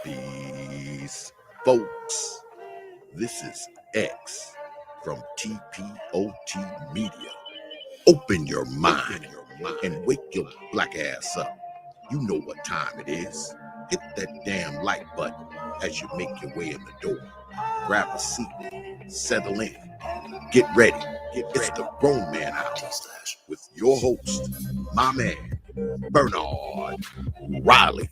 Peace, folks. This is X from TPOT Media. Open your mind and wake your black ass up. You know what time it is. Hit that damn like button as you make your way in the door. Grab a seat, settle in, get ready. It's the Grown Man Hour with your host, my man, Bernard Riley.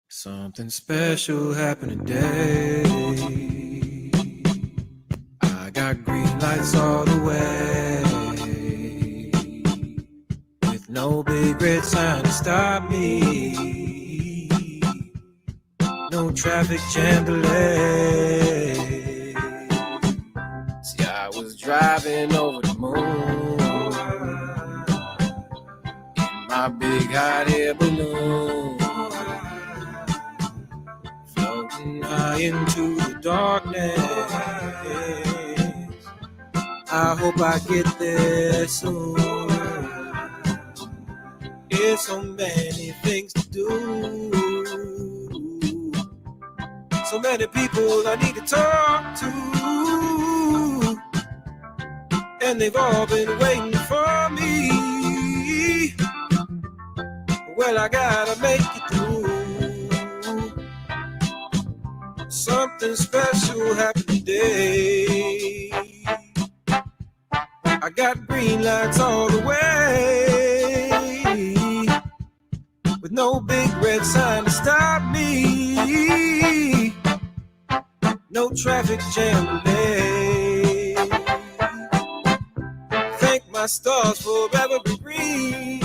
Something special happened today. I got green lights all the way, with no big red sign to stop me, no traffic jam delay. See, I was driving over the moon in my big hot air balloon, floating high into the darkness. I hope I get there soon. There's so many things to do, so many people I need to talk to, and they've all been waiting for me. Well, I gotta make it through. Something special happened today. I got green lights all the way, with no big red sign to stop me, no traffic jam delay. Thank my stars for every green.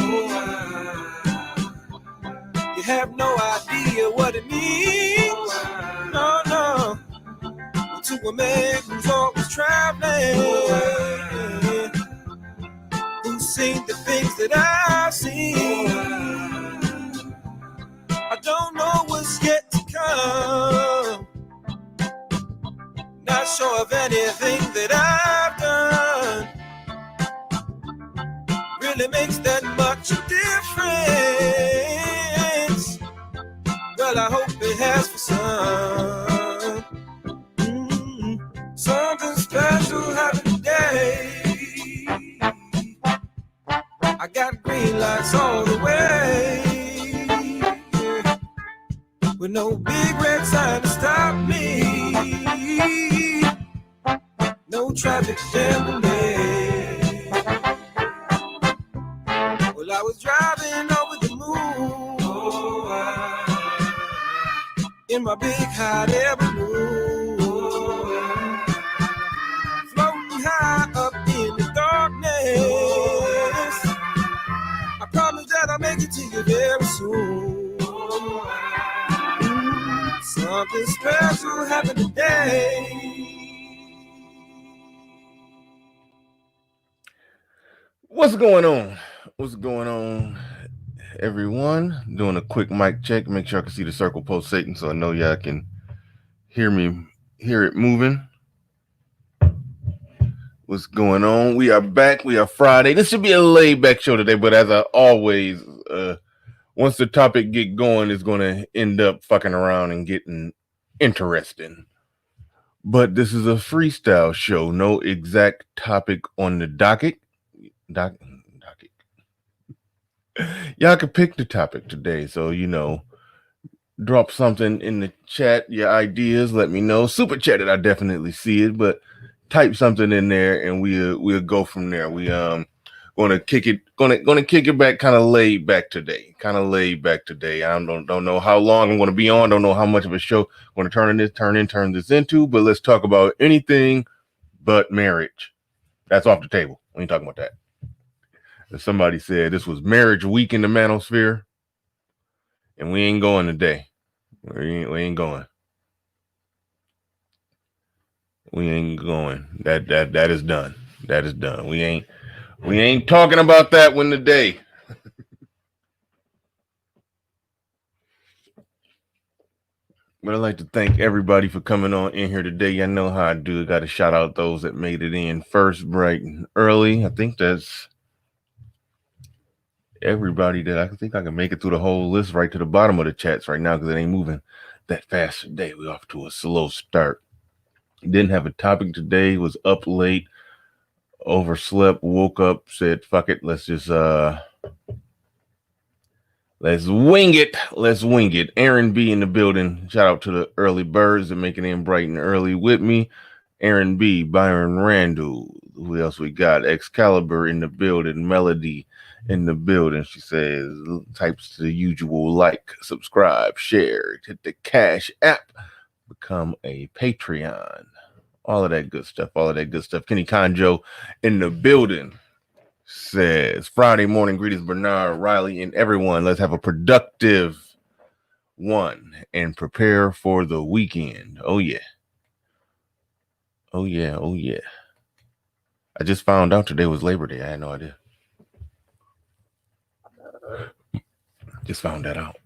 You have no idea what it means. No, no. To a man who's always traveling, who's seen the things that I've seen. I don't know what's yet to come. Not sure of anything that I've done really makes that much a difference. Well, I hope it has for some. Something special happened today. I got green lights all the way, with no big red sign to stop me, no traffic jam delay. Well, I was driving over the moon in my big hot air balloon, floating high up in the darkness. I promise that I'll make it to you very soon. Something special happened today. What's going on? What's going on? everyone. Doing a quick mic check. Make sure I can see the circle pulsating so I know y'all can hear it moving. What's going on? We are back. We are Friday. This should be a laid back show today, but as I always, once the topic get going, it's going to end up fucking around and getting interesting. But this is a freestyle show. No exact topic on the docket. Docket. Y'all can pick the topic today. So, drop something in the chat, your ideas, let me know. Super chat it, I definitely see it, but type something in there and we'll go from there. We gonna kick it back kind of laid back today. I don't know how long I'm gonna be on, don't know how much of a show I'm gonna turn this into, but let's talk about anything but marriage. That's off the table. We ain't talking about that. As somebody said, this was marriage week in the manosphere. And we ain't going today. We ain't going. We ain't going. That is done. That is done. We ain't talking about that one today. But I'd like to thank everybody for coming on in here today. Y'all know how I do. Got to shout out those that made it in first, bright and early. I think that's everybody that I think I can make it through the whole list right to the bottom of the chats right now because it ain't moving that fast today. We off to a slow start. Didn't have a topic today. Was up late, overslept, woke up, said fuck it, let's wing it. Aaron B in the building. Shout out to the early birds that make it in bright and early with me. Aaron B, Byron Randall. Who else we got? Excalibur in the building. Melody in the building. She says, types the usual like, subscribe, share, hit the Cash app, become a Patreon. All of that good stuff. Kenny Conjo in the building says, Friday morning greetings, Bernard, Riley, and everyone. Let's have a productive one and prepare for the weekend. Oh, yeah. I just found out today was Labor Day. I had no idea. Just found that out.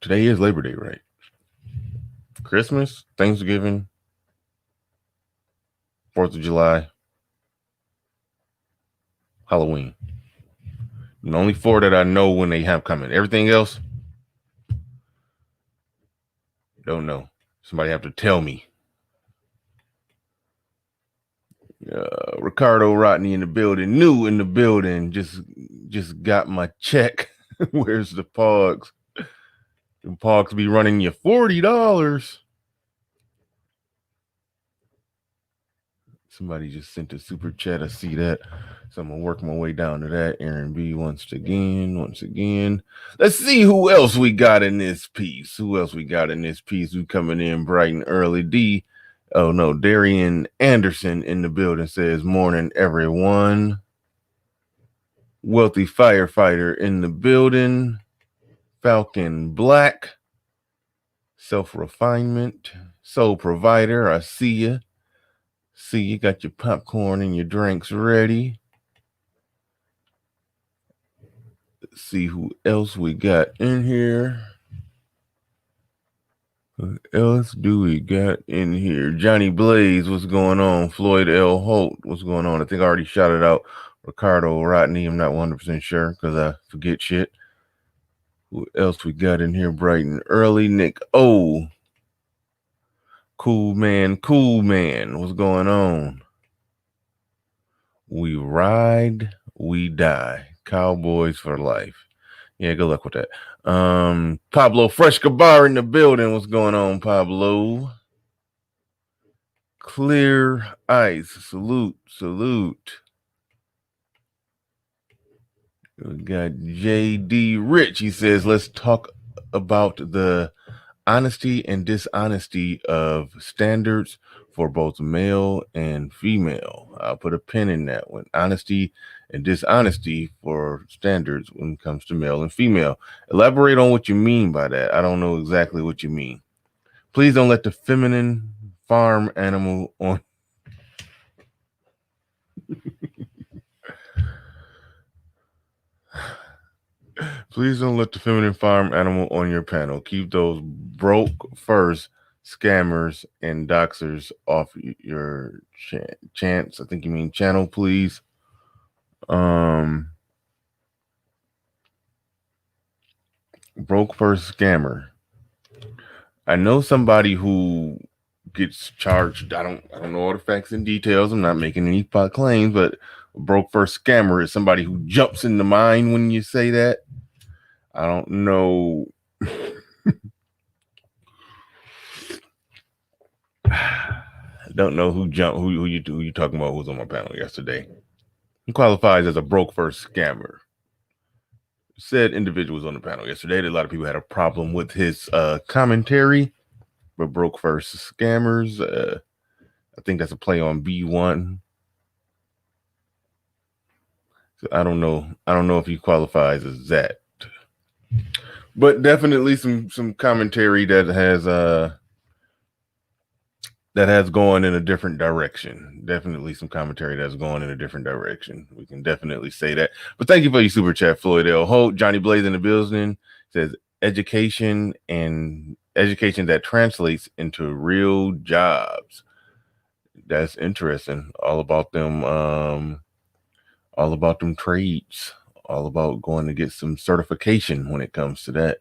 Today is Labor Day, right? Christmas, Thanksgiving, 4th of July, Halloween. And the only four that I know when they have coming. Everything else, don't know. Somebody have to tell me. Ricardo Rodney in the building. New in the building. Just got my check. Where's the Pogs? The Pogs be running you $40. Somebody just sent a super chat. I see that. So I'm going to work my way down to that. Aaron B once again. Let's see who else we got in this piece. Who coming in bright and early? Darian Anderson in the building says, morning, everyone. Wealthy firefighter in the building. Falcon Black. Self-refinement. Soul provider, I see you. See, you got your popcorn and your drinks ready. Let's see who else we got in here. Who else do we got in here? Johnny Blaze, what's going on? Floyd L. Holt, what's going on? I think I already shouted out Ricardo Rodney. I'm not 100% sure because I forget shit. Who else we got in here bright and early? Nick O. Cool man. What's going on? We ride, we die. Cowboys for life. Yeah, good luck with that. Pablo Frescabar in the building. What's going on, Pablo? Clear ice. Salute. We got JD Rich. He says, let's talk about the honesty and dishonesty of standards for both male and female. I'll put a pin in that one. Honesty and dishonesty for standards when it comes to male and female. Elaborate on what you mean by that. I don't know exactly what you mean. Please don't let the feminine farm animal on. Please don't let the feminine farm animal on your panel. Keep those broke first scammers and doxers off your chance. I think you mean channel, please. Broke first scammer. I know somebody who gets charged. I don't know all the facts and details. I'm not making any claims, but a broke first scammer is somebody who jumps in the mind when you say that. I don't know. I don't know who you talking about who's on my panel yesterday. He qualifies as a broke first scammer. Said individuals on the panel yesterday that a lot of people had a problem with his commentary, but broke first scammers. I think that's a play on B1. So I don't know if he qualifies as that, but definitely some commentary that has gone in a different direction. Definitely some commentary that's going in a different direction. We can definitely say that. But thank you for your super chat, Floyd L. Holt. Johnny Blaze in the building says education that translates into real jobs. That's interesting. All about them trades. All about going to get some certification when it comes to that.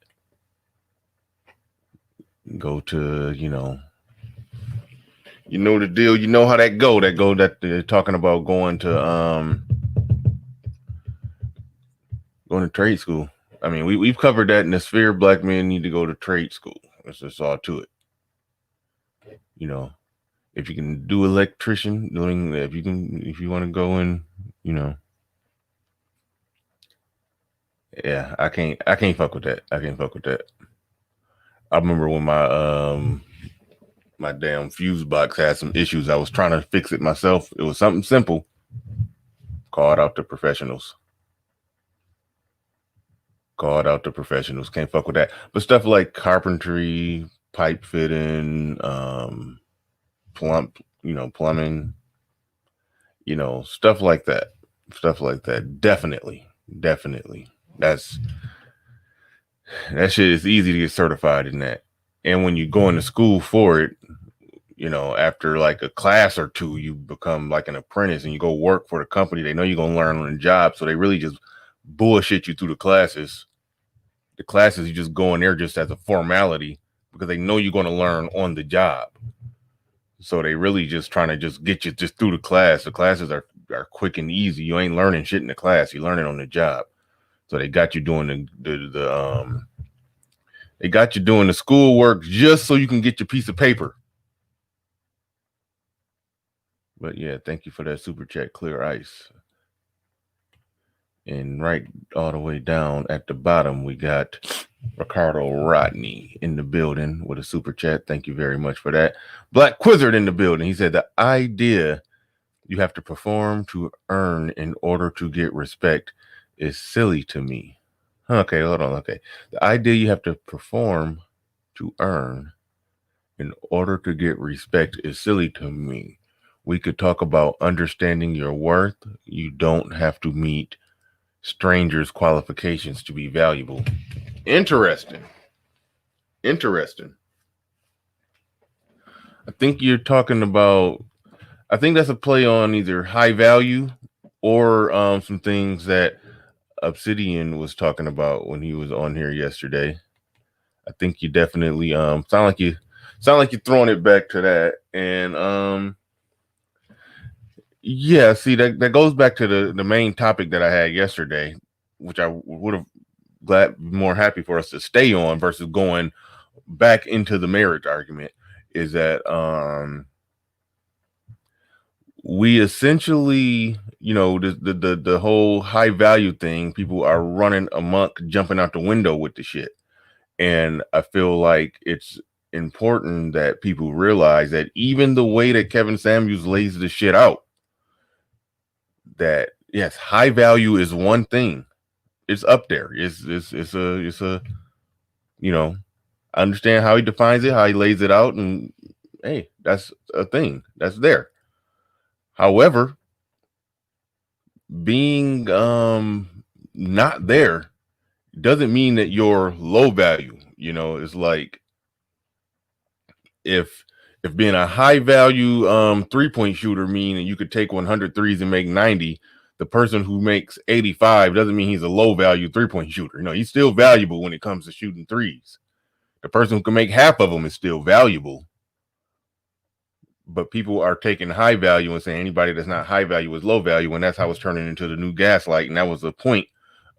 Go to, you know the deal. You know how that they're talking about going to trade school. I mean, we've covered that in the sphere. Black men need to go to trade school. That's just all to it. If you can do electrician, if you want to go in, yeah, I can't fuck with that. I remember when my damn fuse box had some issues. I was trying to fix it myself. It was something simple. Called out the professionals. Can't fuck with that. But stuff like carpentry, pipe fitting, plumbing, stuff like that. Definitely. That shit is easy to get certified in that. And when you go into school for it, after like a class or two, you become like an apprentice and you go work for the company. They know you're going to learn on the job. So they really just bullshit you through the classes. The classes, you just go in there just as a formality because they know you're going to learn on the job. So they really just trying to just get you just through the class. The classes are quick and easy. You ain't learning shit in the class. You learning on the job. So they got you doing the schoolwork just so you can get your piece of paper. But yeah, thank you for that super chat, Clear Ice. And right all the way down at the bottom, we got Ricardo Rodney in the building with a super chat. Thank you very much for that. Black Quizzard in the building. He said the idea you have to perform to earn in order to get respect is silly to me. Okay, hold on. Okay. The idea you have to perform to earn in order to get respect is silly to me. We could talk about understanding your worth. You don't have to meet strangers' qualifications to be valuable. Interesting. I think you're talking about, I think that's a play on either high value or some things that Obsidian was talking about when he was on here yesterday. I think you definitely sound like you're throwing it back to that. And yeah, see that goes back to the main topic that I had yesterday, which I would have more happy for us to stay on versus going back into the marriage argument, is that we essentially, the whole high value thing, people are running amok, jumping out the window with the shit. And I feel like it's important that people realize that even the way that Kevin Samuels lays the shit out, that yes, high value is one thing. It's up there. It's a I understand how he defines it, how he lays it out, and hey, that's a thing that's there. However, being not there doesn't mean that you're low value. You know, it's like if being a high value 3-point shooter mean you could take 100 threes and make 90, the person who makes 85 doesn't mean he's a low value 3-point shooter. You know, he's still valuable when it comes to shooting threes. The person who can make half of them is still valuable. But people are taking high value and saying anybody that's not high value is low value, and that's how it's turning into the new gaslight. And that was the point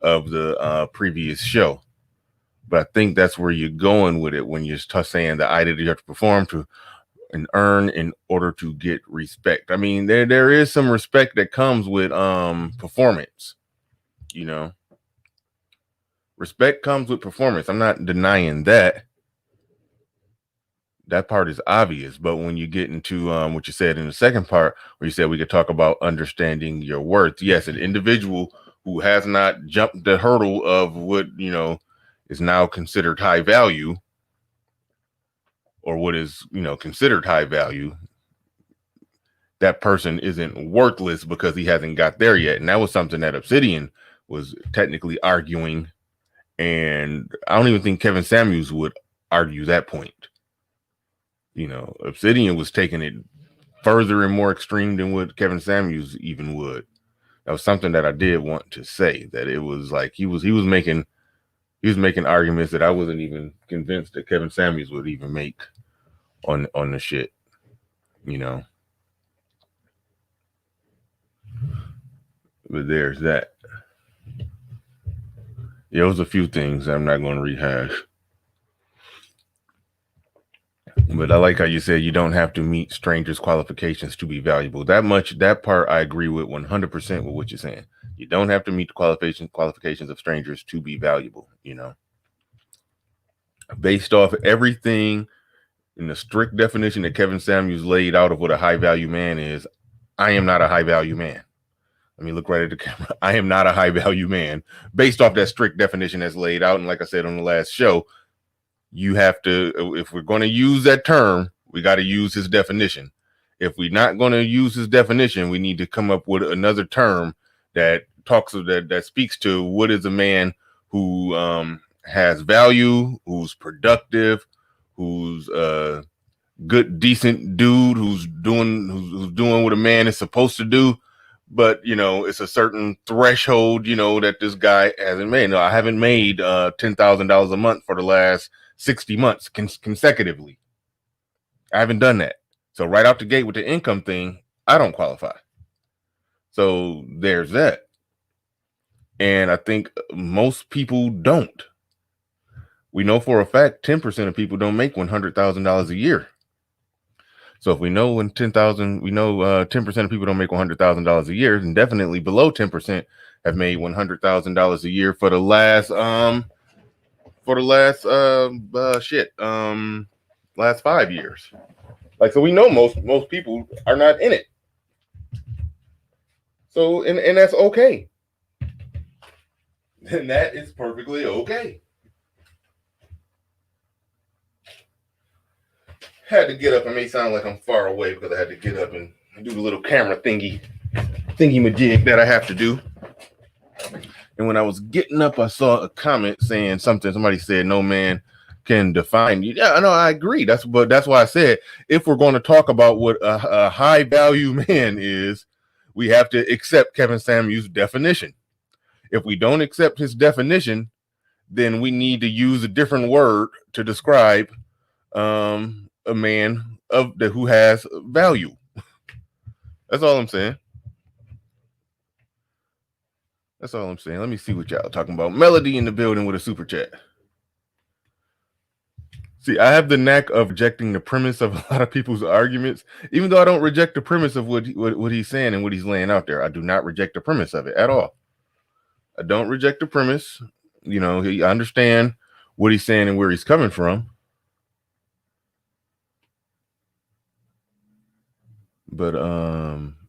of the previous show. But I think that's where you're going with it when you're saying the idea that you have to perform to and earn in order to get respect. I mean, there is some respect that comes with performance. You know, respect comes with performance. I'm not denying that. That part is obvious, but when you get into what you said in the second part, where you said we could talk about understanding your worth, yes, an individual who has not jumped the hurdle of what, you know, is now considered high value, or what is, you know, considered high value, that person isn't worthless because he hasn't got there yet. And that was something that Obsidian was technically arguing, and I don't even think Kevin Samuels would argue that point. You know, Obsidian was taking it further and more extreme than what Kevin Samuels even would. That was something that I did want to say, that it was like he was making arguments that I wasn't even convinced that Kevin Samuels would even make on the shit, you know. But there's that. Yeah, it was a few things I'm not going to rehash. But I like how you said you don't have to meet strangers' qualifications to be valuable. That part I agree with 100% with what you're saying. You don't have to meet the qualifications of strangers to be valuable, you know. Based off everything in the strict definition that Kevin Samuels laid out of what a high value man is, I am not a high value man. Let me look right at the camera. I am not a high value man based off that strict definition that's laid out. And like I said on the last show, you have to, if we're going to use that term, we got to use his definition. If we're not going to use his definition, we need to come up with another term that talks of that speaks to what is a man who has value, who's productive, who's a good, decent dude, who's doing what a man is supposed to do. But, you know, it's a certain threshold, you know, that this guy hasn't made. No, I haven't made $10,000 a month for the last 60 months consecutively. I haven't done that. So right out the gate with the income thing, I don't qualify. So there's that. And I think most people don't. We know for a fact 10% of people don't make $100,000 a year. So if we know 10% of people don't make $100,000 a year, and definitely below 10% have made $100,000 a year for the last last 5 years. Like, so we know most people are not in it. So and that's okay. And that is perfectly okay. Had to get up. It may sound like I'm far away because I had to get up and do the little camera thingy majig that I have to do. And when I was getting up, I saw a comment saying something. Somebody said, "No man can define you." Yeah, I know. I agree. That's why I said if we're going to talk about what a high value man is, we have to accept Kevin Samuels' definition. If we don't accept his definition, then we need to use a different word to describe a man who has value. That's all I'm saying. That's all I'm saying. Let me see what y'all are talking about. Melody in the building with a super chat. See, I have the knack of rejecting the premise of a lot of people's arguments, even though I don't reject the premise of what he's saying and what he's laying out there. I do not reject the premise of it at all. I don't reject the premise. You know, I understand what he's saying and where he's coming from. But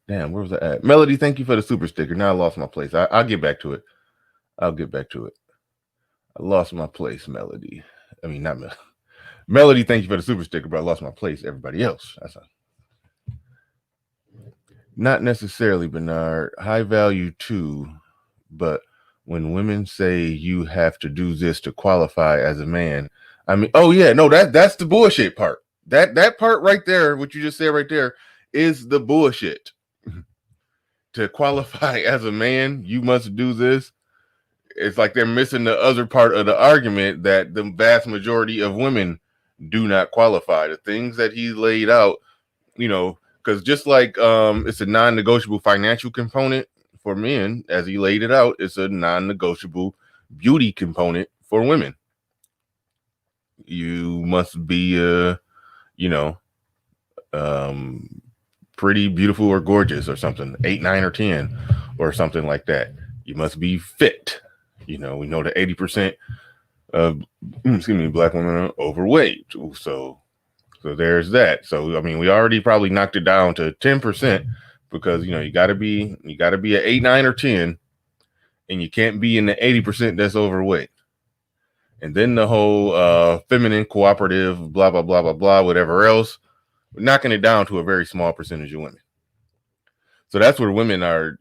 damn, where was I at? Melody, thank you for the super sticker. Now I lost my place. I'll get back to it. I lost my place, Melody. I mean, not Melody, thank you for the super sticker, but I lost my place. Everybody else. Not necessarily, Bernard. High value too, but when women say you have to do this to qualify as a man, I mean, oh yeah, no, that's the bullshit part. That part right there, what you just said right there, is the bullshit. To qualify as a man, you must do this. It's like they're missing the other part of the argument that the vast majority of women do not qualify. The things that he laid out, because just like it's a non-negotiable financial component for men, as he laid it out, it's a non-negotiable beauty component for women. You must be pretty, beautiful, or gorgeous, or something, 8, 9, or 10, or something like that. You must be fit. We know that 80% of black women are overweight. So there's that. So I mean, we already probably knocked it down to 10%, because you gotta be an 8, 9, or 10, and you can't be in the 80% that's overweight. And then the whole feminine, cooperative, blah blah blah blah blah, whatever else, we're knocking it down to a very small percentage of women. So that's where women are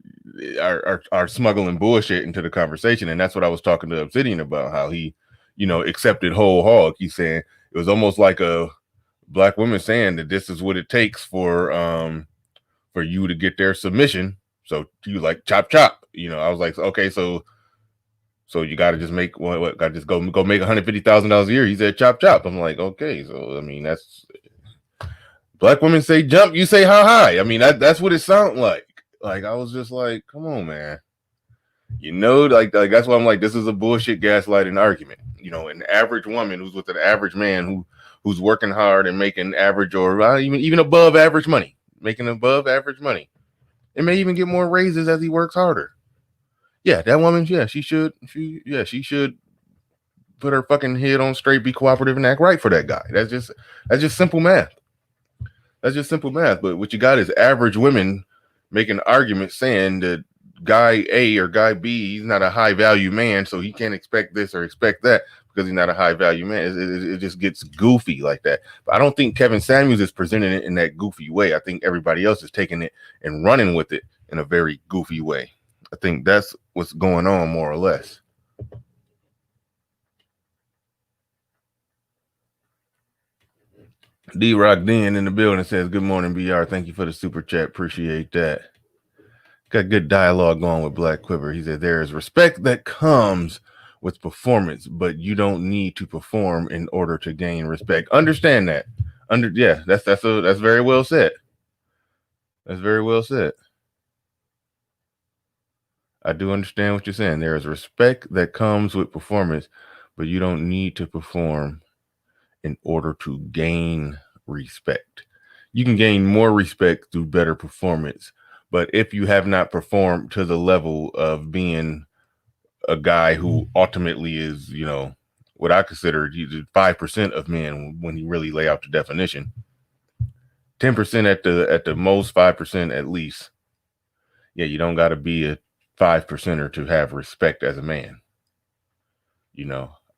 smuggling bullshit into the conversation. And that's what I was talking to Obsidian about, how he, accepted whole hog. He's saying it was almost like a black woman saying that this is what it takes for you to get their submission. So you like chop chop. I was like, okay, so you got to just make what? Got to just go make $150,000 a year. He said chop chop. I'm like, okay, so I mean, that's black women say jump, you say how high. I mean, that's what it sounds like. Like, I was just like, come on, man. Like that's why I'm like, this is a bullshit gaslighting argument. An average woman who's with an average man who's working hard and making average, or even above average money, making above average money, and may even get more raises as he works harder. Yeah, that woman, yeah, she should put her fucking head on straight, be cooperative, and act right for that guy. That's just simple math. That's just simple math. But what you got is average women making arguments saying that guy A or guy B, he's not a high value man, so he can't expect this or expect that because he's not a high value man. It just gets goofy like that. But I don't think Kevin Samuels is presenting it in that goofy way. I think everybody else is taking it and running with it in a very goofy way. I think that's what's going on, more or less. D-Rock Den in the building says, good morning, BR. Thank you for the super chat. Appreciate that. Got good dialogue going with Black Quiver. He said, there is respect that comes with performance, but you don't need to perform in order to gain respect. Understand that. That's very well said. That's very well said. I do understand what you're saying. There is respect that comes with performance, but you don't need to perform in order to gain respect. You can gain more respect through better performance, but if you have not performed to the level of being a guy who ultimately is, what I consider 5% of men when you really lay out the definition, 10% at the most, 5% at least. Yeah, you don't got to be a 5%er to have respect as a man.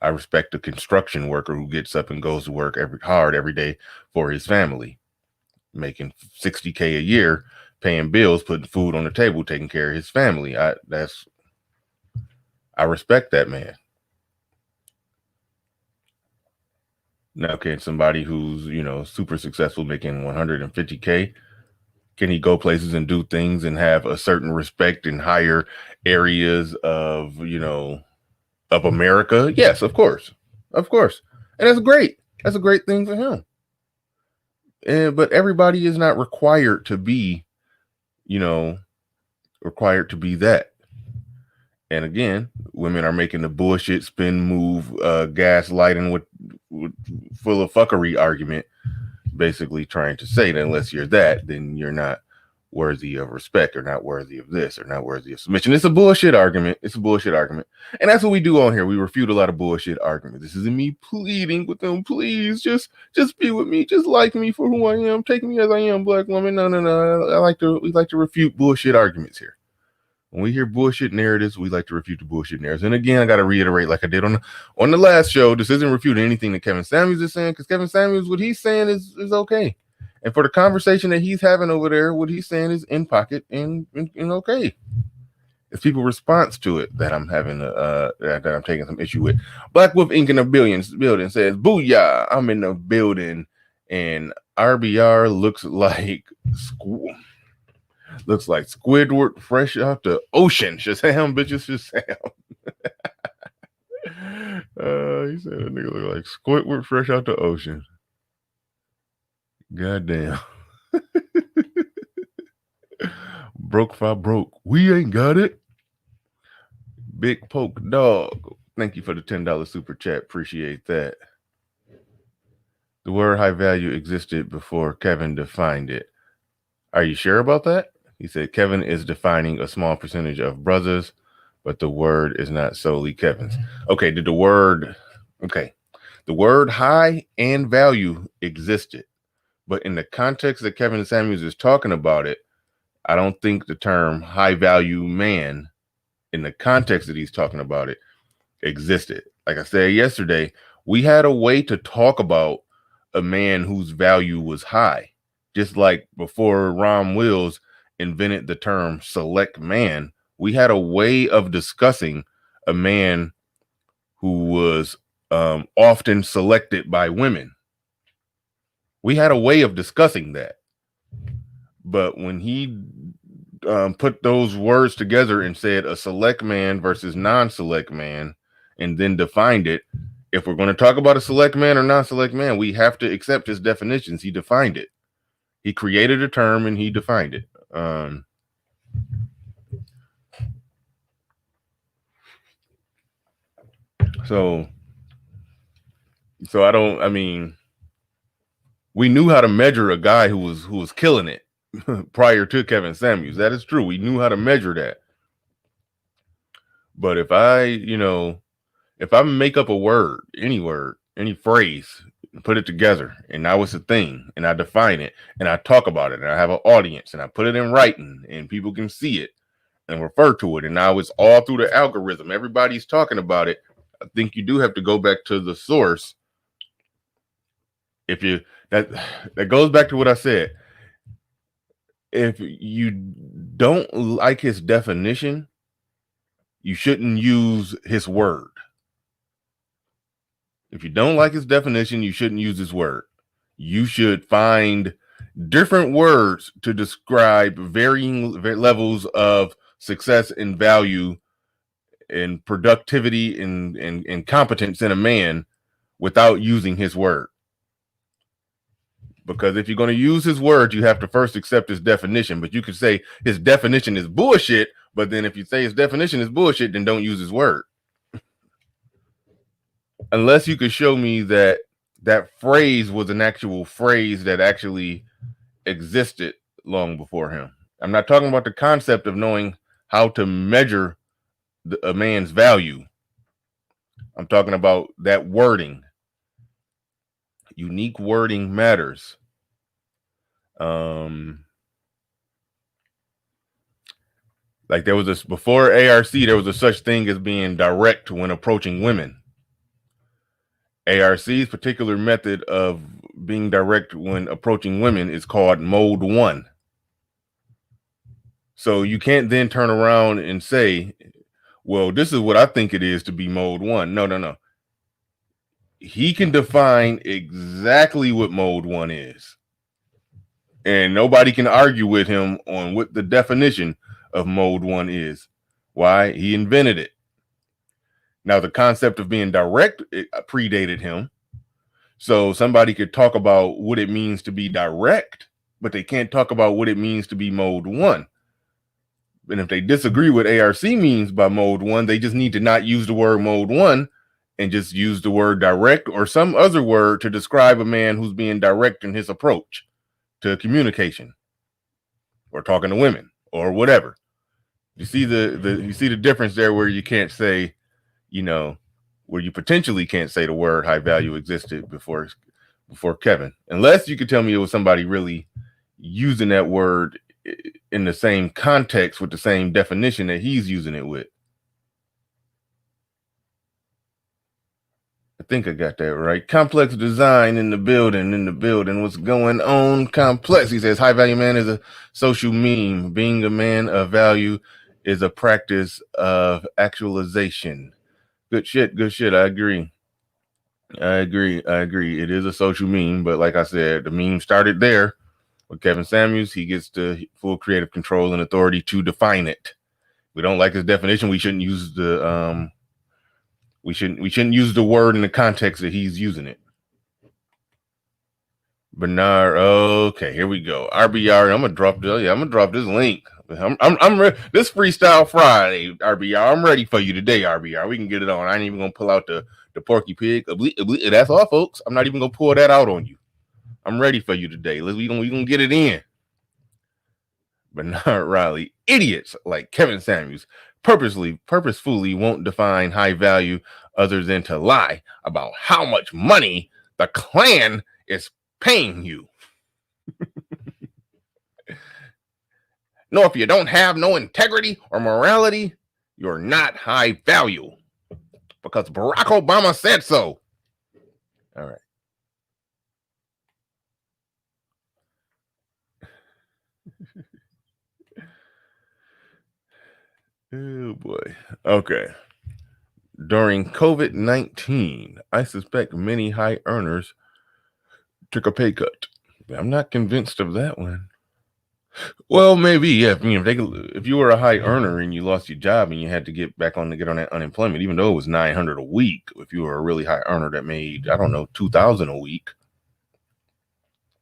I respect a construction worker who gets up and goes to work hard every day for his family, making $60K a year, paying bills, putting food on the table, taking care of his family. I respect that man. Now, can somebody who's, super successful, making $150K, can he go places and do things and have a certain respect in higher areas of, of America? Yes, of course. And that's great. That's a great thing for him. But everybody is not required to be, that. And again, women are making the bullshit spin move, gaslighting with full of fuckery argument, basically trying to say that unless you're that, then you're not worthy of respect, or not worthy of this, or not worthy of submission. It's a bullshit argument. And that's what we do on here. We refute a lot of bullshit arguments. This isn't me pleading with them, please just be with me, just like me for who I am, take me as I am, black woman. No. We like to refute bullshit arguments here. When we hear bullshit narratives, we like to refute the bullshit narratives. And again, I got to reiterate, like I did on the last show, this isn't refuting anything that Kevin Samuels is saying, because Kevin Samuels, what he's saying is okay. And for the conversation that he's having over there, what he's saying is in pocket and okay. It's people's response to it that I'm having that I'm taking some issue with. Black Wolf Inc. in the building says, "Booyah! I'm in the building, and RBR looks like Squidward fresh out the ocean." Shazam, bitches, Shazam. He said a nigga look like Squidward fresh out the ocean. Goddamn. Broke if I broke. We ain't got it. Big Poke Dog. Thank you for the $10 super chat. Appreciate that. The word high value existed before Kevin defined it. Are you sure about that? He said Kevin is defining a small percentage of brothers, but the word is not solely Kevin's. Okay, the word high and value existed, but in the context that Kevin Samuels is talking about it, I don't think the term high value man in the context that he's talking about it existed. Like I said yesterday, we had a way to talk about a man whose value was high. Just like before Ron Wills invented the term select man, we had a way of discussing a man who was often selected by women. We had a way of discussing that. But when he put those words together and said a select man versus non-select man, and then defined it, if we're going to talk about a select man or non-select man, we have to accept his definitions. He defined it. He created a term and he defined it. So we knew how to measure a guy who was killing it prior to Kevin Samuels. That is true. We knew how to measure that. But if I make up a word, any phrase, put it together, and now it's a thing, and I define it, and I talk about it, and I have an audience, and I put it in writing, and people can see it and refer to it, and now it's all through the algorithm. Everybody's talking about it. I think you do have to go back to the source. That goes back to what I said. If you don't like his definition, you shouldn't use his word. If you don't like his definition, you shouldn't use his word. You should find different words to describe varying levels of success and value and productivity and competence in a man without using his word. Because if you're going to use his word, you have to first accept his definition. But you could say his definition is bullshit, but then if you say his definition is bullshit, then don't use his word. Unless you could show me that phrase was an actual phrase that actually existed long before him. I'm not talking about the concept of knowing how to measure a man's value. I'm talking about that wording. Unique wording matters. Like there was this before ARC, there was a such thing as being direct when approaching women. ARC's particular method of being direct when approaching women is called mode 1. So you can't then turn around and say, well, this is what I think it is to be mode 1. No. He can define exactly what mode 1 is. And nobody can argue with him on what the definition of mode 1 is. Why? He invented it. Now, the concept of being direct predated him. So somebody could talk about what it means to be direct, but they can't talk about what it means to be mode 1. And if they disagree what ARC means by mode 1, they just need to not use the word mode 1 and just use the word direct or some other word to describe a man who's being direct in his approach to communication or talking to women or whatever. You see the difference there where you can't say, where you potentially can't say the word high value existed before Kevin, unless you could tell me it was somebody really using that word in the same context with the same definition that he's using it with. I think I got that right. Complex Design in the building. What's going on, Complex? He says high value man is a social meme. Being a man of value is a practice of actualization. Good shit. Good shit. I agree. I agree. It is a social meme, but like I said, the meme started there with Kevin Samuels. He gets the full creative control and authority to define it. We don't like his definition. We shouldn't use the we shouldn't use the word in the context that he's using it. Bernard, okay, here we go. RBR, I'm gonna drop this link. I'm this Freestyle Friday, RBR. I'm ready for you today, RBR. We can get it on. I ain't even gonna pull out the Porky Pig. That's all, folks. I'm not even gonna pull that out on you. I'm ready for you today. We gonna get it in. Bernard Riley, idiots like Kevin Samuels purposefully won't define high value other than to lie about how much money the Klan is paying you. No, if you don't have no integrity or morality, you're not high value because Barack Obama said so. All right. Oh boy. Okay. During COVID-19, I suspect many high earners took a pay cut. I'm not convinced of that one. Well, maybe, yeah. If you were a high earner and you lost your job and you had to get on that unemployment, even though it was $900 a week, if you were a really high earner that made, I don't know, $2,000 a week,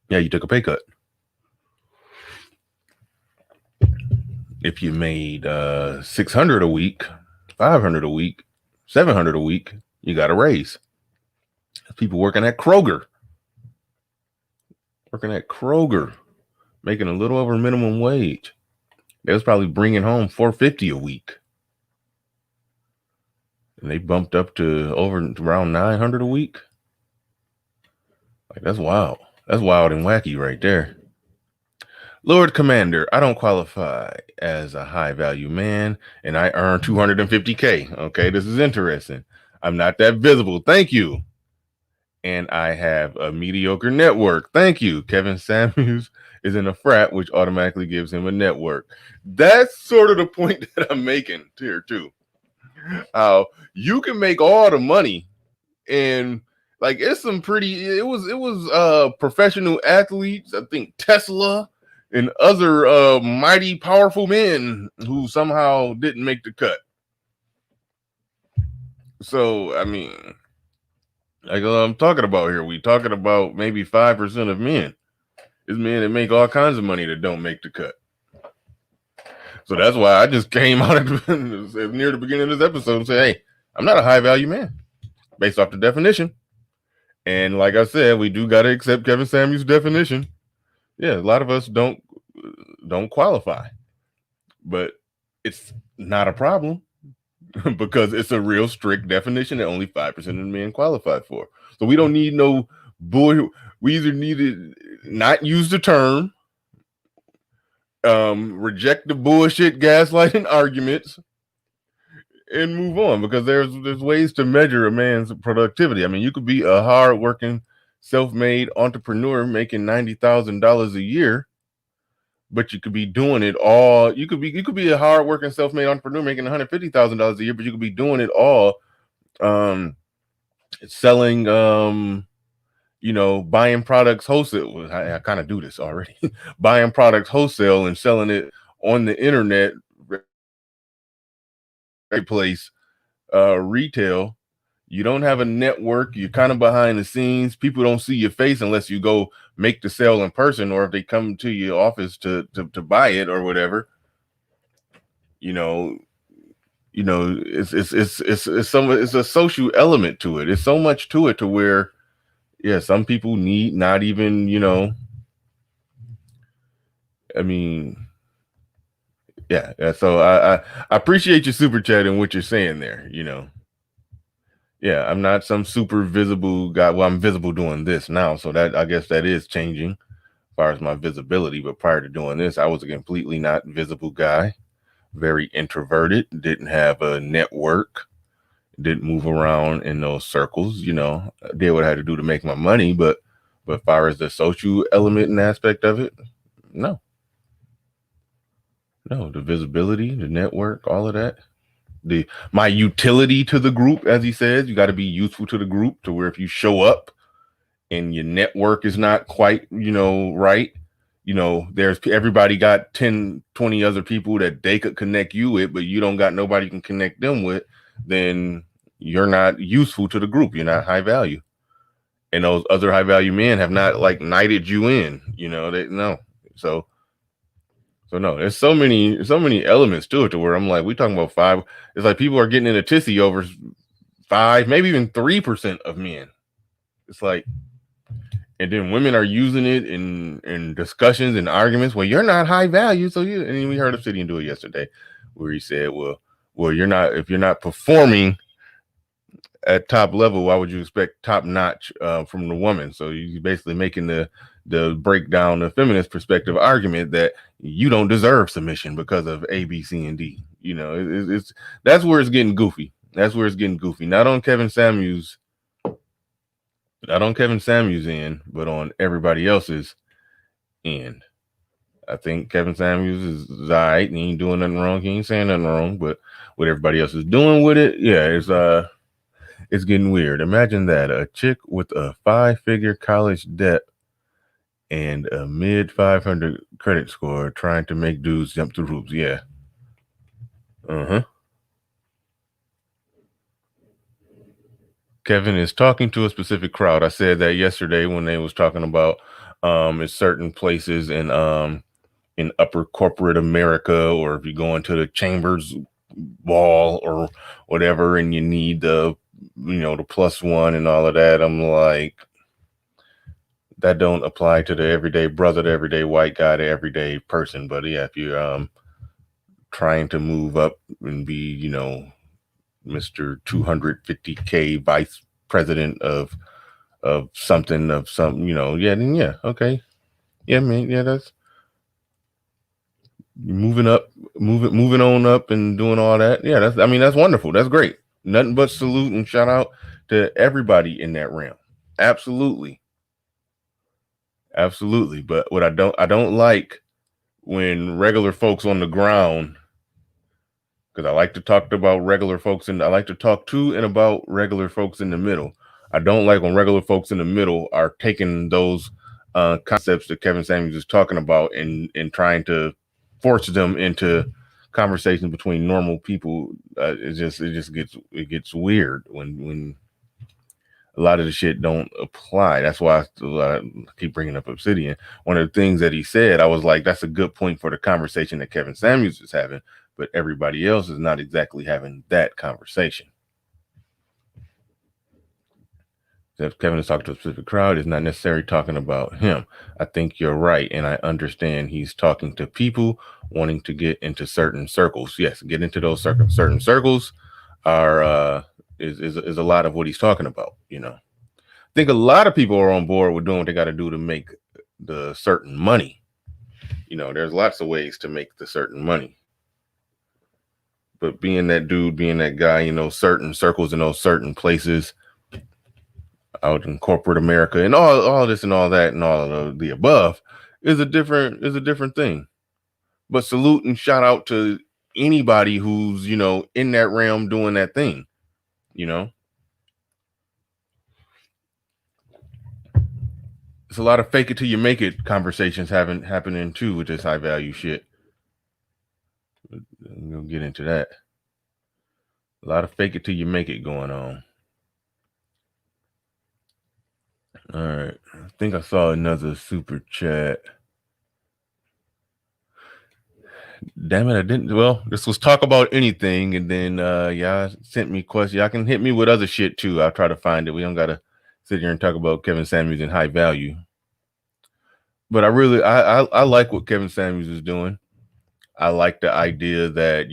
yeah, you took a pay cut. If you made $600 a week, $500 a week, $700 a week, you got a raise. People working at Kroger, making a little over minimum wage. They was probably bringing home $450 a week, and they bumped up to around $900 a week. Like, that's wild. That's wild and wacky right there. Lord Commander, I don't qualify as a high value man, and I earn $250K. Okay, this is interesting. I'm not that visible. Thank you. And I have a mediocre network. Thank you. Kevin Samuels is in a frat, which automatically gives him a network. That's sort of the point that I'm making here too. You can make all the money, and like it's some pretty. It was professional athletes. I think Tesla and other mighty powerful men who somehow didn't make the cut. So I mean, like I'm talking about here, we talking about maybe 5% of men. It's men that make all kinds of money that don't make the cut. So that's why I just came out near the beginning of this episode and said, hey, I'm not a high value man based off the definition. And like I said, we do got to accept Kevin Samuels' definition. Yeah, a lot of us don't qualify, but it's not a problem because it's a real strict definition that only 5% of the men qualify for. So we don't need no bull. We either need to not use the term, reject the bullshit gaslighting arguments, and move on, because there's ways to measure a man's productivity. I mean, you could be a hardworking, self-made entrepreneur making $90,000 a year, but you could be doing it all. You could be a hardworking, self-made entrepreneur making $150,000 a year, but you could be doing it all, selling, buying products wholesale. I kind of do this already. Buying products wholesale and selling it on the internet place, retail. You don't have a network. You're kind of behind the scenes. People don't see your face unless you go make the sale in person, or if they come to your office to buy it or whatever. It's a social element to it. It's so much to it to where, yeah, some people need not even, I mean, yeah. So I appreciate your super chat and what you're saying there. Yeah, I'm not some super visible guy. Well, I'm visible doing this now, so that I guess that is changing as far as my visibility. But prior to doing this, I was a completely not visible guy, very introverted, didn't have a network, didn't move around in those circles. I did what I had to do to make my money, but as far as the social element and aspect of it, no. No, the visibility, the network, all of that. My utility to the group, as he says, you got to be useful to the group to where if you show up and your network is not quite, right, there's everybody got 10, 20 other people that they could connect you with, but you don't got nobody you can connect them with, then you're not useful to the group. You're not high value. And those other high value men have not like knighted you in, they no. So no, there's so many elements to it to where I'm like, we talking about 5. It's like people are getting in a tizzy over 5, maybe even 3% of men. It's like, and then women are using it in discussions and arguments. Well, you're not high value, so you. And we heard Obsidian do it yesterday, where he said, well, you're not, if you're not performing at top level, why would you expect top notch from the woman? So you're basically making the breakdown, the feminist perspective argument that you don't deserve submission because of A, B, C, and D. It's that's where it's getting goofy. That's where it's getting goofy. Not on Kevin Samuels' end, but on everybody else's end. I think Kevin Samuels is all right, and he ain't doing nothing wrong. He ain't saying nothing wrong, but what everybody else is doing with it, yeah, it's getting weird. Imagine that, a chick with a 5-figure college debt and a mid 500 credit score trying to make dudes jump through hoops. Yeah. Kevin is talking to a specific crowd. I said that yesterday when they was talking about in certain places in upper corporate America, or if you go into the Chambers ball or whatever, and you need the the +1 and all of that. I'm like, that don't apply to the everyday brother, the everyday white guy, the everyday person. But yeah, if you're trying to move up and be, Mr. 250K vice president of something, yeah, then yeah, okay. Yeah, man, yeah, that's moving on up and doing all that. Yeah, that's wonderful. That's great. Nothing but salute and shout out to everybody in that realm. Absolutely. But what I don't like when regular folks on the ground, because I like to talk about regular folks, and I like to talk to and about regular folks in the middle. I don't like when regular folks in the middle are taking those concepts that Kevin Samuels is talking about and trying to force them into conversations between normal people. It gets weird when a lot of the shit don't apply. That's why I keep bringing up Obsidian. One of the things that he said, I was like, that's a good point for the conversation that Kevin Samuels is having, but everybody else is not exactly having that conversation. If Kevin is talking to a specific crowd, is not necessarily talking about him. I think you're right, and I understand he's talking to people wanting to get into certain circles. Yes, get into those certain circles are is a lot of what he's talking about. I think a lot of people are on board with doing what they got to do to make the certain money. There's lots of ways to make the certain money. But being that dude, being that guy, certain circles in those certain places out in corporate America and all this and all that and all of the above is a different thing. But salute and shout out to anybody who's, in that realm doing that thing, It's a lot of fake it till you make it conversations happening too with this high value shit. We'll get into that. A lot of fake it till you make it going on. All right. I think I saw another super chat. Damn it, I didn't. Well, this was talk about anything, and then y'all sent me questions. Y'all can hit me with other shit too. I'll try to find it. We don't gotta sit here and talk about Kevin Samuels and high value. But I like what Kevin Samuels is doing. I like the idea that,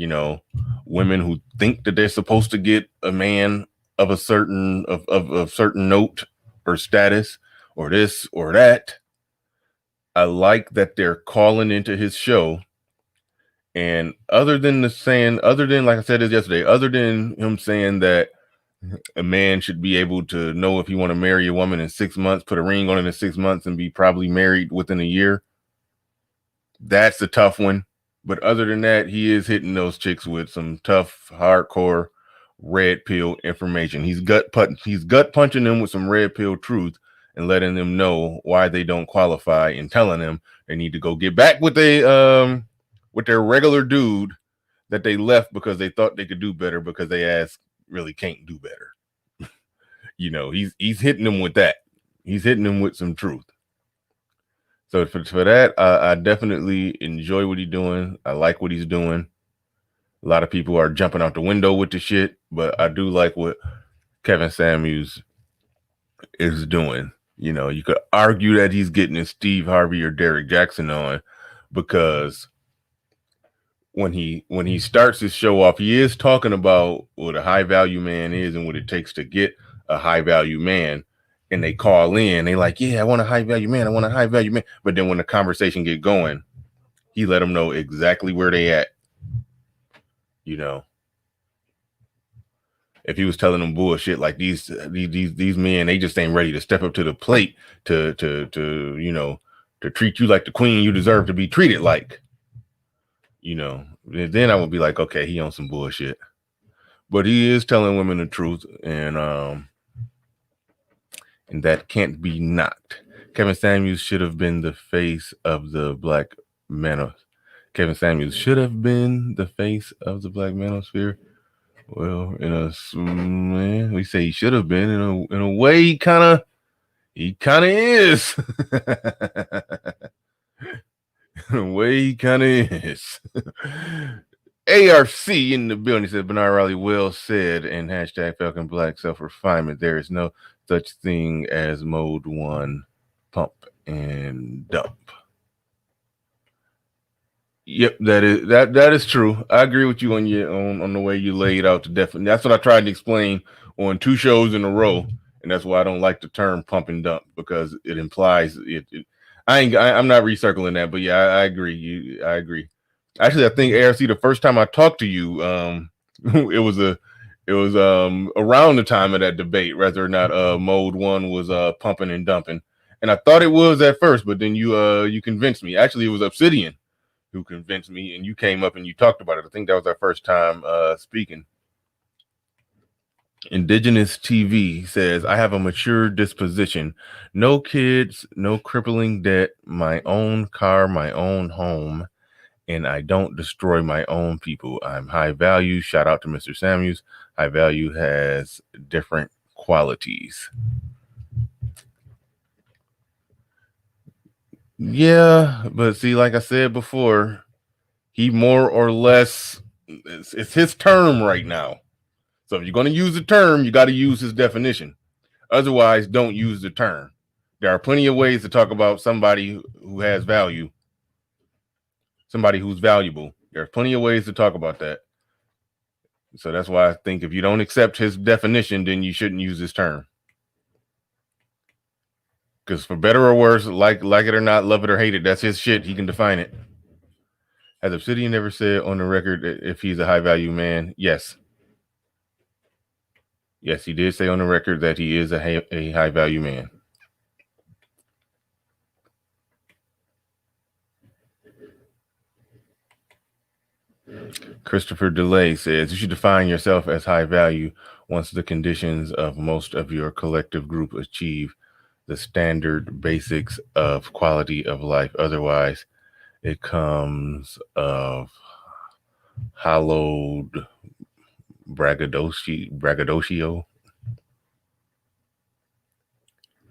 women who think that they're supposed to get a man of a certain of certain note or status or this or that. I like that they're calling into his show. And other than like I said this yesterday, other than him saying that a man should be able to know if he want to marry a woman in 6 months, put a ring on it in 6 months, and be probably married within a year. That's a tough one. But other than that, he is hitting those chicks with some tough, hardcore, red pill information. He's gut punching them with some red pill truth and letting them know why they don't qualify and telling them they need to go get back with their regular dude that they left because they thought they could do better because they ass really can't do better. He's hitting them with that. He's hitting them with some truth. So for that, I definitely enjoy what he's doing. I like what he's doing. A lot of people are jumping out the window with the shit, but I do like what Kevin Samuels is doing. You could argue that he's getting his Steve Harvey or Derek Jackson on because when he starts his show off, he is talking about what a high value man is and what it takes to get a high value man. And they call in, they like, yeah, I want a high value man. I want a high value man. But then when the conversation get going, he let them know exactly where they at. If he was telling them bullshit like these men, they just ain't ready to step up to the plate to treat you like the queen you deserve to be treated like. Then I would be like, okay, he on some bullshit. But he is telling women the truth, and that can't be knocked. Kevin Samuels should have been the face of the black manosphere. Kevin Samuels should have been the face of the black manosphere. Well, we say he should have been. In a way, he kind of is. In a way, he kind of is. ARC in the building. He said, Bernard Riley well said, and hashtag Falcon Black self-refinement. There is no such thing as mode 1 pump and dump. Yep, that is true. I agree with you on the way you laid out the definition. That's what I tried to explain on 2 shows in a row, and that's why I don't like the term pump and dump, because it implies it. I'm not recircling that, but yeah, I agree. I agree. Actually, I think ARC, the first time I talked to you, it was around the time of that debate, whether or not mode 1 was pumping and dumping, and I thought it was at first, but then you convinced me. Actually, it was Obsidian who convinced me, and you came up and you talked about it. I think that was our first time speaking. Indigenous TV says, I have a mature disposition, no kids, no crippling debt, my own car, my own home, and I don't destroy my own people. I'm high value. Shout out to Mr. Samuels. High value has different qualities. Yeah, but see, like I said before, he more or less, it's his term right now. So if you're going to use the term, you got to use his definition. Otherwise, don't use the term. There are plenty of ways to talk about somebody who has value, somebody who's valuable. There are plenty of ways to talk about that. So that's why I think if you don't accept his definition, then you shouldn't use this term. Because for better or worse, like it or not, love it or hate it, that's his shit. He can define it. Has Obsidian ever said on the record if he's a high value man? Yes. Yes, he did say on the record that he is a high value man. Christopher DeLay says, you should define yourself as high value once the conditions of most of your collective group achieve the standard basics of quality of life. Otherwise, it comes of hallowed braggadocio.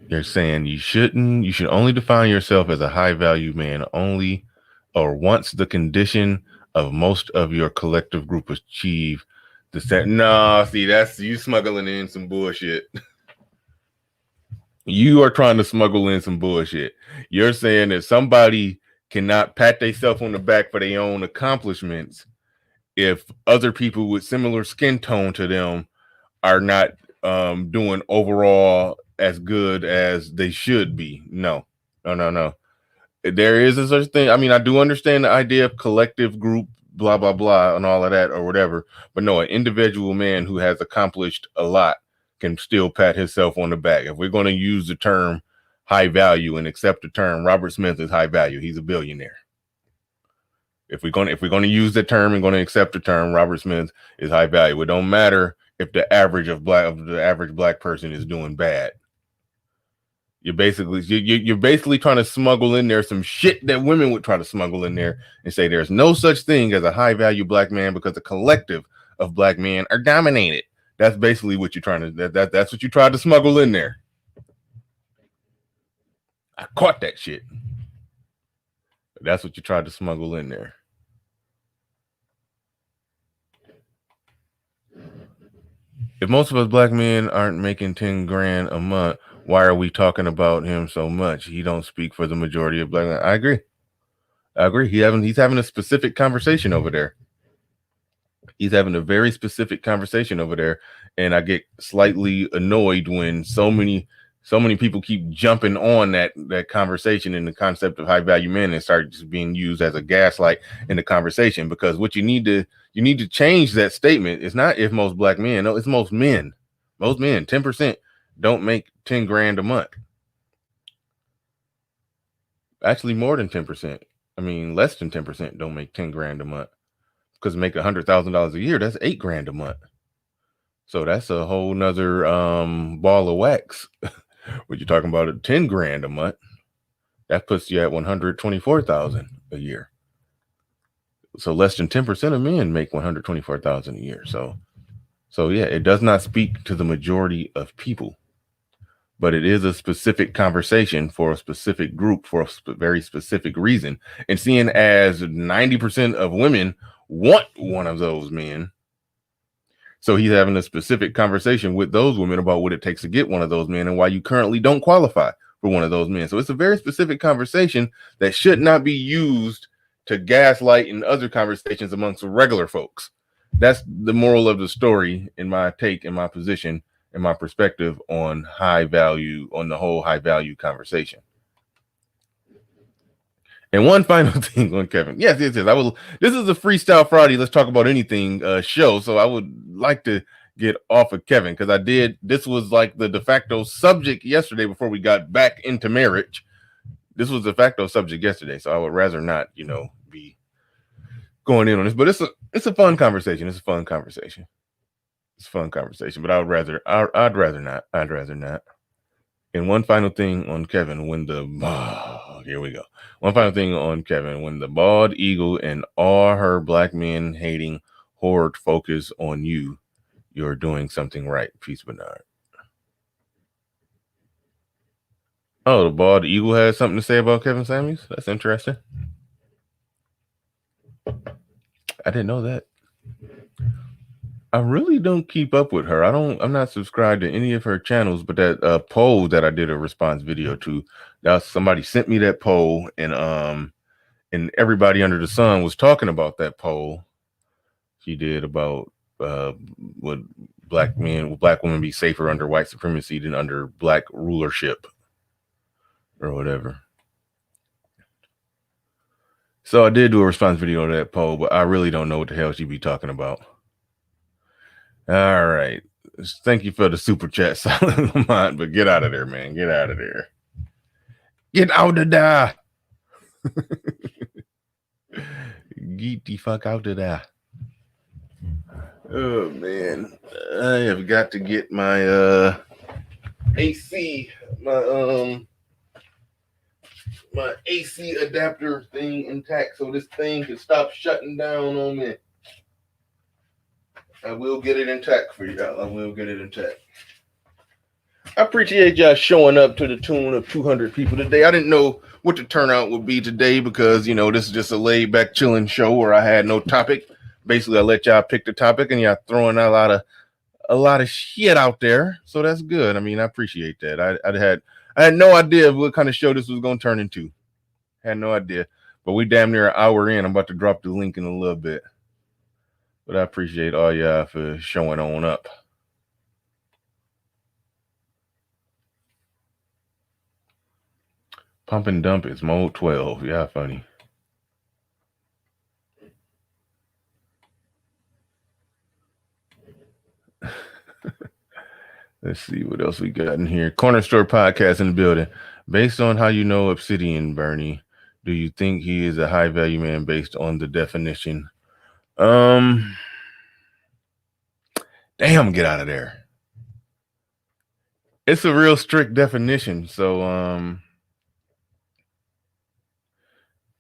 They're saying you should only define yourself as a high value man only or once the condition of most of your collective group achieve the set. No, see, that's you smuggling in some bullshit. You are trying to smuggle in some bullshit. You're saying that somebody cannot pat themselves on the back for their own accomplishments if other people with similar skin tone to them are not doing overall as good as they should be. No. There is a such thing. I mean, I do understand the idea of collective group, blah, blah, blah, and all of that or whatever. But no, an individual man who has accomplished a lot can still pat himself on the back. If we're going to use the term high value and accept the term, Robert Smith is high value. He's a billionaire. If we're gonna use the term and gonna accept the term, Robert Smith is high value. It don't matter if the average black person is doing bad. You're basically trying to smuggle in there some shit that women would try to smuggle in there and say there's no such thing as a high value black man because the collective of black men are dominated. That's basically what you're trying to that's what you tried to smuggle in there. I caught that shit. That's what you tried to smuggle in there. If most of us black men aren't making 10 grand a month, why are we talking about him so much? He don't speak for the majority of black men. I agree. He's having a specific conversation over there. He's having a very specific conversation over there. And I get slightly annoyed when so many people keep jumping on that conversation and the concept of high value men and start just being used as a gaslight in the conversation. Because what you need to change that statement. It's not if most black men, no, it's most men. Most men, 10% don't make 10 grand a month. Actually, more than 10%. I mean, less than 10% don't make 10 grand a month. Because make $100,000 a year, that's 8 grand a month. So that's a whole nother ball of wax. When you're talking about 10 grand a month, that puts you at 124,000 a year. So less than 10% of men make 124,000 a year. So yeah, it does not speak to the majority of people, but it is a specific conversation for a specific group for a very specific reason. And seeing as 90% of women want one of those men, so he's having a specific conversation with those women about what it takes to get one of those men and why you currently don't qualify for one of those men. So it's a very specific conversation that should not be used to gaslight in other conversations amongst regular folks. That's the moral of the story, in my take, in my position, in my perspective on high value, on the whole high value conversation. And one final thing on Kevin. Yes. This is a Freestyle Friday. Let's talk about anything show. So I would like to get off of Kevin because this was like the de facto subject yesterday before we got back into marriage. This was the de facto subject yesterday. So I would rather not, be going in on this, but it's a fun conversation. It's a fun conversation. But I'd rather not. And one final thing on Kevin, here we go. One final thing on Kevin, when the bald eagle and all her black men hating horde focus on you, you're doing something right. Peace, Bernard. Oh, the bald eagle has something to say about Kevin Samuels? That's interesting. I didn't know that. I really don't keep up with her. I'm not subscribed to any of her channels, but that poll that I did a response video to, somebody sent me that poll, and everybody under the sun was talking about that poll she did about would black women be safer under white supremacy than under black rulership or whatever. So I did do a response video to that poll, but I really don't know what the hell she'd be talking about. All right. Thank you for the super chat, Silent Lamont, but get out of there, man. Get out of there. Get out of there. Get the fuck out of there. Oh, man. I have got to get my AC, my AC adapter thing intact so this thing can stop shutting down on me. I will get it intact for y'all. I appreciate y'all showing up to the tune of 200 people today. I didn't know what the turnout would be today because, this is just a laid back chilling show where I had no topic. Basically, I let y'all pick the topic and y'all throwing a lot of shit out there. So that's good. I mean, I appreciate that. I had no idea what kind of show this was going to turn into. Had no idea. But we damn near an hour in. I'm about to drop the link in a little bit. But I appreciate all y'all for showing on up. Pump and dump is mode 12. Yeah, funny. Let's see what else we got in here. Corner Store Podcast in the building. Based on how you know Obsidian, Bernie, Do you think he is a high value man based on the definition? Damn, get out of there. It's a real strict definition. So,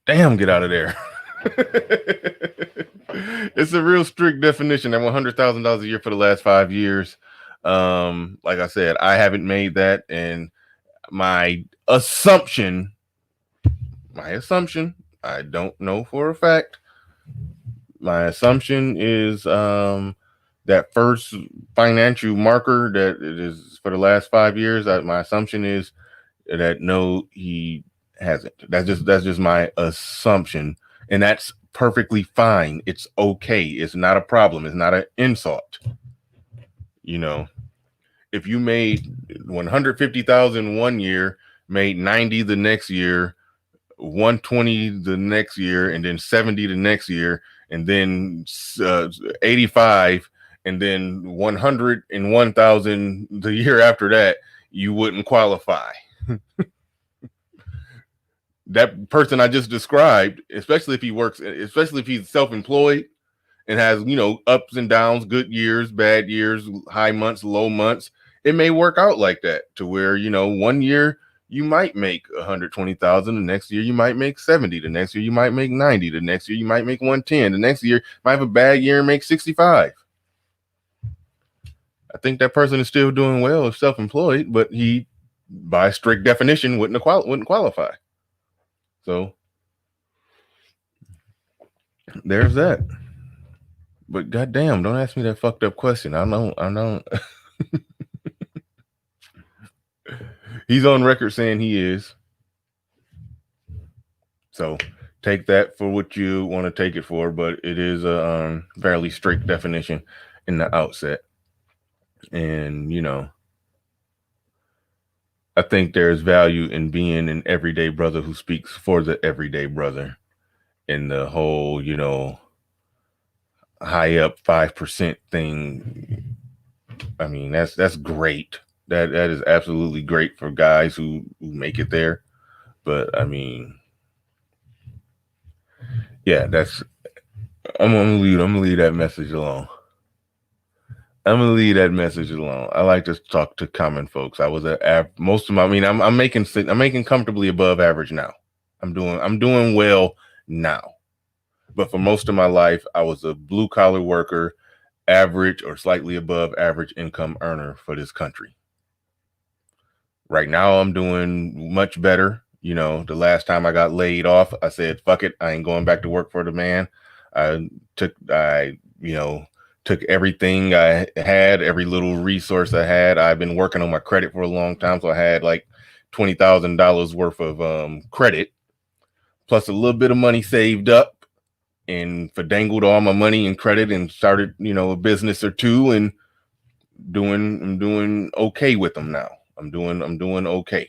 damn, get out of there. It's a real strict definition. At $100,000 a year for the last 5 years. Like I said, I haven't made that, and my assumption, I don't know for a fact. My assumption is that first financial marker that it is for the last 5 years. My assumption is that no, he hasn't. That's just my assumption, and that's perfectly fine. It's okay. It's not a problem. It's not an insult. You know, if you made 150,000 one year, made 90 the next year, 120 the next year, and then 70 the next year, and then 85, and then 101,000 the year after that, you wouldn't qualify. That person I just described, especially if he's self-employed and has, ups and downs, good years, bad years, high months, low months, it may work out like that to where, 1 year you might make 120,000. The next year you might make 70. The next year you might make 90. The next year you might make 110. The next year you might have a bad year and make 65. I think that person is still doing well if self-employed, but he, by strict definition, wouldn't qualify. So there's that. But goddamn, don't ask me that fucked up question. I don't. He's on record saying he is. So take that for what you want to take it for, but it is a fairly strict definition in the outset. And, I think there's value in being an everyday brother who speaks for the everyday brother, in the whole, high up 5% thing. I mean, that's great. That is absolutely great for guys who make it there. But I mean, yeah, I'm gonna leave that message alone. I like to talk to common folks. I was I'm making comfortably above average now. I'm doing well now. But for most of my life, I was a blue collar worker, average or slightly above average income earner for this country. Right now, I'm doing much better. The last time I got laid off, I said, fuck it. I ain't going back to work for the man. I took everything I had, every little resource I had. I've been working on my credit for a long time. So I had like $20,000 worth of credit, plus a little bit of money saved up, and dangled all my money and credit and started, a business or two, and I'm doing okay with them now. I'm doing okay.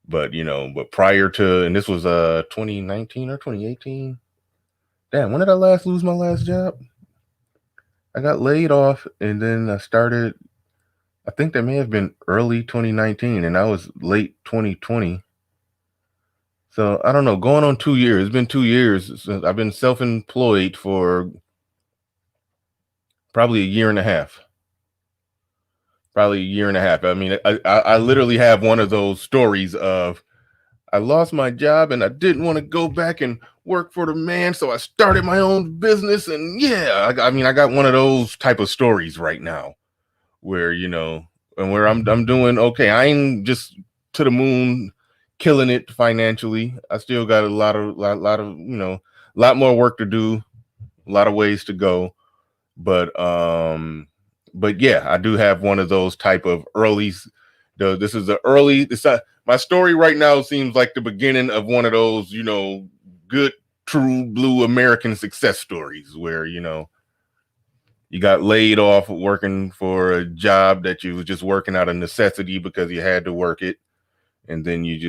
But, but prior to, and this was 2019 or 2018. Damn, when did I lose my last job? I got laid off, and then I started, I think that may have been early 2019, and I was late 2020. So I don't know, going on 2 years. It's been 2 years since I've been self-employed for probably a year and a half. I mean, I literally have one of those stories of, I lost my job and I didn't want to go back and work for the man, so I started my own business. And yeah, I got one of those type of stories right now, where and where I'm doing okay. I ain't just to the moon, killing it financially. I still got a lot more work to do, a lot of ways to go, but yeah, I do have one of those type of early. My story right now seems like the beginning of one of those, good, true blue American success stories where, you got laid off working for a job that you was just working out of necessity because you had to work it. And then you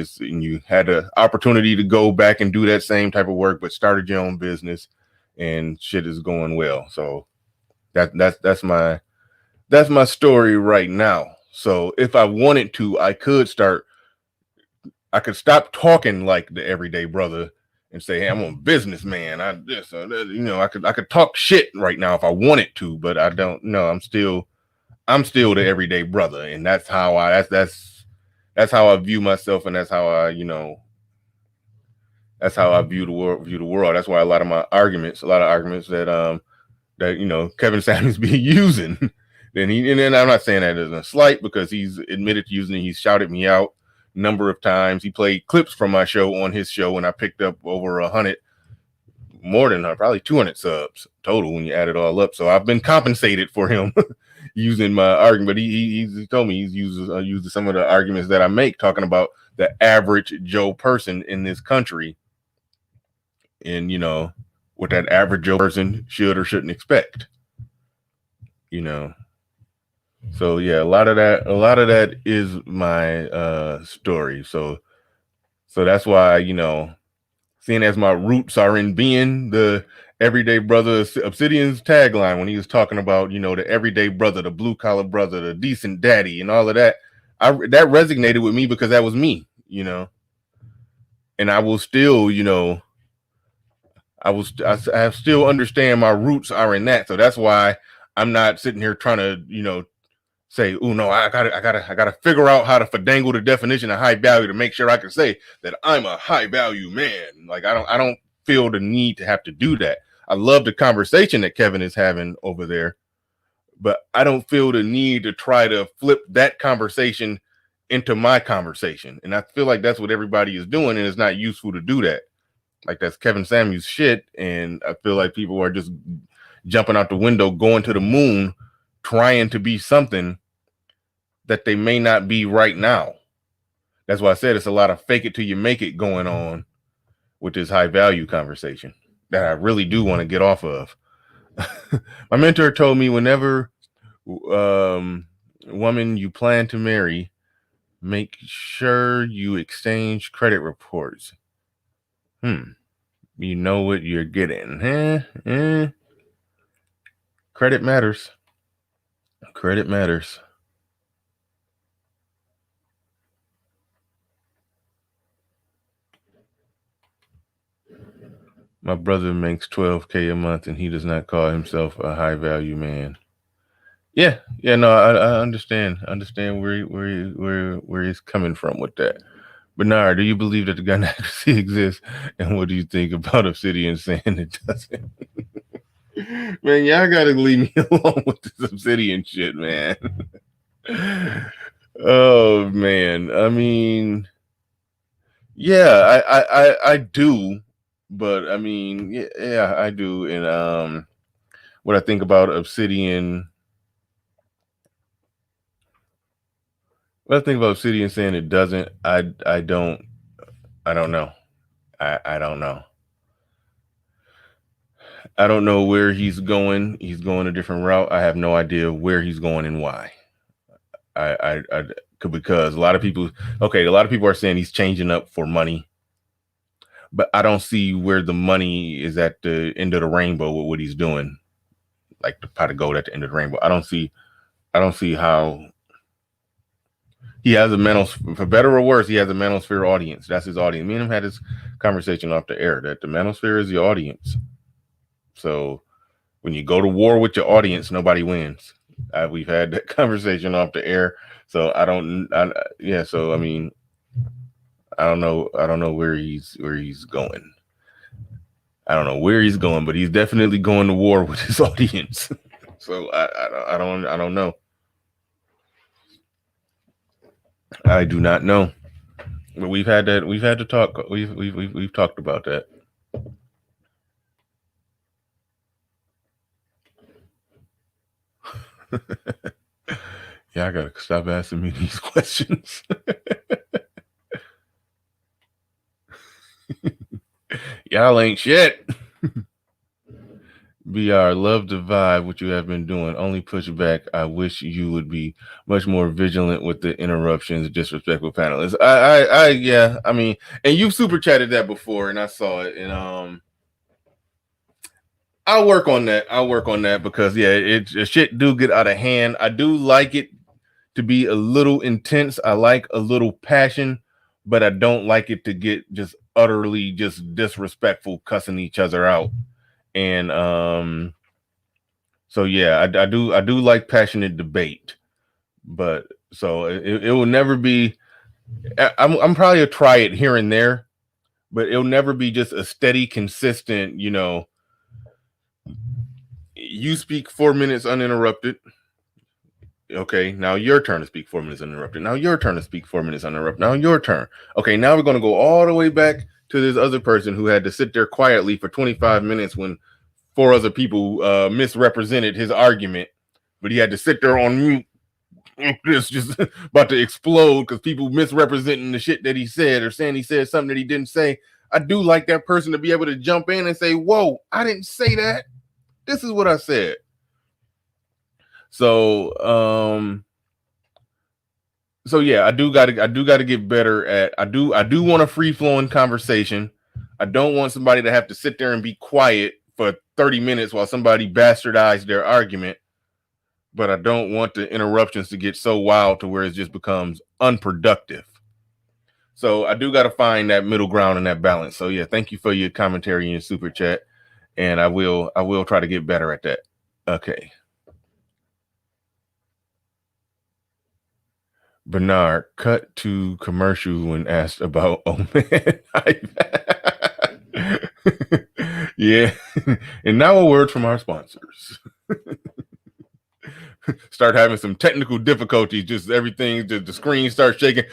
had the opportunity to go back and do that same type of work, but started your own business and shit is going well. So that's my story right now. So if I wanted to, I I could stop talking like the everyday brother and say, hey, I'm a businessman. I could talk shit right now if I wanted to, but I don't know. I'm still the everyday brother, and that's how that's how I view myself, and that's how I view the world. That's why a lot of arguments that Kevin Samuels be using. And I'm not saying that as a slight, because he's admitted to using it. He's shouted me out a number of times. He played clips from my show on his show, and I picked up over 100, more than probably 200 subs total when you add it all up. So I've been compensated for him using my argument. But he told me he's used some of the arguments that I make, talking about the average Joe person in this country, and what that average Joe person should or shouldn't expect. So yeah, a lot of that is my story. So that's why, seeing as my roots are in being the everyday brother, Obsidian's tagline when he was talking about, the everyday brother, the blue collar brother, the decent daddy, and all of that, that resonated with me, because that was me, and I will still, I still understand my roots are in that. So that's why I'm not sitting here trying to, say, oh no, I gotta figure out how to finagle the definition of high value to make sure I can say that I'm a high value man. Like I don't feel the need to have to do that. I love the conversation that Kevin is having over there, but I don't feel the need to try to flip that conversation into my conversation. And I feel like that's what everybody is doing, and it's not useful to do that. Like, that's Kevin Samuels shit, and I feel like people are just jumping out the window, going to the moon, trying to be something that they may not be right now. That's why I said it's a lot of fake it till you make it going on with this high value conversation that I really do want to get off of. My mentor told me, whenever woman you plan to marry, make sure you exchange credit reports. You know what you're getting. Credit matters. Credit matters. My brother makes $12,000 a month, and he does not call himself a high value man. Yeah, no, I understand. Where he's coming from with that. Bernard, do you believe that the gun accuracy exists? And what do you think about Obsidian saying it doesn't? Man, y'all gotta leave me alone with this Obsidian shit, man. Oh man, I mean, yeah, I do, but I mean, yeah, I do. And what I think about Obsidian, saying it doesn't, I don't know. I don't know. I don't know where he's going. He's going a different route. I have no idea where he's going and why. Because a lot of people are saying he's changing up for money, but I don't see where the money is at the end of the rainbow with what he's doing, like the pot of gold at the end of the rainbow. I don't see how he has for better or worse, he has a manosphere audience. That's his audience. Me and him had this conversation off the air that the manosphere is the audience. So when you go to war with your audience, nobody wins. We've had that conversation off the air. So So I mean, I don't know where he's going. I don't know where he's going, but he's definitely going to war with his audience. So I don't know. I do not know. But we've had to talk. We've talked about that. Yeah, I gotta stop asking me these questions. Y'all ain't shit. BR, love the vibe, what you have been doing. Only pushback, I wish you would be much more vigilant with the interruptions, disrespectful panelists. I mean, and you've super chatted that before, and I saw it, and I'll work on that because shit do get out of hand. I do like it to be a little intense. I like a little passion, but I don't like it to get just utterly just disrespectful, cussing each other out. And so yeah, I do like passionate debate, but so it will never be. I'm probably a try it here and there, but it'll never be just a steady, consistent. You speak 4 minutes uninterrupted. Okay, now your turn to speak 4 minutes uninterrupted. Now your turn to speak 4 minutes uninterrupted. Now your turn. Okay, now we're going to go all the way back to this other person who had to sit there quietly for 25 minutes when 4 other people misrepresented his argument, but he had to sit there on mute. It's just about to explode because people misrepresenting the shit that he said or saying he said something that he didn't say. I do like that person to be able to jump in and say, whoa, I didn't say that. This is what I said. So yeah, I do gotta get better at I do want a free flowing conversation. I don't want somebody to have to sit there and be quiet for 30 minutes while somebody bastardized their argument. But I don't want the interruptions to get so wild to where it just becomes unproductive. So I do got to find that middle ground and that balance. So yeah, thank you for your commentary and your super chat, and I will try to get better at that. Okay. Bernard cut to commercial when asked about man. Yeah. And now a word from our sponsors. Start having some technical difficulties, just everything, the screen starts shaking.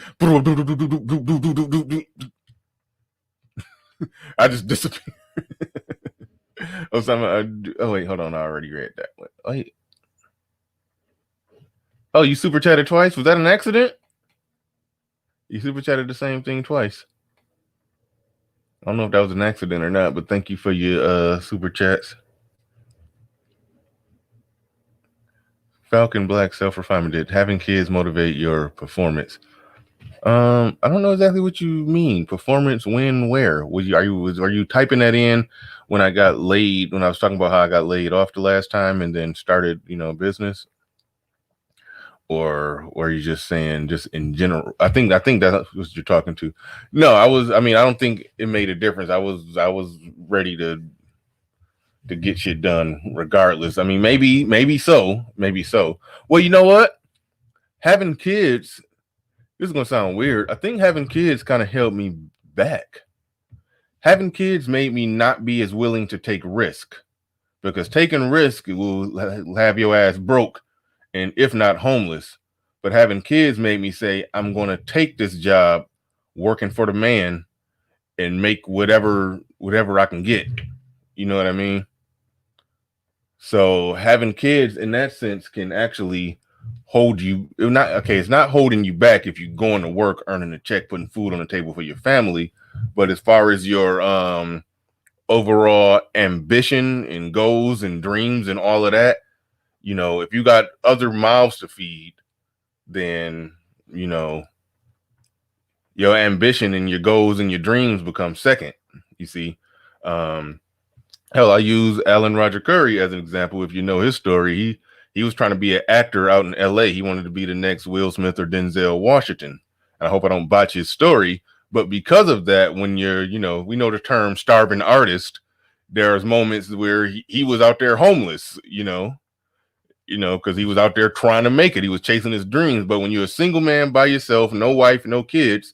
I just disappear. Oh wait, hold on, I already read that one. Wait. Oh, you super chatted twice? Was that an accident? You super chatted the same thing twice. I don't know if that was an accident or not, but thank you for your super chats. Falcon Black self-refinement. Did having kids motivate your performance? I don't know exactly what you mean. Performance when, where? Are you typing that in when I got laid, when I was talking about how I got laid off the last time and then started, business? Or are you just saying just in general? I think that's what you're talking to. No, I don't think it made a difference. I was ready to get shit done regardless. I mean, maybe so. Well, you know what? Having kids, this is gonna sound weird. I think having kids kind of held me back. Having kids made me not be as willing to take risk, because taking risk will have your ass broke, and if not homeless. But having kids made me say, I'm gonna take this job working for the man and make whatever I can get. You know what I mean? So having kids in that sense can actually hold you. It's not holding you back if you're going to work, earning a check, putting food on the table for your family. But as far as your overall ambition and goals and dreams and all of that, if you got other mouths to feed, then your ambition and your goals and your dreams become second. You see, hell, I use Alan Roger Curry as an example. If you know his story, he was trying to be an actor out in LA. He wanted to be the next Will Smith or Denzel Washington. And I hope I don't botch his story. But because of that, when you're, we know the term starving artist, there's moments where he was out there homeless, because he was out there trying to make it. He was chasing his dreams. But when you're a single man by yourself, no wife, no kids,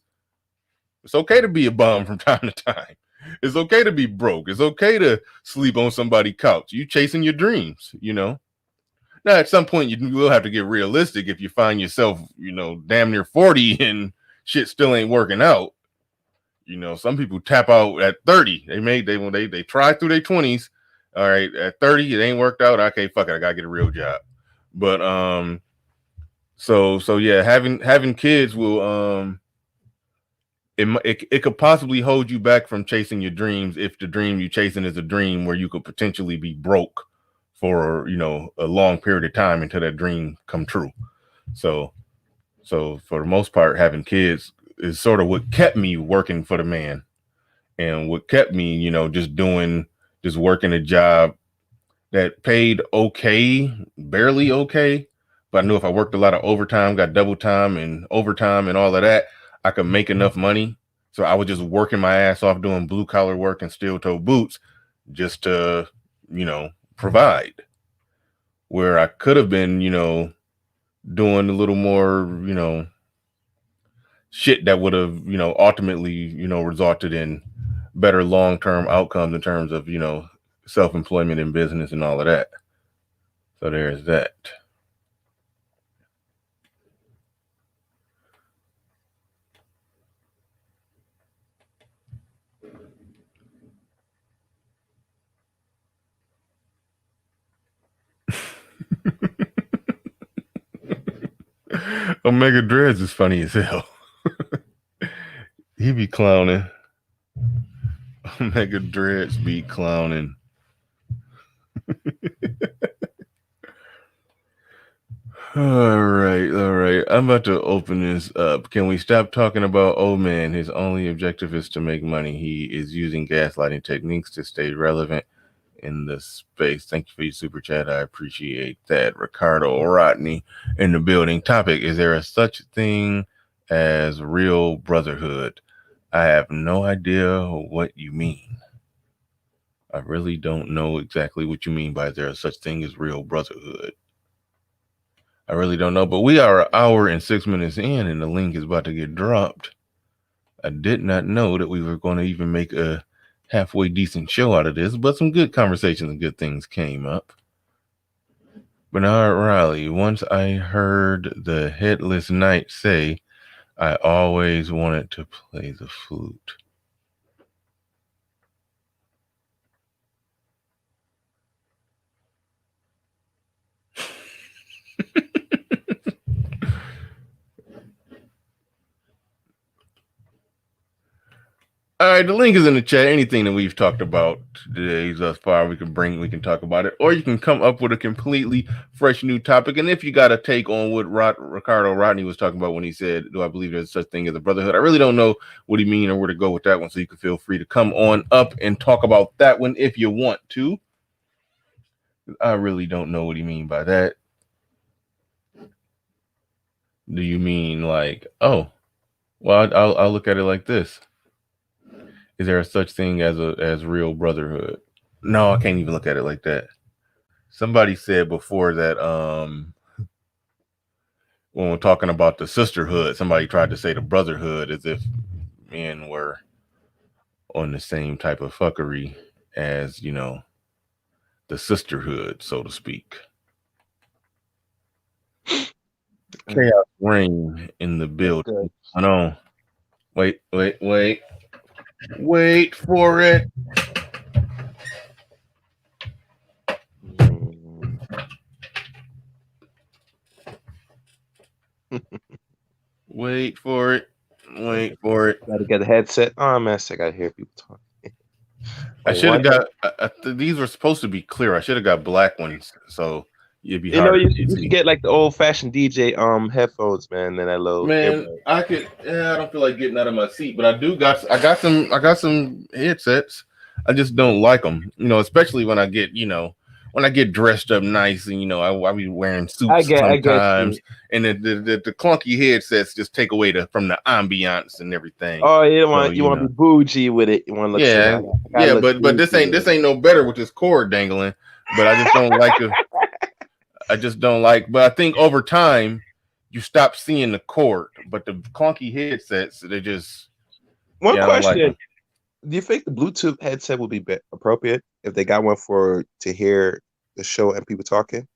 it's okay to be a bum from time to time. It's okay to be broke. It's okay to sleep on somebody's couch. You chasing your dreams, Now, at some point, you will have to get realistic if you find yourself, damn near 40 and shit still ain't working out. Some people tap out at 30. They try through their 20s. All right, at 30, it ain't worked out. Okay, fuck it, I gotta get a real job. But so yeah, having kids will it could possibly hold you back from chasing your dreams if the dream you're chasing is a dream where you could potentially be broke for a long period of time until that dream come true. So for the most part, having kids is sort of what kept me working for the man, and what kept me just working a job that paid okay, barely okay, but I knew if I worked a lot of overtime, got double time and overtime and all of that, I could make enough money. So I was just working my ass off doing blue collar work and steel toe boots just to, provide. Where I could have been, doing a little more, shit that would have, ultimately, resulted in better long-term outcomes in terms of, self-employment in business and all of that. So there's that. Omega Dreads is funny as hell. He be clowning. Omega Dreads be clowning. All right. I'm about to open this up. Can we stop talking about, oh man, his only objective is to make money? He is using gaslighting techniques to stay relevant in the space. Thank you for your super chat. I appreciate that. Ricardo Rodney in the building. Topic: is there a such thing as real brotherhood? I have no idea what you mean. I really don't know exactly what you mean by there is such thing as real brotherhood. I really don't know, but we are an hour and 6 minutes in, and the link is about to get dropped. I did not know that we were going to even make a halfway decent show out of this, but some good conversations and good things came up. Bernard Riley, once I heard the Headless Knight say, I always wanted to play the flute. All right, the link is in the chat. Anything that we've talked about today thus far, we can talk about it, or you can come up with a completely fresh new topic. And if you got a take on what Ricardo Rodney was talking about when he said, "Do I believe there's such thing as a brotherhood?" I really don't know what he mean or where to go with that one. So you can feel free to come on up and talk about that one if you want to. I really don't know what he mean by that. Do you mean like, oh, well, I'll look at it like this. Is there a such thing as real brotherhood? No, I can't even look at it like that. Somebody said before that when we're talking about the sisterhood, somebody tried to say the brotherhood as if men were on the same type of fuckery as, the sisterhood, so to speak. Chaos reign in the building. I know. Wait for it. Wait for it. Gotta get the headset. Oh man, I gotta hear people talk. I should have got. These were supposed to be clear. I should have got black ones, so it'd be hard. You should get like the old fashioned DJ headphones, man. And that little man. I could. I don't feel like getting out of my seat, but I got some headsets. I just don't like them. Especially when I get dressed up nice and I be wearing suits sometimes, and the clunky headsets just take away from the ambiance and everything. Oh, you want to be bougie with it. You want to look but this ain't no better with this cord dangling. But I just don't like it. I just don't like. But I think over time you stop seeing the cord, but the clunky headsets they just. One question. Do you think the Bluetooth headset would be appropriate if they got one to hear the show and people talking?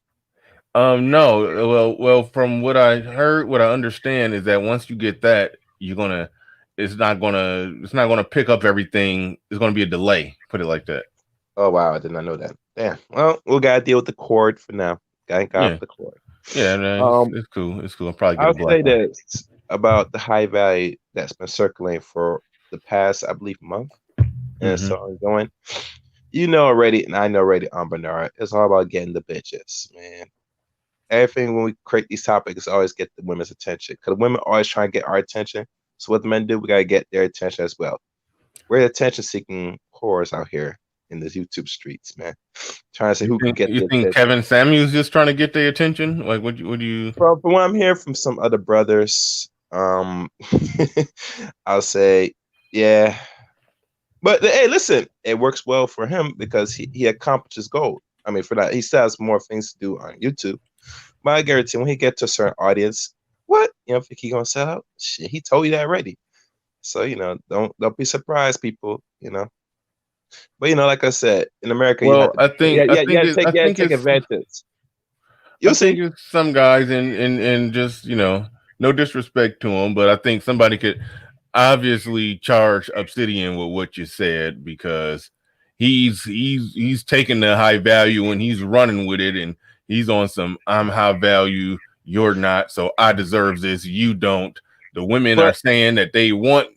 No. Well, from what I heard, what I understand is that once you get that, it's not gonna pick up everything. There's gonna be a delay. Put it like that. Oh wow, I did not know that. Damn. Well, we gotta deal with the cord for now. Gotta off the cord. Yeah, no, it's cool. It's cool. I'll probably get I'll say this about the high value that's been circulating for the past, I believe, month, and so ongoing. Already, and I know already on Bernard, it's all about getting the bitches, man. Everything when we create these topics, always get the women's attention, because women always try to get our attention. So what the men do, we gotta get their attention as well. We're attention-seeking whores out here in the YouTube streets, man. Trying to say who can get. You think attention. Kevin Samuels just trying to get their attention? Like, what do you? From what I'm hearing from some other brothers, I'll say, yeah. But hey, listen, it works well for him because he accomplished his goal. I mean, for that, he still has more things to do on YouTube. But I guarantee when he gets to a certain audience, what? You don't think he gonna sell out? Shit, he told you that already. So, don't be surprised, people, But like I said, in America, you have Well, to take it's advantage. I You'll think see. it's some guys and just no disrespect to them, but I think somebody could obviously charge Obsidian with what you said because he's taking the high value and he's running with it and he's on some I'm high value, you're not, so I deserve this, you don't. The women are But saying that they want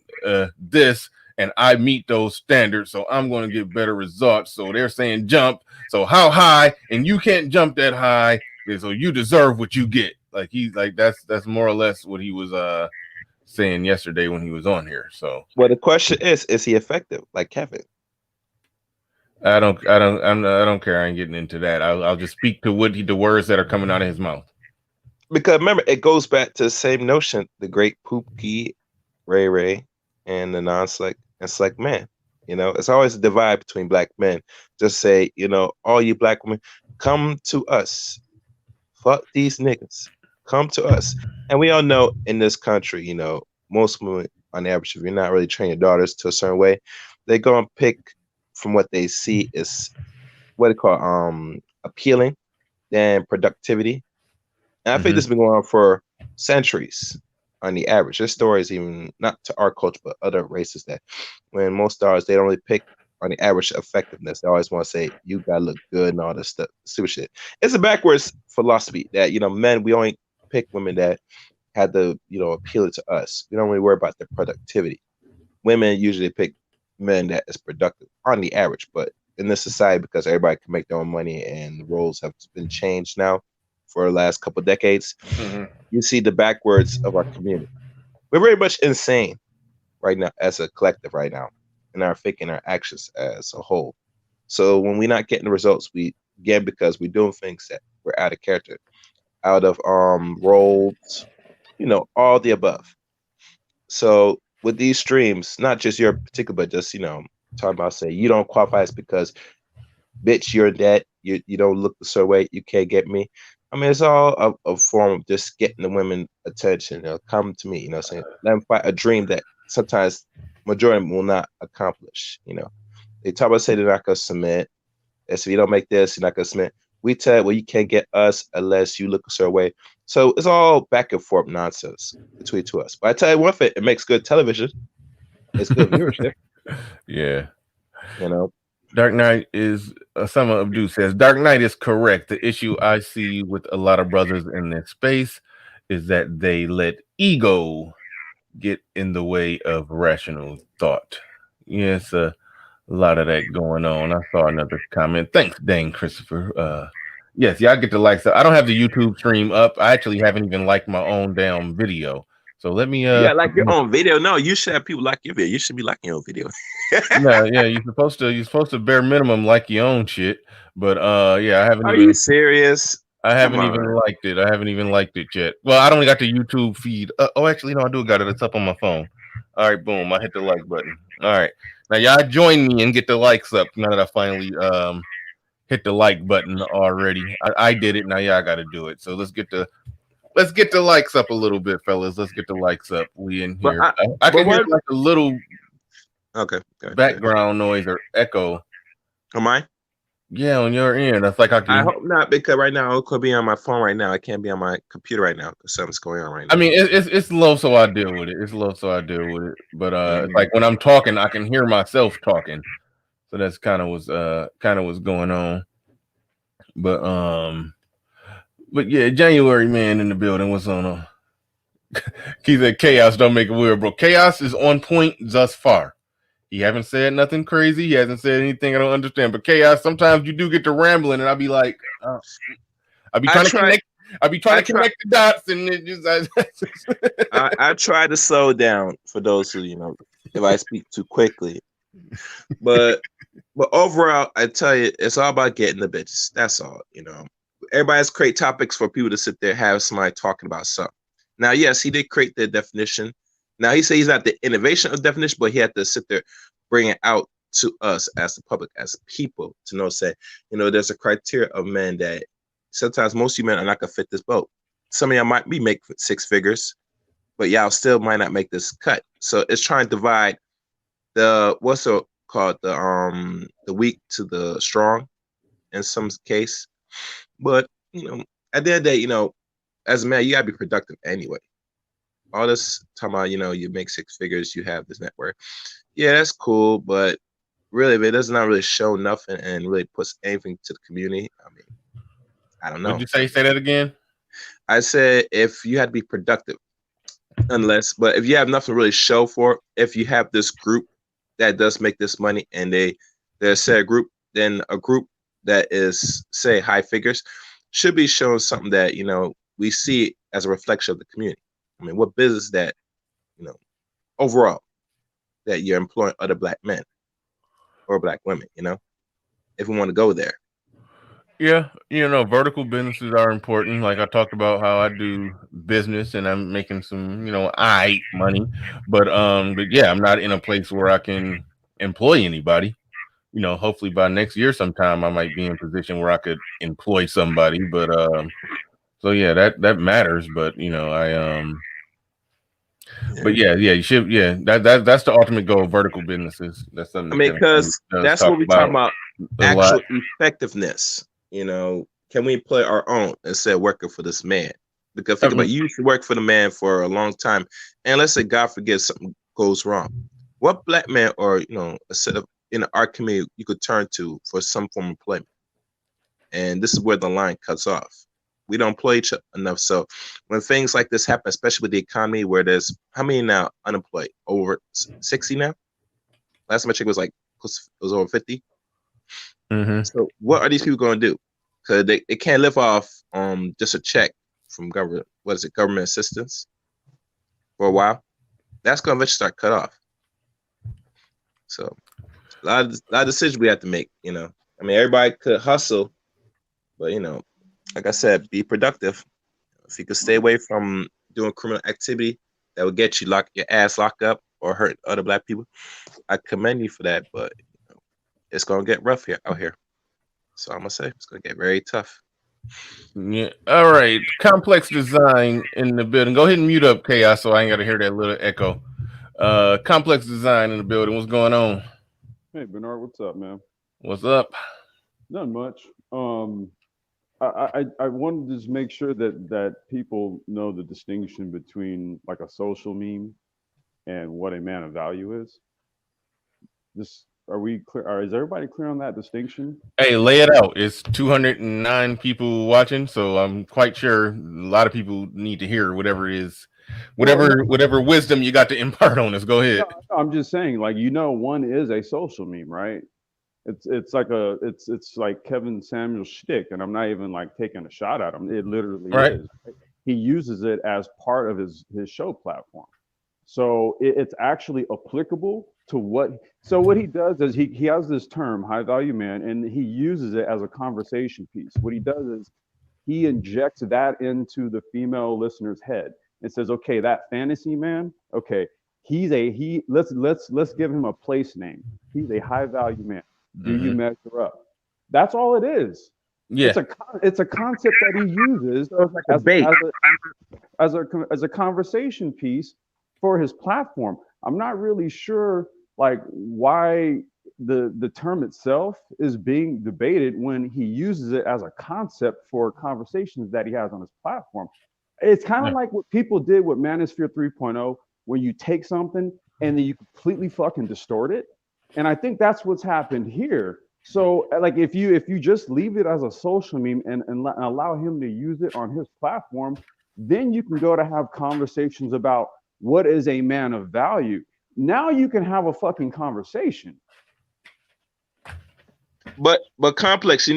this and I meet those standards, so I'm going to get better results. So they're saying jump. So how high? And you can't jump that high. So you deserve what you get. Like he's like that's more or less what he was saying yesterday when he was on here. So the question is he effective like Kevin? I don't care. I ain't getting into that. I'll just speak to the words that are coming out of his mouth. Because remember, it goes back to the same notion, the great Poopki, Ray Ray, and the non-select and select men. It's always a divide between black men. Just say, all you black women, come to us. Fuck these niggas. Come to us. And we all know in this country, most women on average, if you're not really training your daughters to a certain way, they're gonna pick from what they see is what they call appealing than productivity. And I think this has been going on for centuries on the average. There's stories even not to our culture, but other races that when most stars, they don't really pick on the average effectiveness. They always want to say, you gotta look good and all this stuff, stupid shit. It's a backwards philosophy that, men, we only pick women that had the, appeal to us. We don't really worry about their productivity. Women usually pick men that is productive on the average, but in this society, because everybody can make their own money and the roles have been changed now for the last couple of decades, you see the backwards of our community. We're very much insane right now as a collective right now in our thinking, our actions as a whole. So when we're not getting the results, because we're doing things that we're out of character, out of roles, all the above. So with these streams, not just your particular, but just talking about say you don't qualify as because bitch, you're dead, you don't look the certain way, you can't get me. I mean, it's all a form of just getting the women attention. Come to me, saying let them fight a dream that sometimes majority will not accomplish. They talk about say they're not gonna submit. And so you don't make this, you're not gonna submit. We tell well, you can't get us unless you look a certain way. So it's all back and forth nonsense between two us. But I tell you one thing, it makes good television. It's good viewership. Yeah. Dark Knight is Sama Abdu says Dark Knight is correct. The issue I see with a lot of brothers in this space is that they let ego get in the way of rational thought. Yes, a lot of that going on. I saw another comment. Thanks, Dane Christopher. Yes, I get the likes. I don't have the YouTube stream up. I actually haven't even liked my own damn video. So let me you like your own video. No, you should have people like your video. You should be liking your own video. yeah, you're supposed to bare minimum like your own shit. But yeah, I haven't Are you serious? I haven't even liked it. I haven't even liked it yet. Well, I don't got the YouTube feed. Actually, no, I do got it. It's up on my phone. All right, boom. I hit the like button. All right. Now y'all join me and get the likes up. Now that I finally hit the like button already. I did it. Now y'all gotta do it. So let's get the likes up a little bit, fellas. Let's get the likes up. We in here. I can hear like a little background noise or echo. Am I? Yeah, on your end. That's like I hope not, because right now it could be on my phone right now. I can't be on my computer right now because something's going on right now. I mean, it's low, so I deal with it. But like when I'm talking, I can hear myself talking. So that's kind of what's going on. But yeah, January man in the building. What's on? He said chaos don't make it weird, bro. Chaos is on point thus far. He haven't said nothing crazy. He hasn't said anything I don't understand. But chaos, sometimes you do get to rambling, and I'll be like, I'll be trying to connect the dots, and it just. I try to slow down for those who if I speak too quickly, but overall, I tell you, it's all about getting the bitches. That's all. Everybody has great topics for people to sit there have somebody talking about something. Now, yes, he did create the definition. Now, he said he's not the innovation of definition, but he had to sit there, bring it out to us as the public, as people, to know, say, there's a criteria of men that sometimes most of you men are not going to fit this boat. Some of y'all might be make 6 figures, but y'all still might not make this cut. So it's trying to divide the, what's it called, the weak to the strong in some case. But, at the end of the day, as a man, you got to be productive anyway. All this talking about, you make 6 figures, you have this network. Yeah, that's cool, but really, if it does not really show nothing and really puts anything to the community, I mean, I don't know. Would you say that again? I said if you had to be productive, but if you have nothing to really show for it, if you have this group that does make this money and they're say a group, then a group that is, say, high figures should be showing something that, we see as a reflection of the community. I mean, what business that, overall, that you're employing other Black men or Black women, if we want to go there. Yeah, vertical businesses are important. Like I talked about how I do business and I'm making some, money. But yeah, I'm not in a place where I can employ anybody. Hopefully by next year sometime I might be in a position where I could employ somebody. But so yeah, that matters. But but yeah, you should. Yeah, that's the ultimate goal of vertical businesses. That's something. I mean, because that's what we talk about. Actual effectiveness. Can we employ our own instead of working for this man? Because think about, you used to work for the man for a long time, and let's say God forbid something goes wrong. What Black man or a set of in our community you could turn to for some form of employment? And this is where the line cuts off. We don't employ each other enough. So when things like this happen, especially with the economy, where there's how many now unemployed? Over 60 now. Last time I checked was it was over 50. Mm-hmm. So what are these people going to do? Because they can't live off just a check from government. What is it? Government assistance for a while. That's going to eventually start cut off. So a lot of decisions we have to make. I mean, everybody could hustle, but like I said, be productive. If you could stay away from doing criminal activity that would get you your ass locked up or hurt other Black people, I commend you for that. But it's gonna get rough out here. So I'm gonna say it's gonna get very tough. Yeah. All right. Complex design in the building. Go ahead and mute up Chaos so I ain't gotta hear that little echo. Complex design in the building. What's going on? Hey Bernard, what's up, man? What's up? Not much. I wanted to just make sure that people know the distinction between like a social meme and what a man of value is. Are we clear? Is everybody clear on that distinction? Hey, lay it out. It's 209 people watching, so I'm quite sure a lot of people need to hear whatever it is, whatever wisdom you got to impart on us. Go ahead. No, I'm just saying, like, one is a social meme, right? It's like Kevin Samuel's shtick, and I'm not even like taking a shot at him. It literally is. Right? He uses it as part of his show platform, so it's actually applicable to what. So what he does is he has this term, high value man, and he uses it as a conversation piece. What he does is he injects that into the female listener's head and says, okay, that fantasy man, okay, let's give him a place name. He's a high value man. Do you measure up? That's all it is. Yeah, it's a concept that he uses as a conversation piece for his platform. I'm not really sure like why the term itself is being debated when he uses it as a concept for conversations that he has on his platform. It's kind of like what people did with Manosphere 3.0, where you take something and then you completely fucking distort it. And I think that's what's happened here. So like if you just leave it as a social meme and allow him to use it on his platform, then you can go to have conversations about what is a man of value. Now you can have a fucking conversation. But Complex,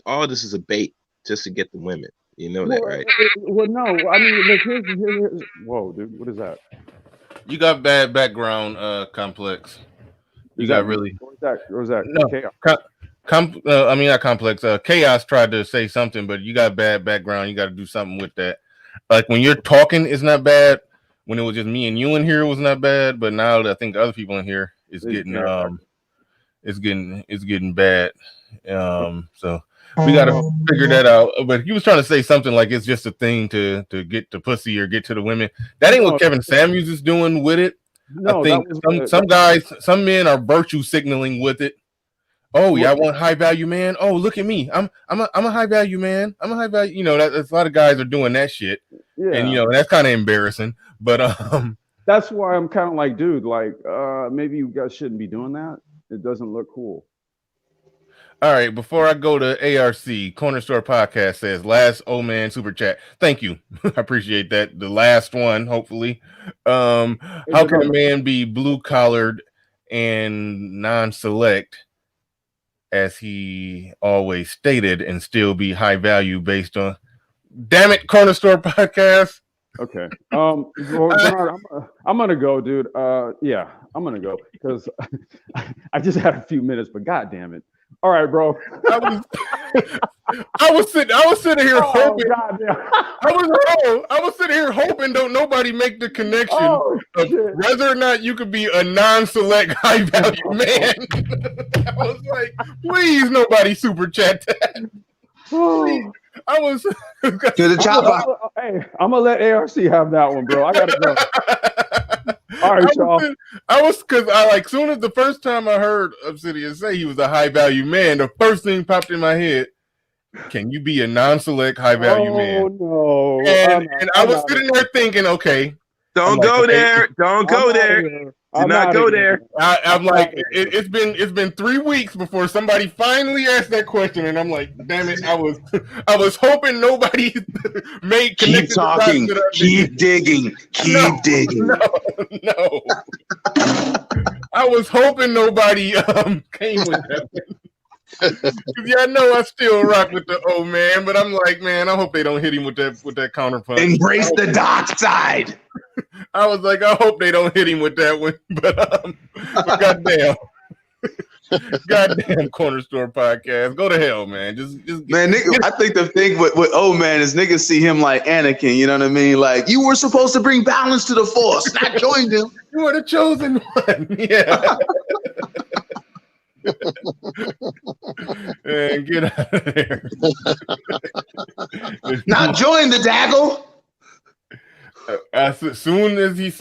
all this is a bait just to get the women. That, right? Well, no. I mean, look, here's whoa, dude, what is that? You got bad background, Complex. You got really. What was that? No, Chaos. I mean, not Complex. Chaos tried to say something, but you got bad background. You got to do something with that. Like when you're talking, it's not bad. When it was just me and you in here, it was not bad. But now that I think other people in here, it's getting it's getting bad. So we gotta figure that out. But he was trying to say something like it's just a thing to get to pussy or get to the women. That ain't what Kevin Samuels is doing with it. No, I think some guys, some men are virtue signaling with it. Oh yeah, I want high value man. Oh look at me, I'm a high value man. I'm a high value. You know, that's a lot of guys are doing that shit, and you know that's kind of embarrassing. But that's why I'm kind of like, dude, like maybe you guys shouldn't be doing that. It doesn't look cool. All right, before I go to ARC, Corner Store Podcast says last old man super chat. Thank you, I appreciate that. The last one, hopefully. How can a man be blue collared and non-select, as he always stated, and still be high value based on? Damn it, Corner Store Podcast. Okay. Bernard, I'm gonna go, dude. Yeah, I'm gonna go because I just had a few minutes, but god damn it. All right, bro. I was sitting here hoping. I was sitting here hoping don't nobody make the connection of whether or not you could be a non-select high value man. I was like, please, nobody super chat that. Please. I was to the chopper. Hey, I'm gonna let ARC have that one, bro. I gotta go. All right, y'all. I was because I like soon as the first time I heard Obsidian say he was a high value man, the first thing popped in my head: can you be a non-select high value man? Oh no! And I was sitting there thinking, okay, don't go there. Don't go there. Do not go there. I'm like, it's been 3 weeks before somebody finally asked that question, and I'm like, damn it, I was hoping nobody made. Keep talking, keep digging, keep digging. No. I was hoping nobody came with that. Because I know I still rock with the old man, but I'm like, man, I hope they don't hit him with that counter punch. Embrace the dark side. I was like, I hope they don't hit him with that one, but goddamn Corner Store Podcast, go to hell, man. Just man, nigga. I think the thing with old man is niggas see him like Anakin. You know what I mean? Like you were supposed to bring balance to the Force, not join them. You were the chosen one. Yeah. And get out of there. Not join the Daggle. As soon as he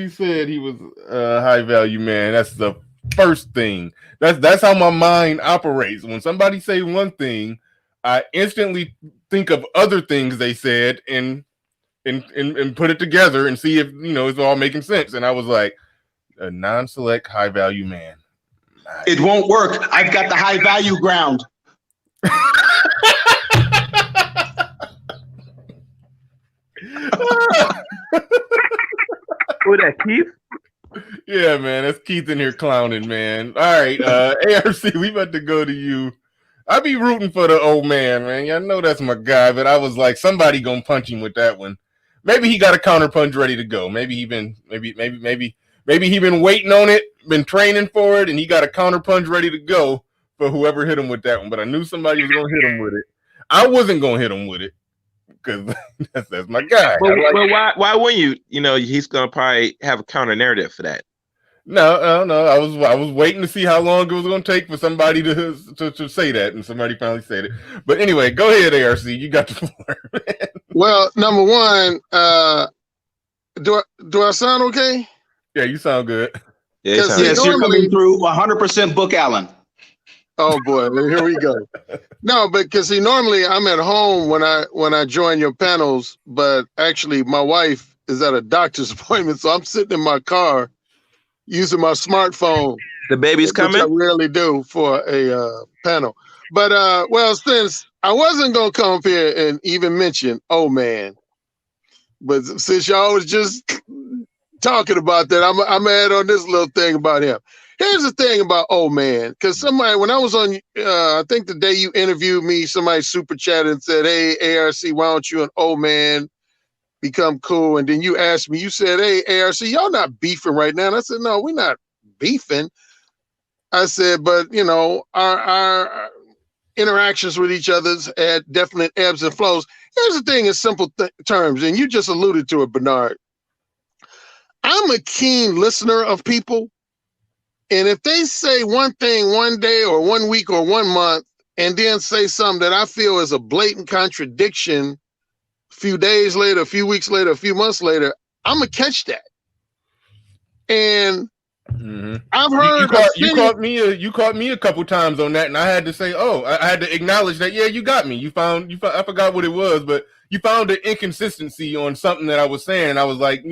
said he was a high value man, that's the first thing. That's how my mind operates. When somebody say one thing, I instantly think of other things they said and put it together and see if it's all making sense. And I was like, a non-select high value man. It won't work. I've got the high value ground. Who that, Keith? Yeah, man, that's Keith in here clowning, man. All right, ARC, we about to go to you. I be rooting for the old man, man. Y'all know that's my guy, but I was like, somebody gonna punch him with that one. Maybe he got a counter punch ready to go. Maybe he been waiting on it, been training for it, and he got a counter punch ready to go for whoever hit him with that one. But I knew somebody was gonna hit him with it. I wasn't gonna hit him with it because that's my guy. But why wouldn't you? He's gonna probably have a counter narrative for that. No. I was waiting to see how long it was gonna take for somebody to say that, and somebody finally said it. But anyway, go ahead, ARC. You got the floor. Well, number one, do I sound okay? Yeah, you sound good. Yes, you're coming through 100% Book Allen. Oh boy, here we go. No, but because normally I'm at home when I join your panels, but actually my wife is at a doctor's appointment, so I'm sitting in my car using my smartphone. The baby's coming. Which I rarely do for a panel. But well, since I wasn't gonna come up here and even mention old man, but since y'all was just talking about that, I'm add on this little thing about him. Here's the thing about old man, because somebody, when I was on, I think the day you interviewed me, somebody super chatted and said, "Hey, ARC, why don't you and old man become cool?" And then you asked me, you said, "Hey, ARC, y'all not beefing right now?" And I said, "No, we're not beefing." I said, "But our interactions with each other's at definite ebbs and flows. Here's the thing in simple terms, and you just alluded to it, Bernard. I'm a keen listener of people. And if they say one thing one day or 1 week or 1 month, and then say something that I feel is a blatant contradiction a few days later, a few weeks later, a few months later, I'm going to catch that. And I've heard you caught me a couple times on that, and I had to say, I had to acknowledge that. Yeah, you got me. You found. I forgot what it was, but you found an inconsistency on something that I was saying. And I was like,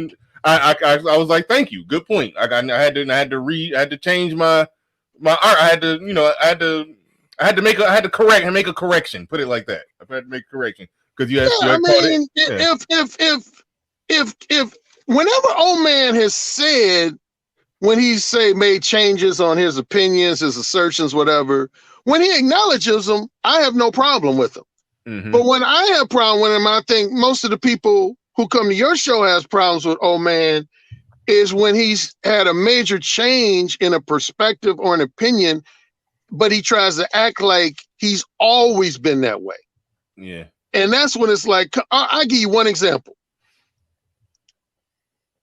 I was like, thank you, good point. I had to change my art. I had to make a correction. Put it like that. I had to make a correction because you had. If whenever old man has said, when he made changes on his opinions, his assertions, whatever, when he acknowledges them, I have no problem with them. Mm-hmm. But when I have problem with him, I think most of the people who come to your show has problems with old man is when he's had a major change in a perspective or an opinion, but he tries to act like he's always been that way. Yeah. And that's when it's like, I'll give you one example.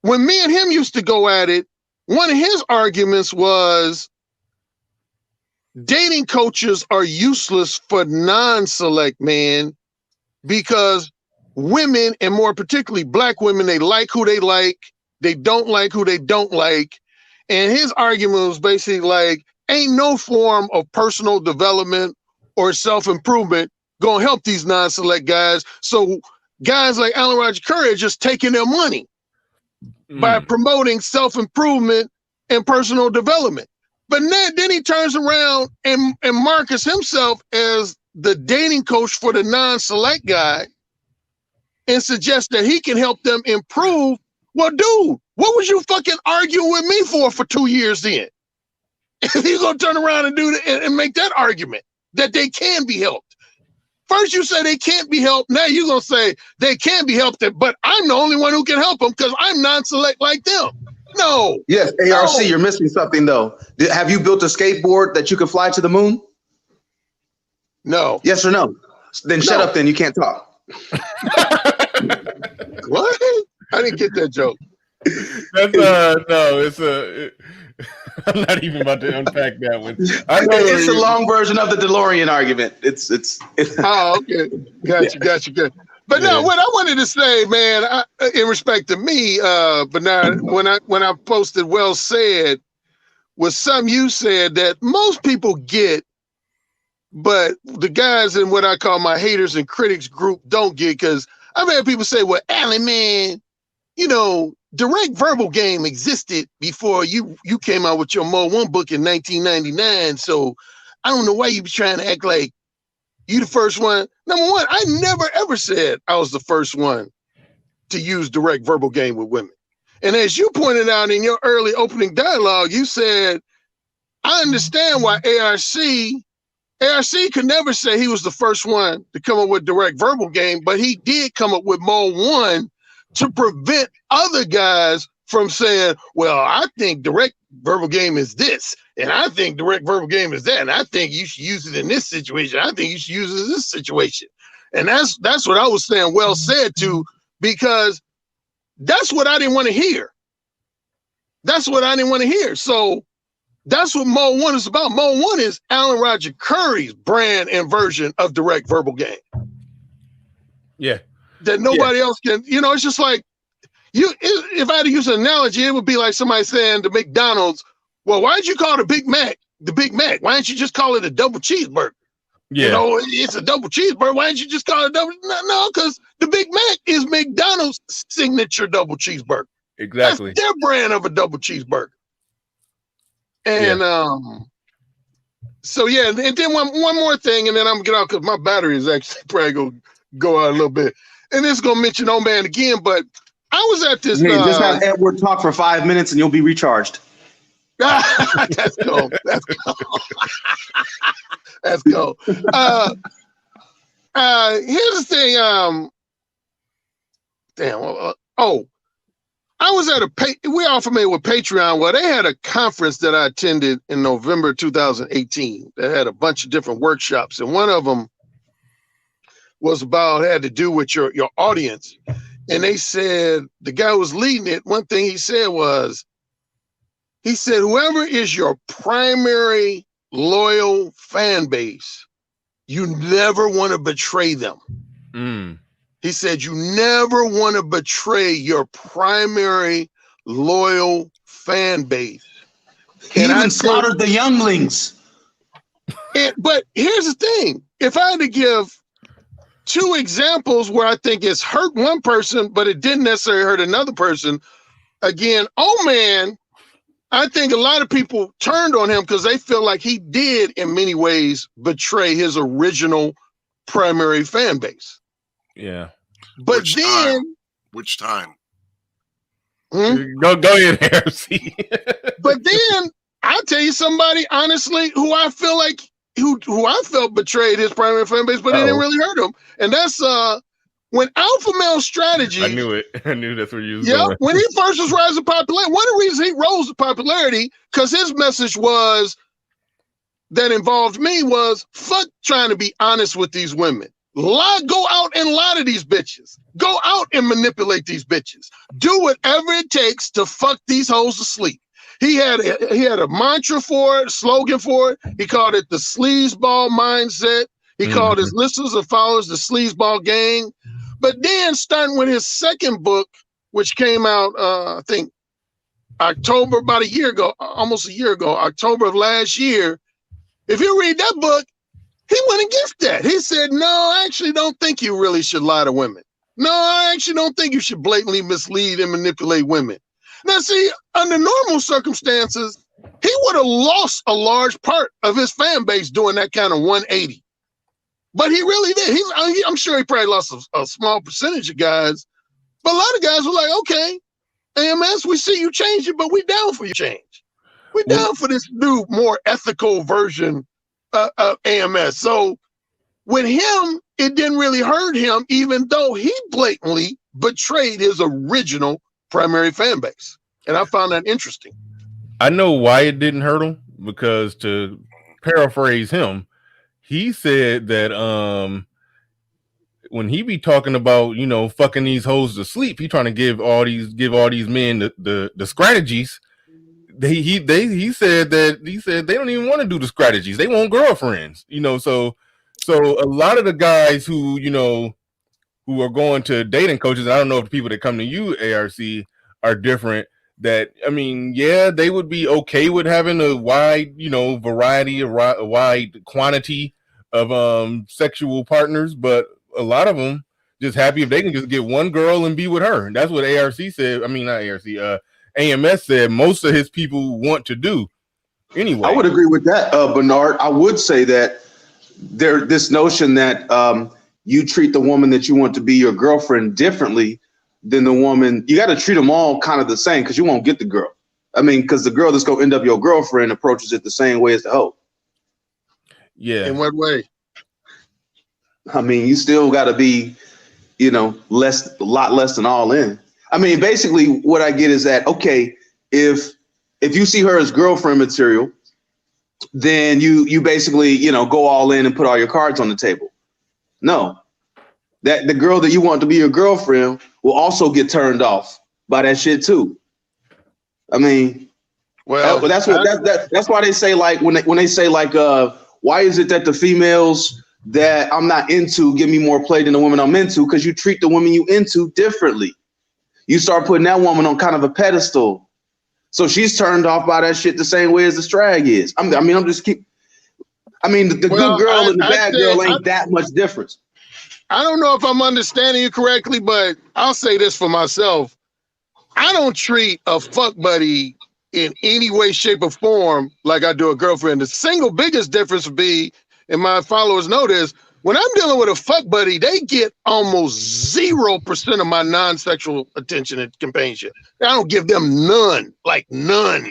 When me and him used to go at it, one of his arguments was dating coaches are useless for non-select men because women, and more particularly black women, they like who they like, they don't like who they don't like. And his argument was basically like, ain't no form of personal development or self-improvement gonna help these non-select guys. So guys like Alan Roger Curry are just taking their money by promoting self-improvement and personal development. But then he turns around and markets himself as the dating coach for the non-select guy and suggests that he can help them improve. Well, dude, what was you fucking arguing with me for 2 years then? If you're gonna turn around and do that and make that argument that they can be helped. First you say they can't be helped, now you're gonna say they can be helped, but I'm the only one who can help them because I'm non-select like them. No. Yes, ARC, You're missing something though. Have you built a skateboard that you can fly to the moon? No. Yes or no? Then shut up then, you can't talk. What? I didn't get that joke. I'm not even about to unpack that one. It's a long version of the DeLorean argument. It's Oh, okay. Gotcha. Good. But no, what I wanted to say, man, in respect to me, Bernard, when I posted well said, was something you said that most people get, but the guys in what I call my haters and critics group don't get, because I've had people say, well, Alan, man, direct verbal game existed before you came out with your Mo 1 book in 1999. So I don't know why you be trying to act like you the first one. Number one, I never ever said I was the first one to use direct verbal game with women. And as you pointed out in your early opening dialogue, you said, I understand why ARC could never say he was the first one to come up with direct verbal game, but he did come up with Mo 1 to prevent other guys from saying, well, I think direct verbal game is this, and I think direct verbal game is that, and I think you should use it in this situation. I think you should use it in this situation. And that's what I was saying well said to, because that's what I didn't want to hear. That's what I didn't want to hear. So that's what Mo 1 is about. Mo 1 is Alan Roger Curry's brand and version of direct verbal game. Yeah. That nobody else can, it's just like, if I had to use an analogy, it would be like somebody saying to McDonald's, well, why did you call the Big Mac the Big Mac? Why didn't you just call it a double cheeseburger? Yeah. It's a double cheeseburger. Why didn't you just call it double? No, because the Big Mac is McDonald's signature double cheeseburger. Exactly. That's their brand of a double cheeseburger. And so yeah, and then one more thing, and then I'm gonna get out because my battery is actually probably gonna go out a little bit. And this is gonna mention old man again, but I was at this. Hey, just have Edward talk for 5 minutes and you'll be recharged. That's cool. That's cool. That's cool. Here's the thing. I was at we're all familiar with Patreon. Well, they had a conference that I attended in November 2018 that had a bunch of different workshops. And one of them had to do with your audience. And they said, the guy who was leading it, one thing he said, whoever is your primary loyal fan base, you never want to betray them. He said, you never want to betray your primary loyal fan base. He even slaughtered the younglings. But here's the thing. If I had to give 2 examples where I think it's hurt one person, but it didn't necessarily hurt another person. Again, man, I think a lot of people turned on him because they feel like he did in many ways betray his original primary fan base. Yeah. But which time? Go ahead, RC. But then I'll tell you somebody, honestly, who I feel like who I felt betrayed his primary fan base, but it didn't really hurt him. And that's when Alpha Male Strategy. I knew it. I knew that's where you was going. When he first was rising popularity, one of the reasons he rose to popularity, because his message that involved me was fuck trying to be honest with these women. Go out and lie to these bitches. Go out and manipulate these bitches. Do whatever it takes to fuck these hoes to sleep. He had a mantra for it, slogan for it. He called it the sleazeball mindset. He called his listeners and followers the sleazeball gang. But then starting with his second book, which came out, I think, October, about a year ago, almost a year ago, October of last year. If you read that book, he went against that. He said, no, I actually don't think you really should lie to women. No, I actually don't think you should blatantly mislead and manipulate women. Now, see, under normal circumstances, he would have lost a large part of his fan base doing that kind of 180. But he really did. I'm sure he probably lost a small percentage of guys. But a lot of guys were like, okay, AMS, we see you change it, but we down for you change. We down for this new, more ethical version of AMS. So with him, it didn't really hurt him, even though he blatantly betrayed his original primary fan base. And I found that interesting. I know why it didn't hurt him, because to paraphrase him, he said that when he be talking about, fucking these hoes to sleep, he trying to give all these men the strategies. He said they don't even want to do the strategies. They want girlfriends, so a lot of the guys who are going to dating coaches, I don't know if the people that come to you, ARC, are different. That, I mean, yeah, they would be okay with having a wide, variety, a wide quantity of sexual partners, but a lot of them just happy if they can just get one girl and be with her. And that's what ARC said. I mean, not ARC, AMS said most of his people want to do. Anyway, I would agree with that, Bernard. I would say that this notion that you treat the woman that you want to be your girlfriend differently than the woman. You got to treat them all kind of the same, because you won't get the girl. I mean, because the girl that's going to end up your girlfriend approaches it the same way as the hoe. Yeah. In what way? I mean, you still got to be, a lot less than all in. I mean, basically what I get is that, okay, if you see her as girlfriend material, then you basically, go all in and put all your cards on the table. No, that the girl that you want to be your girlfriend will also get turned off by that shit too. I mean, well, that's why they say, like, when they say, like, why is it that the females that I'm not into give me more play than the women I'm into? Because you treat the women you into differently. You start putting that woman on kind of a pedestal. So she's turned off by that shit the same way as the strag is. The good girl and the bad girl ain't that much difference. I don't know if I'm understanding you correctly, but I'll say this for myself. I don't treat a fuck buddy in any way, shape, or form like I do a girlfriend. The single biggest difference would be, and my followers know this, when I'm dealing with a fuck buddy, they get almost 0% of my non-sexual attention and companionship. I don't give them none, like none.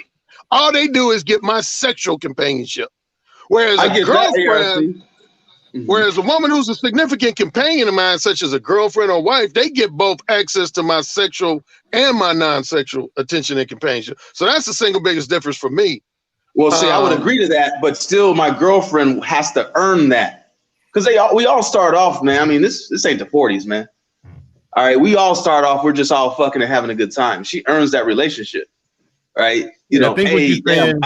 All they do is get my sexual companionship. Whereas a girlfriend, Whereas a woman who's a significant companion of mine, such as a girlfriend or wife, they get both access to my sexual and my non-sexual attention and companionship. So that's the single biggest difference for me. Well, see, I would agree to that, but still my girlfriend has to earn that. Because we all start off, man. I mean, this ain't the 40s, man. All right, we all start off, we're just all fucking and having a good time. She earns that relationship, right? You know, hey, damn,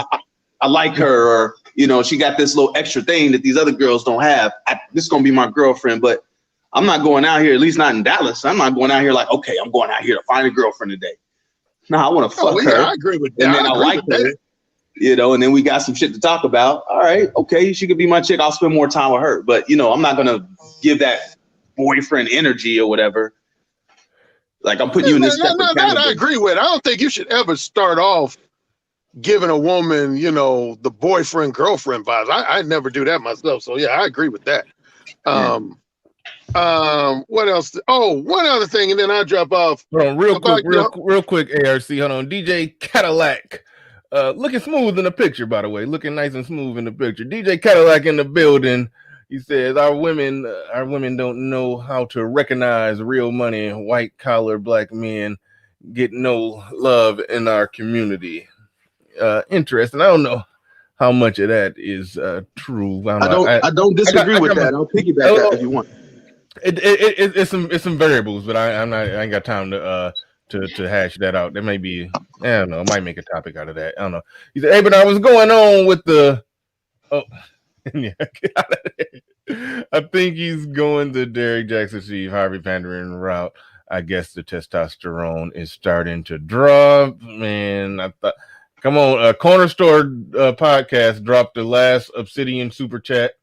I like her, or, you know, she got this little extra thing that these other girls don't have. This is going to be my girlfriend, but I'm not going out here, at least not in Dallas. I'm not going out here like, okay, I'm going out here to find a girlfriend today. No, I want to fuck her. I agree with that. And then I like her, you know, and then we got some shit to talk about. All right, okay, she could be my chick. I'll spend more time with her. But, you know, I'm not going to give that boyfriend energy or whatever. Like, I'm putting you in this separate category. I agree with. I don't think you should ever start off giving a woman, you know, the boyfriend girlfriend vibes. I never do that myself. So yeah, I agree with that. What else? Oh, one other thing, and then I'll drop off. Hold on, real quick, ARC. Hold on, DJ Cadillac. Looking smooth in the picture, by the way. Looking nice and smooth in the picture. DJ Cadillac in the building. He says our women don't know how to recognize real money. White collar black men get no love in our community. Interesting. I don't know how much of that is true. I don't disagree with that. I'll piggyback that if you want. It's some variables, but I ain't got time to hash that out. There may be, I don't know, I might make a topic out of that. I don't know. He said, hey, but I was going on with the yeah, I think he's going the Derek Jackson, Steve Harvey pandering route. I guess the testosterone is starting to drop. Man, I thought, come on, Corner Store podcast dropped the last Obsidian super chat.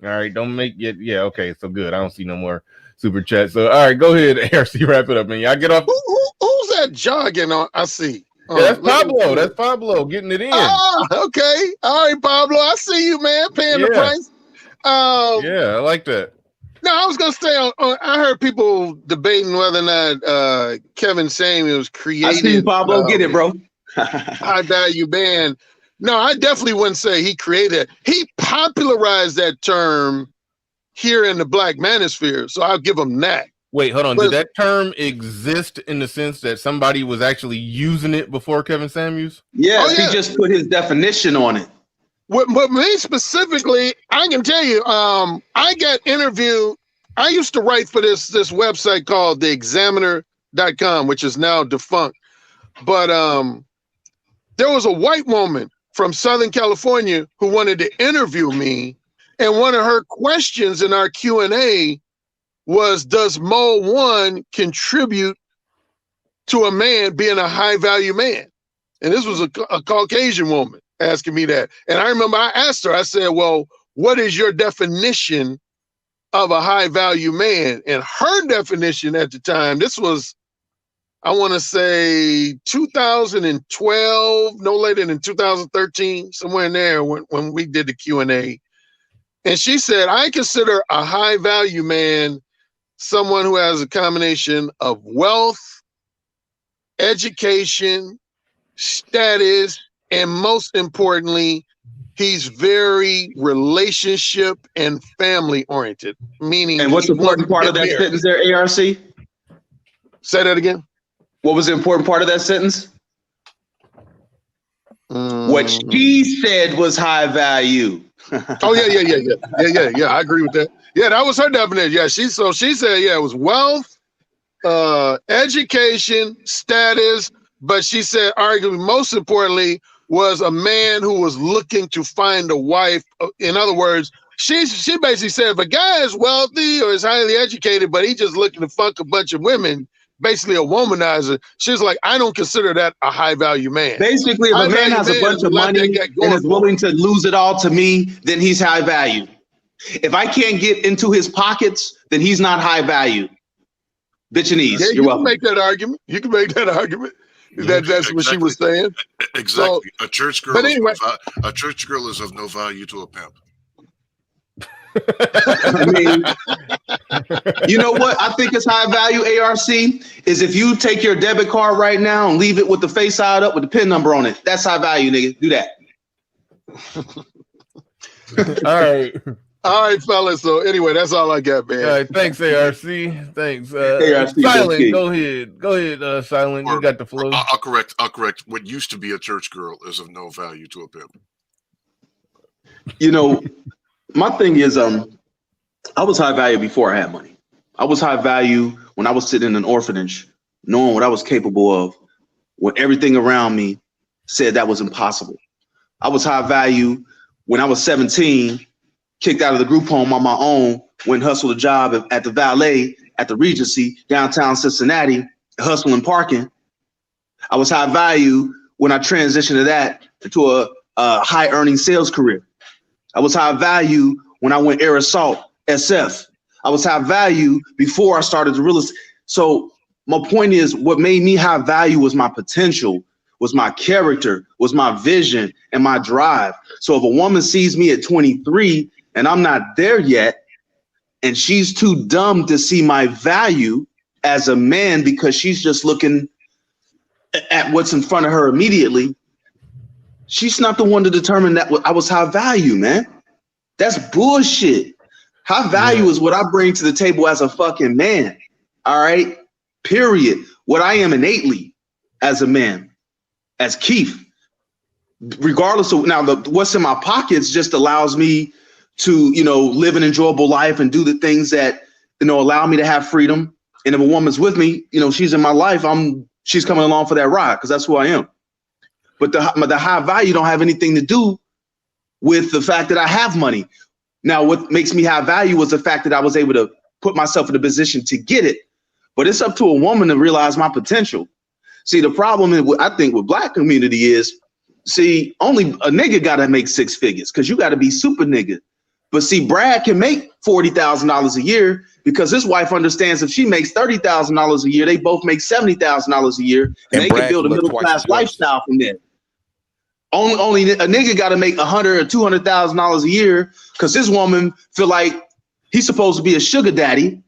All right, don't make it. Yeah, okay, so good. I don't see no more super chat. So, all right, go ahead, ARC, wrap it up, man. Y'all get off. Who's that jogging on? I see. Yeah, that's Pablo. That's Pablo getting it in. Oh, okay. All right, Pablo. I see you, man. Paying the price. Yeah, I like that. No, I was gonna say. I heard people debating whether or not Kevin Samuels created. I see you, Pablo. Get it, bro. High value band. No, I definitely wouldn't say he created it. He popularized that term here in the Black manosphere. So I'll give him that. Wait, hold on. Did that term exist in the sense that somebody was actually using it before Kevin Samuels? Yes, he just put his definition on it. But me specifically, I can tell you, I got interviewed. I used to write for this website called theexaminer.com, which is now defunct. But there was a white woman from Southern California who wanted to interview me. And one of her questions in our Q&A was, does Mole 1 contribute to a man being a high value man? And this was a Caucasian woman asking me that. And I remember I asked her, I said, well, what is your definition of a high value man? And her definition at the time, this was, I want to say 2012, no later than 2013, somewhere in there when we did the Q&A. And she said, I consider a high value man someone who has a combination of wealth, education, status, and most importantly, he's very relationship and family oriented. Meaning, and what's the important part of that sentence there, ARC? Say that again. What was the important part of that sentence? What she said was high value. Oh yeah. I agree with that. Yeah, that was her definition. Yeah, she said, yeah, it was wealth, education, status, but she said, arguably most importantly, was a man who was looking to find a wife. In other words, she basically said, if a guy is wealthy or is highly educated, but he's just looking to fuck a bunch of women, basically a womanizer, she's like, I don't consider that a high value man. Basically, if a man has a bunch of money and is willing to lose it all to me, then he's high value. If I can't get into his pockets, then he's not high value. Bitch and ease. Yeah, You're welcome. You can make that argument. That's what she was saying. Exactly. So, a church girl. But anyway, a church girl is of no value to a pimp. I mean, you know what I think is high value, ARC, is if you take your debit card right now and leave it with the face side up with the PIN number on it. That's high value, nigga. Do that. All right. All right, fellas. So anyway, that's all I got, man. All right, thanks, ARC. Thanks. ARC, Silent, go ahead, Silent. You got the flow. I'll correct. What used to be a church girl is of no value to a pimp. You know, my thing is, I was high value before I had money. I was high value when I was sitting in an orphanage, knowing what I was capable of, when everything around me said that was impossible. I was high value when I was 17, kicked out of the group home on my own, went hustled a job at the valet at the Regency, downtown Cincinnati, hustling parking. I was high value when I transitioned to that into a high earning sales career. I was high value when I went air assault, SF. I was high value before I started the real estate. So my point is, what made me high value was my potential, was my character, was my vision and my drive. So if a woman sees me at 23 and I'm not there yet, and she's too dumb to see my value as a man because she's just looking at what's in front of her immediately, she's not the one to determine that I was high value, man. That's bullshit. High value is what I bring to the table as a fucking man. All right, period. What I am innately as a man, as Keith, regardless of now what's in my pockets just allows me to, live an enjoyable life and do the things that, allow me to have freedom. And if a woman's with me, she's in my life, she's coming along for that ride because that's who I am. But the high value don't have anything to do with the fact that I have money. Now, what makes me high value was the fact that I was able to put myself in a position to get it. But it's up to a woman to realize my potential. See, the problem I think with black community is, only a nigga got to make six figures because you got to be super nigga. But see, Brad can make $40,000 a year because his wife understands if she makes $30,000 a year, they both make $70,000 a year, and they can build a middle class lifestyle from there. Only a nigga got to make $100,000 or $200,000 a year because his woman feel like he's supposed to be a sugar daddy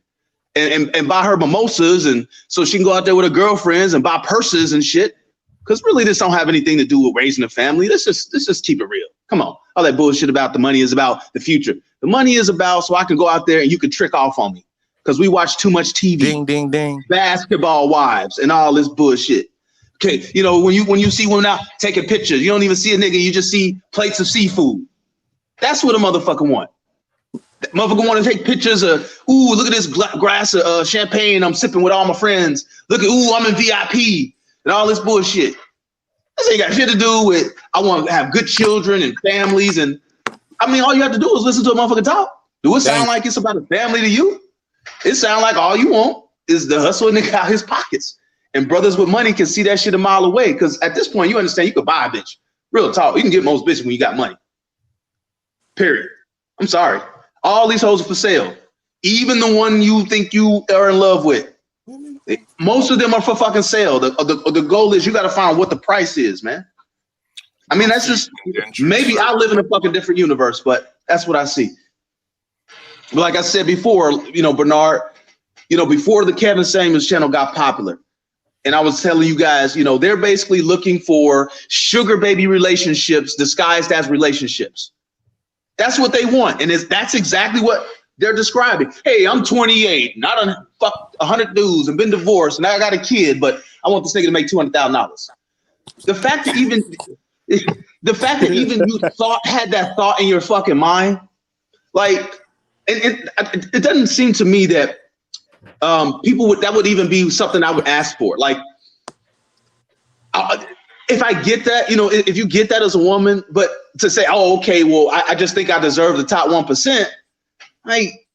and buy her mimosas, and so she can go out there with her girlfriends and buy purses and shit. Because really, this don't have anything to do with raising a family. Let's just keep it real. Come on. All that bullshit about the money is about the future. The money is about so I can go out there and you can trick off on me. Because we watch too much TV. Ding, ding, ding. Basketball wives and all this bullshit. Okay, when you see women out taking pictures, you don't even see a nigga, you just see plates of seafood. That's what a motherfucker want. That motherfucker want to take pictures of, ooh, look at this glass of champagne I'm sipping with all my friends. Look at, ooh, I'm in VIP. And all this bullshit. This ain't got shit to do with I want to have good children and families. And I mean, all you have to do is listen to a motherfucker talk. Do it sound like it's about a family to you? It sound like all you want is the hustle nigga out his pockets. And brothers with money can see that shit a mile away. Because at this point, you understand you could buy a bitch. Real talk. You can get most bitches when you got money. Period. I'm sorry. All these hoes are for sale. Even the one you think you are in love with. Most of them are for fucking sale. The goal is you got to find what the price is, man. I mean, that's just, maybe I live in a fucking different universe, but that's what I see. But like I said before, Bernard, before the Kevin Samuels channel got popular, and I was telling you guys, they're basically looking for sugar baby relationships disguised as relationships. That's what they want. And that's exactly what they're describing. Hey, I'm 28 and I done fucked 100 dudes and been divorced and I got a kid, but I want this nigga to make $200,000. The fact that even you had that thought in your fucking mind, like, it doesn't seem to me that people that would even be something I would ask for. Like, if I get that, if you get that as a woman, but to say, oh, okay, well, I just think I deserve the top 1%. Like,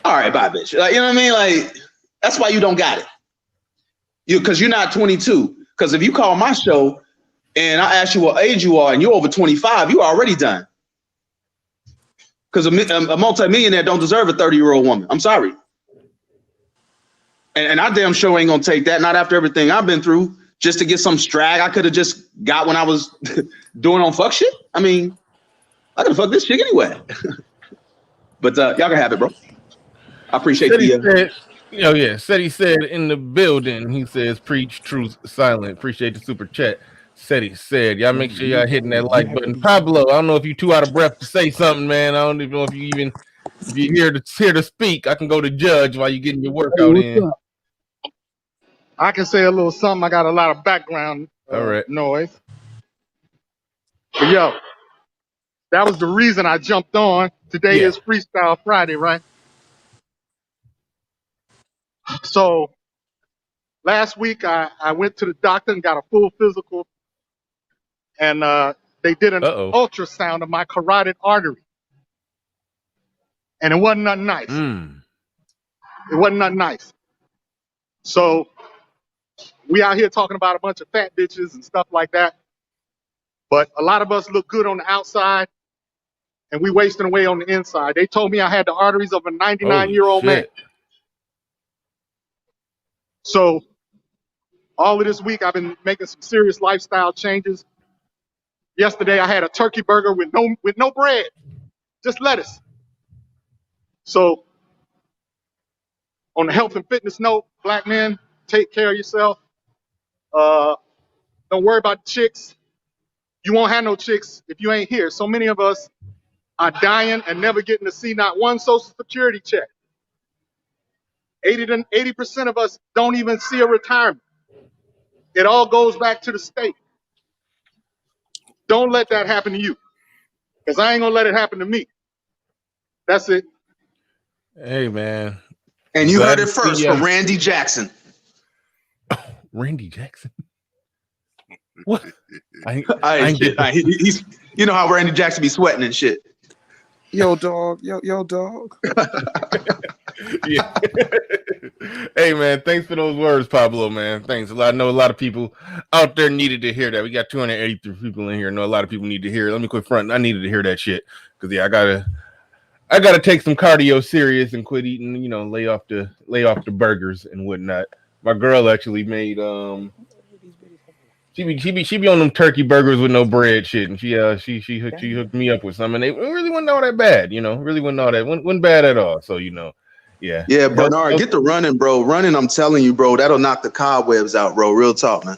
all right, bye, bitch. Like, you know what I mean? Like, that's why you don't got it. Because you're not 22. Because if you call my show and I ask you what age you are and you're over 25, you're already done. Because a multimillionaire don't deserve a 30-year-old woman. I'm sorry. And I damn sure ain't gonna take that. Not after everything I've been through just to get some strag I could have just got when I was doing on fuck shit. I mean, I could have fucked this chick anyway. But y'all can have it, bro. I appreciate Said he said in the building, he says, preach truth silent. Appreciate the super chat. He said, y'all make sure y'all hitting that like button. Pablo, I don't know if you too out of breath to say something, man. I don't even know if you even If you're here to speak, I can go to judge while you're getting your workout in. I can say a little something. I got a lot of background noise. But yo, that was the reason I jumped on. Today is Freestyle Friday, right? So last week I went to the doctor and got a full physical, and they did an ultrasound of my carotid artery, and it wasn't nothing nice. It wasn't nothing nice. So we out here talking about a bunch of fat bitches and stuff like that, but a lot of us look good on the outside, and we wasting away on the inside. They told me I had the arteries of a 99-year-old man. So all of this week, I've been making some serious lifestyle changes. Yesterday, I had a turkey burger with no bread, just lettuce. So on the health and fitness note, black men, take care of yourself. Don't worry about the chicks. You won't have no chicks if you ain't here. So many of us are dying and never getting to see not one Social Security check. 80% of us don't even see a retirement. It all goes back to the state. Don't let that happen to you, because I ain't gonna let it happen to me. That's it. Hey, man. And you heard it first from Randy Jackson. Randy Jackson? What? He's, you know how Randy Jackson be sweating and shit. Yo, dog. Yo, dog. Yeah. Hey, man, thanks for those words, Pablo, man. Thanks a lot. I know a lot of people out there needed to hear that. We got 283 people in here. I know a lot of people need to hear it. Let me quit front. I needed to hear that shit. Because, yeah, I gotta take some cardio serious and quit eating, you know, lay off the burgers and whatnot. My girl actually made she be on them turkey burgers with no bread shit, and she hooked me up with some, and it really wasn't all that bad, you know. Really wasn't all that wasn't bad at all. So, you know, yeah. Yeah, Bernard, get the running, bro. Running, I'm telling you, bro, that'll knock the cobwebs out, bro. Real talk, man.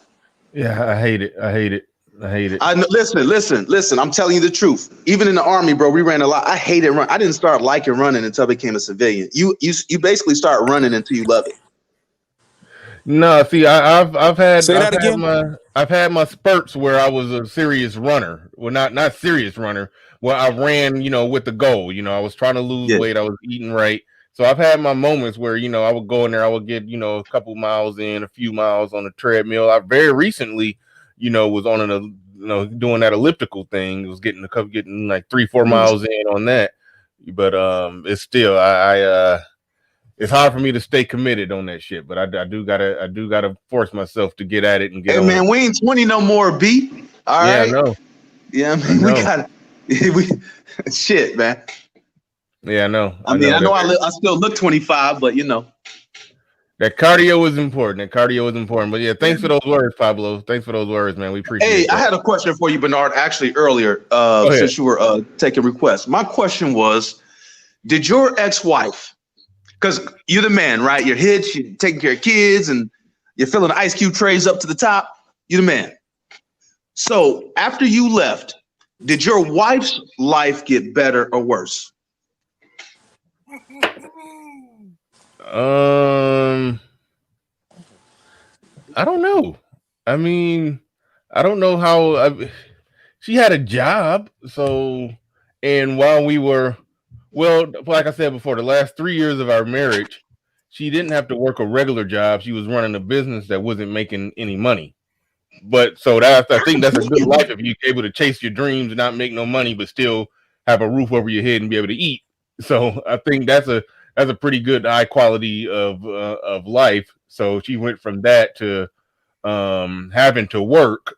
Yeah, I hate it. Listen. I'm telling you the truth. Even in the Army, bro, we ran a lot. I hated running. I didn't start liking running until I became a civilian. You basically start running until you love it. No, see, I've had my spurts where I was a serious runner. Well, not serious runner. Where I ran, you know, with the goal. You know, I was trying to lose weight. I was eating right. So I've had my moments where, you know, I would go in there. I would get, you know, a couple miles in, a few miles on the treadmill. I very recently, you know, was on doing that elliptical thing. It was getting like 3-4 miles in on that. But it's still it's hard for me to stay committed on that shit. But I do gotta force myself to get at it and get. Hey, man, we ain't 20 no more, B. All right. I know. Yeah, man, we gotta. Shit, man. Yeah, I know. I know I still look 25, but you know. That cardio is important. But yeah, thanks for those words, Pablo. Thanks for those words, man. We appreciate it. Hey, I had a question for you, Bernard, actually earlier, since you were taking requests. My question was, did your ex-wife, because you're the man, right? You're hitched, you're taking care of kids, and you're filling the ice cube trays up to the top. You're the man. So after you left, did your wife's life get better or worse? I don't know. I mean, I don't know how she had a job. So, and while we were, well, like I said before, the last 3 years of our marriage, she didn't have to work a regular job. She was running a business that wasn't making any money. But so I think that's a good life if you're able to chase your dreams and not make no money, but still have a roof over your head and be able to eat. So I think that's a pretty good high quality of life. So she went from that to having to work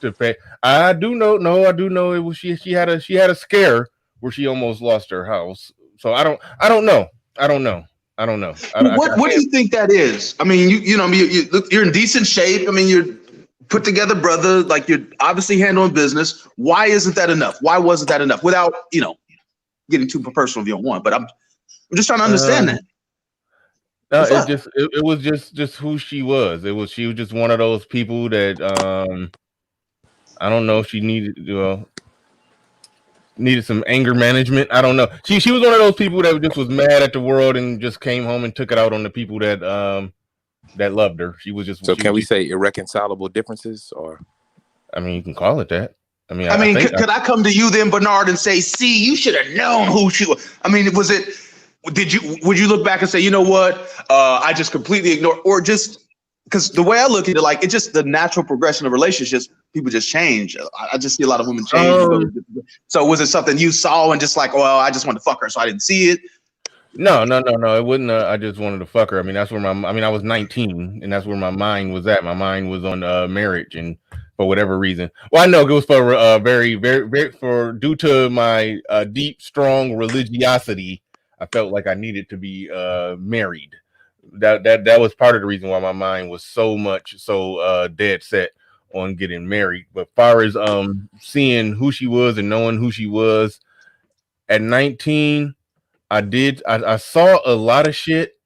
to pay. I do know it was she had a scare where she almost lost her house. So I don't know. What do you think that is? I mean, you're in decent shape. I mean, you're put together, brother. Like, you're obviously handling business. Why isn't that enough? Why wasn't that enough? Without, getting too personal if you don't want. But I'm just trying to understand that. It was just who she was. She was just one of those people that I don't know if she needed. needed some anger management. I don't know. She was one of those people that just was mad at the world and just came home and took it out on the people that loved her. She was just. So can we say irreconcilable differences, or? I mean, you can call it that. I mean, could I come to you then, Bernard, and say, see, you should have known who she was. I mean, would you look back and say, you know what? I just completely ignored, or just, because the way I look at it, like, it's just the natural progression of relationships. People just change. I just see a lot of women change. So was it something you saw and just like, well, I just wanted to fuck her, so I didn't see it? No. It wouldn't. I just wanted to fuck her. I mean, that's where I was 19, and that's where my mind was at. My mind was on marriage, and for whatever reason, well, I know it was for very due to my deep, strong religiosity. I felt like I needed to be married. That was part of the reason why my mind was so dead set on getting married. But far as seeing who she was and knowing who she was at 19. I saw a lot of shit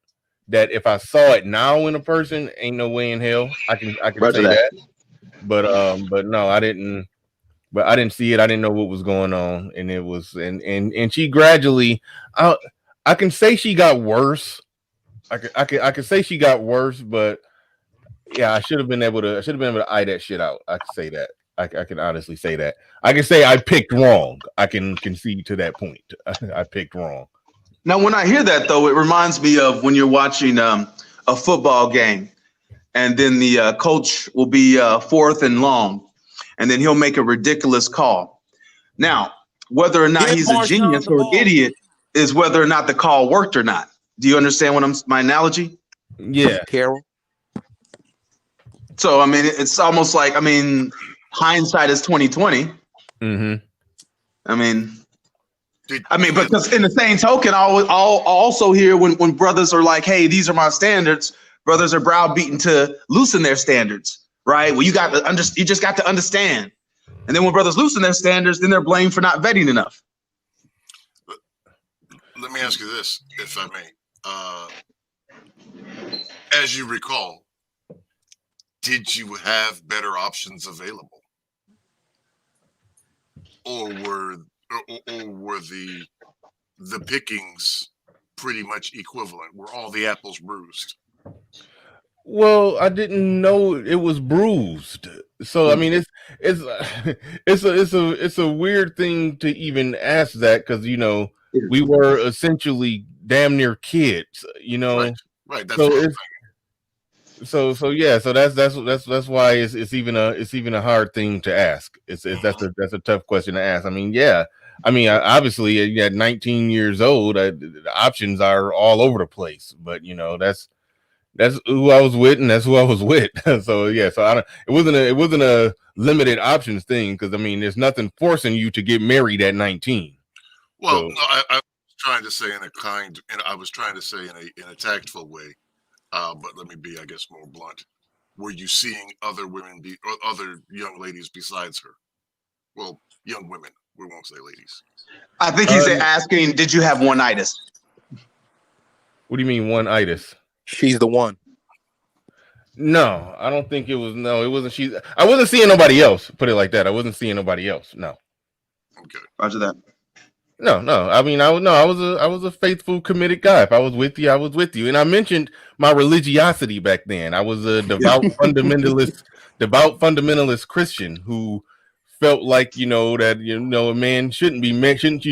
that if I saw it now in a person, ain't no way in hell I can say that. But no, I didn't. But I didn't see it. I didn't know what was going on, and it was and she gradually. I can say she got worse. I can say she got worse, but yeah, I should have been able to eye that shit out. I can say that. I can honestly say that. I can say I picked wrong. I can concede to that point. I picked wrong. Now, when I hear that, though, it reminds me of when you're watching a football game, and then the coach will be 4th and long, and then he'll make a ridiculous call. Now, whether or not he's a genius or an idiot is whether or not the call worked or not. Do you understand my analogy? Yeah, Carol. So, I mean, it's almost like, hindsight is 20/20. Mm-hmm. Because in the same token, I'll also hear when brothers are like, hey, these are my standards, brothers are browbeaten to loosen their standards, right? Well, you just got to understand. And then when brothers loosen their standards, then they're blamed for not vetting enough. Let me ask you this, if I may. As you recall, did you have better options available? Or were the pickings pretty much equivalent? Were all the apples bruised? Well, I didn't know it was bruised. So I mean, it's a weird thing to even ask that, because we were essentially damn near kids, Right. That's so what yeah. So that's why it's even a hard thing to ask. That's a tough question to ask. I mean, yeah. Obviously, at 19 years old, the options are all over the place. But that's who I was with, and that's who I was with. So yeah. So it wasn't a limited options thing, because there's nothing forcing you to get married at 19. Well, no, I was trying to say in a tactful way. But let me be, I guess, more blunt. Were you seeing other women or other young ladies besides her? Well, young women. We won't say ladies. I think he's asking, did you have one-itis? What do you mean one-itis? She's the one. No, I don't think it was. No, it wasn't. I wasn't seeing nobody else. Put it like that. I wasn't seeing nobody else. No. Okay. Roger that. No. I was a faithful, committed guy. If I was with you, I was with you. And I mentioned my religiosity back then. I was a devout fundamentalist Christian who felt like that a man shouldn't be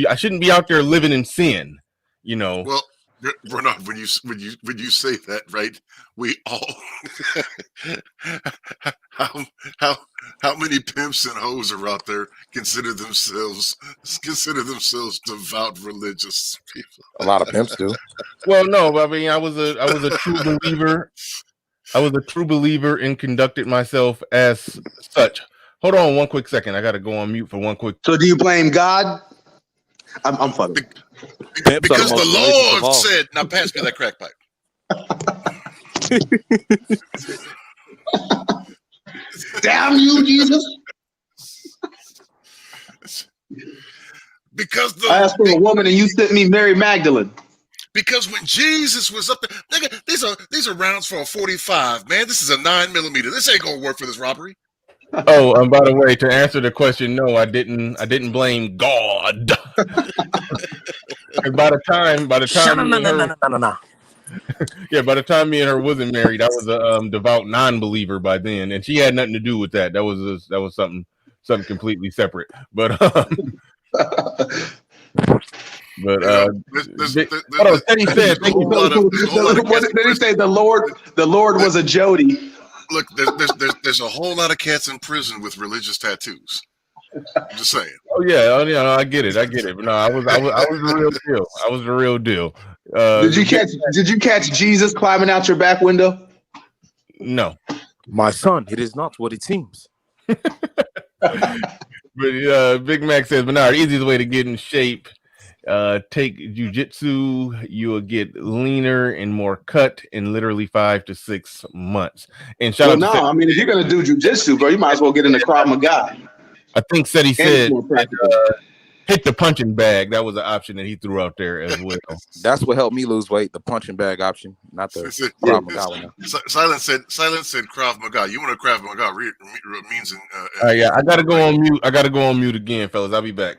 I shouldn't be out there living in sin. Well, Bernard, when you say that, right? We all how many pimps and hoes are out there consider themselves devout religious people? A lot of pimps do. Well, no, I was a true believer. I was a true believer and conducted myself as such. Hold on one quick second. I got to go on mute for one quick. So do you blame God? I'm funny. Because the Lord said, now pass me that crack pipe. Damn you, Jesus. Because I asked for a woman and you sent me Mary Magdalene. Because when Jesus was up there, nigga, these are rounds for a 45, man. This is a 9mm. This ain't gonna work for this robbery. Oh, and by the way, to answer the question, no, I didn't blame God. And by the time me and her, yeah, by the time me and her wasn't married, I was a devout non-believer by then, and she had nothing to do with that. That was something completely separate. But what else? Teddy said, there's a whole lot of What cats in did he say? prison. The Lord was a Jody. Look, there's a whole lot of cats in prison with religious tattoos. I'm just saying. Oh yeah, I get it. But no, I was the real deal. I was the real deal. Did you catch Jesus climbing out your back window? No. My son, it is not what it seems. But Big Mac says, Bernard, easiest way to get in shape, take jujitsu, you will get leaner and more cut in literally 5 to 6 months. And shout out to I mean, if you're gonna do jujitsu, bro, you might as well get into Krav Maga. I think said he And said it's more practical. hit the punching bag. That was an option that he threw out there as well. That's what helped me lose weight, the punching bag option, not the Krav Maga one. Silence said Krav Maga. You want a Krav Maga means in yeah, I gotta go on mute. I gotta go on mute again, fellas. I'll be back.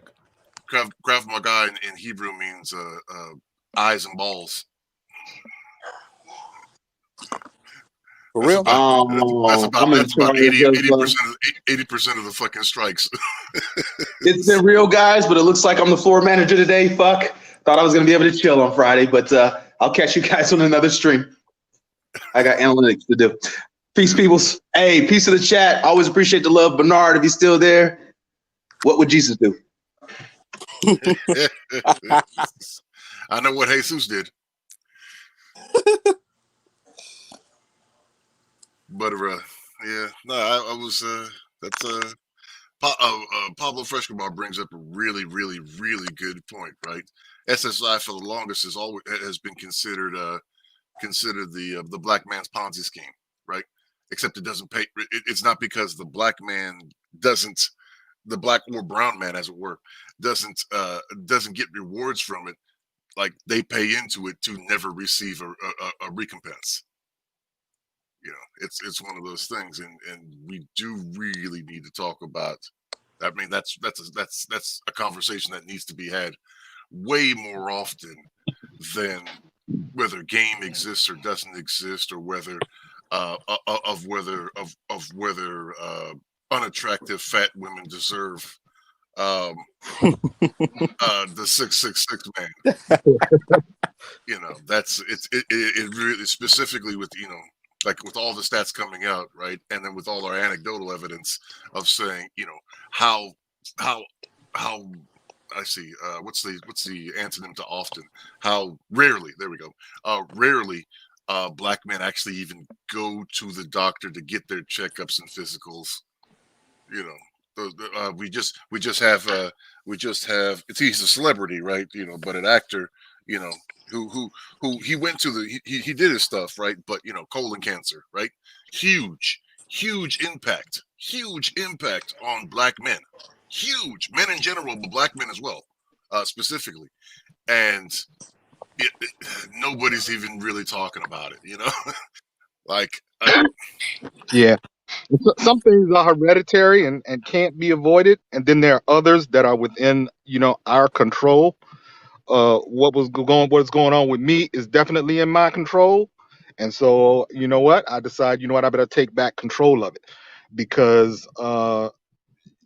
Krav Maga in Hebrew means eyes and balls. For real? That's about 80% of the fucking strikes. It's been real, guys, but it looks like I'm the floor manager today. Fuck. Thought I was going to be able to chill on Friday, but I'll catch you guys on another stream. I got analytics to do. Peace, peoples. Hey, peace to the chat. Always appreciate the love. Bernard, if he's still there, what would Jesus do? I know what Jesus did. But yeah, no, I was that's Pablo Frescobar brings up a really, really, really good point, right? SSI for the longest has been considered the black man's Ponzi scheme, right? Except it doesn't pay. It's not because the black man doesn't, the black or brown man, as it were, doesn't get rewards from it. Like they pay into it to never receive a recompense. You know, it's one of those things, and we do really need to talk about. I mean, that's a conversation that needs to be had way more often than whether game exists or doesn't exist, or whether whether unattractive fat women deserve the 666 man. You know, it really specifically with, you know, like with all the stats coming out, right, and then with all our anecdotal evidence of saying, you know, how I see what's the antonym to often, how rarely, there we go, rarely black men actually even go to the doctor to get their checkups and physicals. You know, we just have he's a celebrity, right? You know, but an actor, you know, who he went to he did his stuff, right? But you know, colon cancer, right? Huge impact on black men, huge men in general, but black men as well, specifically, and nobody's even really talking about it, you know. Like yeah, some things are hereditary and can't be avoided, and then there are others that are within, you know, our control. What's going on with me is definitely in my control, and so you know what, I decide, you know what, I better take back control of it, because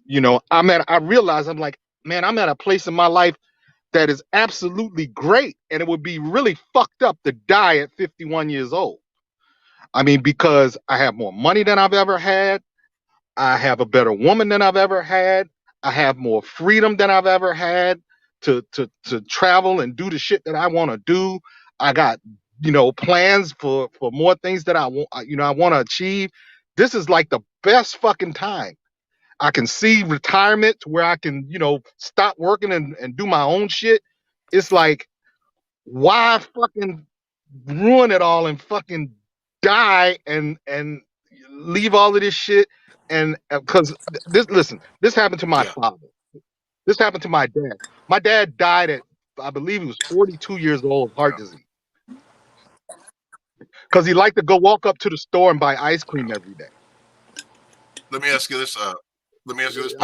you know, I realize, I'm like, man, I'm at a place in my life that is absolutely great, and it would be really fucked up to die at 51 years old. I mean, because I have more money than I've ever had. I have a better woman than I've ever had. I have more freedom than I've ever had to travel and do the shit that I want to do. I got, you know, plans for more things that I want, you know, I want to achieve. This is like the best fucking time. I can see retirement to where I can, you know, stop working and do my own shit. It's like, why fucking ruin it all and fucking die and leave all of this shit? And because this happened to my father. This happened to my dad. My dad died at, I believe he was 42 years old of heart disease. Because he liked to go walk up to the store and buy ice cream every day. Let me ask you this. I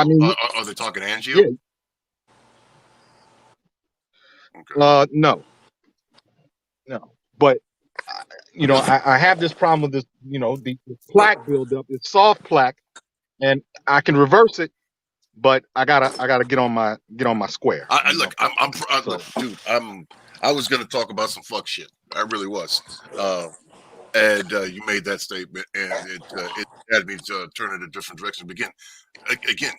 mean, Are they talking angio? yeah. Okay. No. But I have this problem with this. The plaque buildup. It's soft plaque, and I can reverse it, but I gotta get on my square. Look, look, dude. I was gonna talk about some fuck shit. I really was. And you made that statement, and it had me turn in a different direction. Begin again.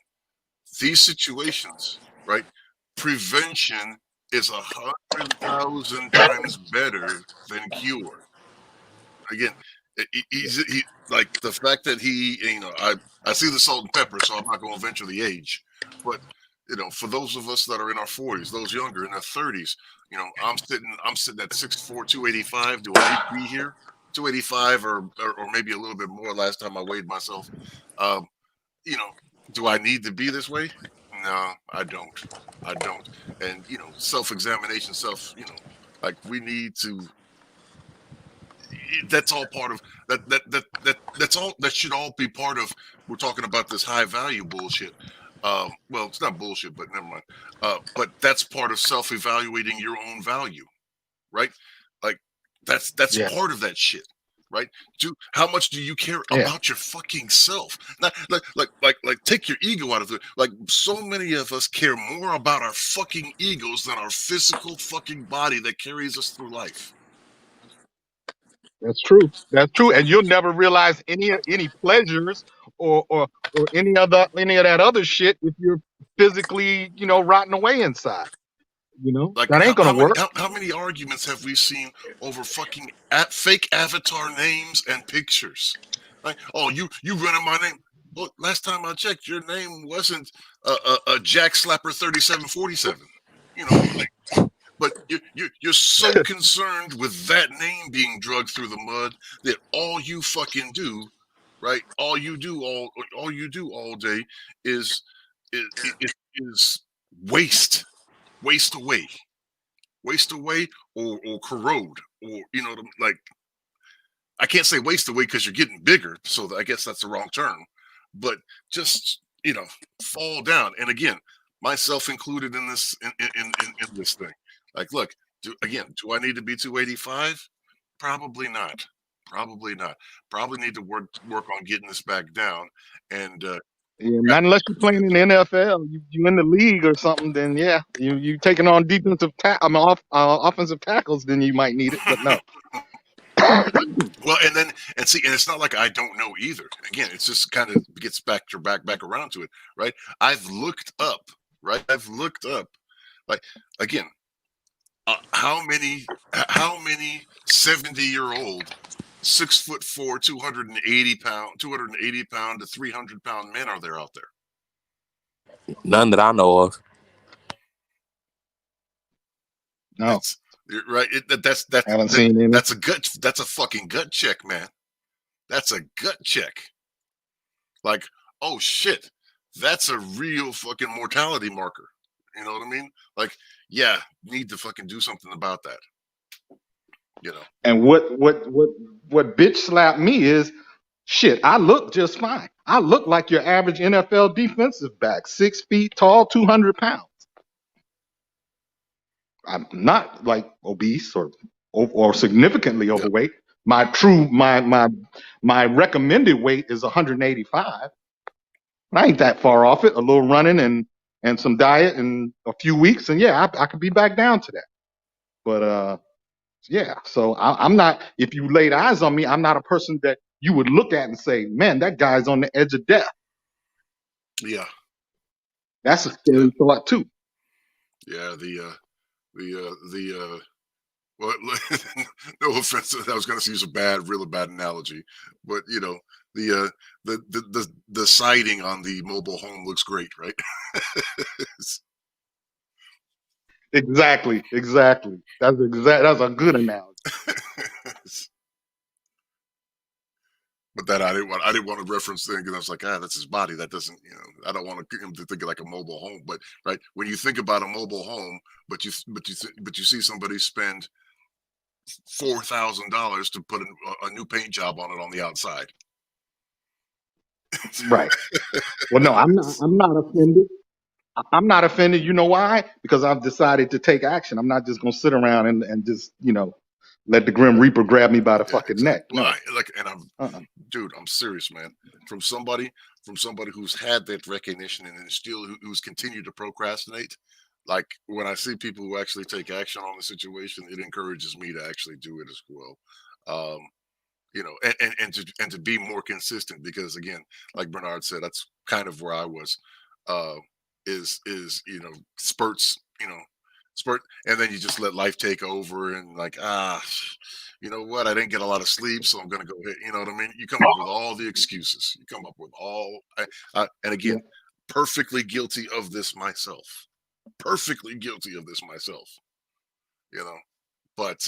These situations, right? Prevention is 100,000 times better than cure. Again, he like the fact that I see the salt and pepper, so I'm not going to venture the age, but for those of us that are in our 40s, those younger in their 30s, I'm sitting at 6'4", 285. Do I need to be here? 285 or maybe a little bit more. Last time I weighed myself, um, do I need to be this way? No, I don't. And self-examination, like we need to. That's all part of that's all that should all be part of. We're talking about this high value bullshit. Well, it's not bullshit, but never mind. But that's part of self-evaluating your own value, right? Like that's Yeah. part of that shit, right? How much do you care about your fucking self? Not like take your ego out of it. Like so many of us care more about our fucking egos than our physical fucking body that carries us through life. That's true. That's true. And you'll never realize any pleasures or any of that other shit if you're physically, rotting away inside. Like That ain't gonna work. how many arguments have we seen over fucking fake avatar names and pictures? Like, oh, you running my name? Well, last time I checked, your name wasn't a Jack Slapper 3747. But you're so concerned with that name being dragged through the mud that all you fucking do, right? All you do all day is waste away or corrode, or like I can't say waste away because you're getting bigger, so I guess that's the wrong term, but just fall down. And again, myself included in this in this thing. Like, look, do I need to be 285? Probably not. Probably need to work on getting this back down. And Yeah, not unless you're playing in the NFL. You in the league or something, then yeah, you taking on offensive tackles, then you might need it, but no. Well, and it's not like I don't know either. Again, it's just kind of gets back around to it, right? I've looked up, like again, how many 70-year-old 6'4", 280 pound to 300-pound men are there out there? None that I know of. No. Right. Haven't seen any. That's a fucking gut check, man. That's a gut check. Like, oh shit, that's a real fucking mortality marker. You know what I mean? Like, yeah, need to fucking do something about that. And what bitch slapped me is shit. I look just fine. I look like your average NFL defensive back, 6 feet tall, 200 pounds. I'm not like obese or significantly overweight. My recommended weight is 185. I ain't that far off it. A little running and some diet in a few weeks, and yeah, I could be back down to that. But yeah, so I'm not. If you laid eyes on me, I'm not a person that you would look at and say, "Man, that guy's on the edge of death." Yeah, that's a scary thought too. Yeah, well, no offense. I was going to use a really bad analogy, but the siding on the mobile home looks great, right? Exactly. That's a good analogy. But that I didn't want to reference thing because I was like, that's his body. That doesn't, I don't want him to think of like a mobile home. But right when you think about a mobile home, but you see somebody spend $4,000 to put a new paint job on it on the outside. Right. Well, no, I'm not. I'm not offended. I'm not offended. You know why? Because I've decided to take action. I'm not just gonna sit around and just let the Grim Reaper grab me by the fucking neck. Well, No. I'm dude, I'm serious, man. From somebody who's had that recognition and then still who's continued to procrastinate. Like when I see people who actually take action on the situation, it encourages me to actually do it as well. Um, and to be more consistent, because again, like Bernard said, that's kind of where I was. Uh, is spurts, spurt, and then you just let life take over, and like, you know what, I didn't get a lot of sleep, so I'm gonna go ahead. You know what I mean? You come up with all the excuses. You come up with and again, perfectly guilty of this myself. Perfectly guilty of this myself. You know, but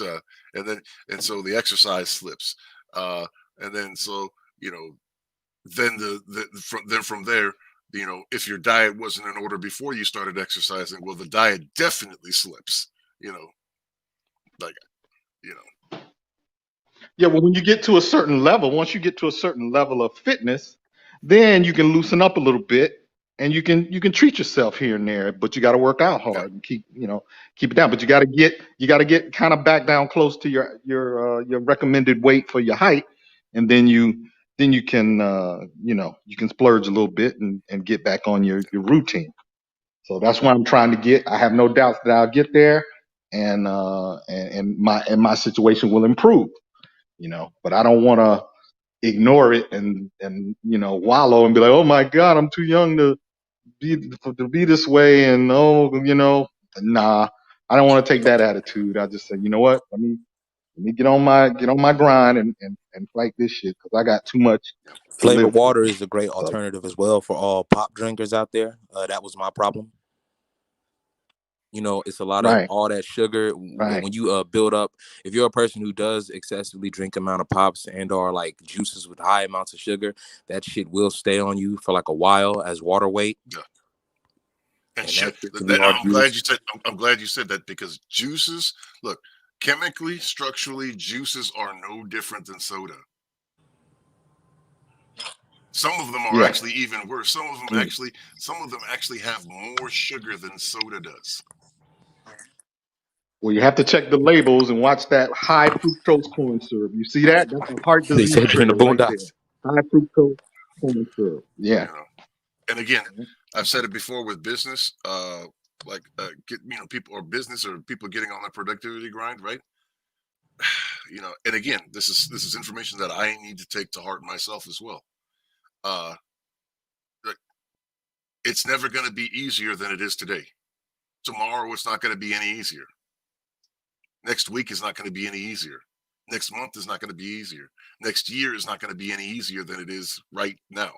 and so the exercise slips, and then so then from there, if your diet wasn't in order before you started exercising, well, the diet definitely slips. Like Yeah, well, when you get to a certain level, once you get to a certain level of fitness, then you can loosen up a little bit, and you can treat yourself here and there. But you got to work out hard and keep it down. But you got to get kind of back down close to your recommended weight for your height, and then you can you can splurge a little bit and get back on your routine. So that's what I'm trying to get. I have no doubts that I'll get there, and my situation will improve. But I don't want to ignore it and wallow and be like, oh my God, I'm too young to be this way, and nah, I don't want to take that attitude. I just say, you know what, let me get on my grind and fight this shit, because I got too much to Flavored live for. water is a great alternative as well for all pop drinkers out there. That was my problem. It's a lot of all that sugar. When you build up, if you're a person who does excessively drink amount of pops and or like juices with high amounts of sugar, that shit will stay on you for like a while as water weight. Yeah. And shit, I'm glad you said that, because juices, look, chemically, structurally, juices are no different than soda. Some of them are actually even worse. Some of them actually have more sugar than soda does. Well, you have to check the labels and watch that high fructose corn syrup. You see that? That's a heart disease trigger right there. High fructose corn syrup. Yeah. And again, I've said it before with business, people or business or people getting on the productivity grind, right? And again, this is information that I need to take to heart myself as well. It's never going to be easier than it is today. Tomorrow, it's not going to be any easier. Next week is not going to be any easier. Next month is not going to be easier. Next year is not going to be any easier than it is right now.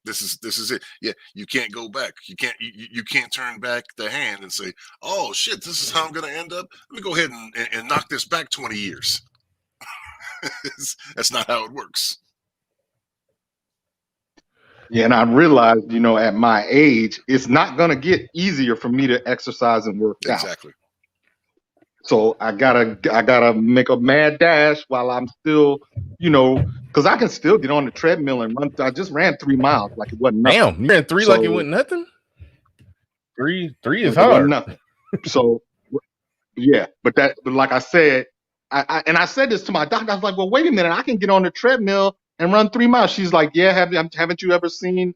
This is it. Yeah, you can't go back. You can't turn back the hand and say, "Oh shit, this is how I'm going to end up. Let me go ahead and knock this back 20 years." That's not how it works. Yeah, and I realized, at my age, it's not going to get easier for me to exercise and work out. Exactly. So I gotta make a mad dash while I'm still, because I can still get on the treadmill and run. I just ran 3 miles like it wasn't nothing. Damn, you ran 3 like it wasn't nothing? 3 is hard. It wasn't nothing. So yeah, but like I said, I said this to my doctor. I was like, well, wait a minute, I can get on the treadmill and run 3 miles. She's like, yeah, haven't you ever seen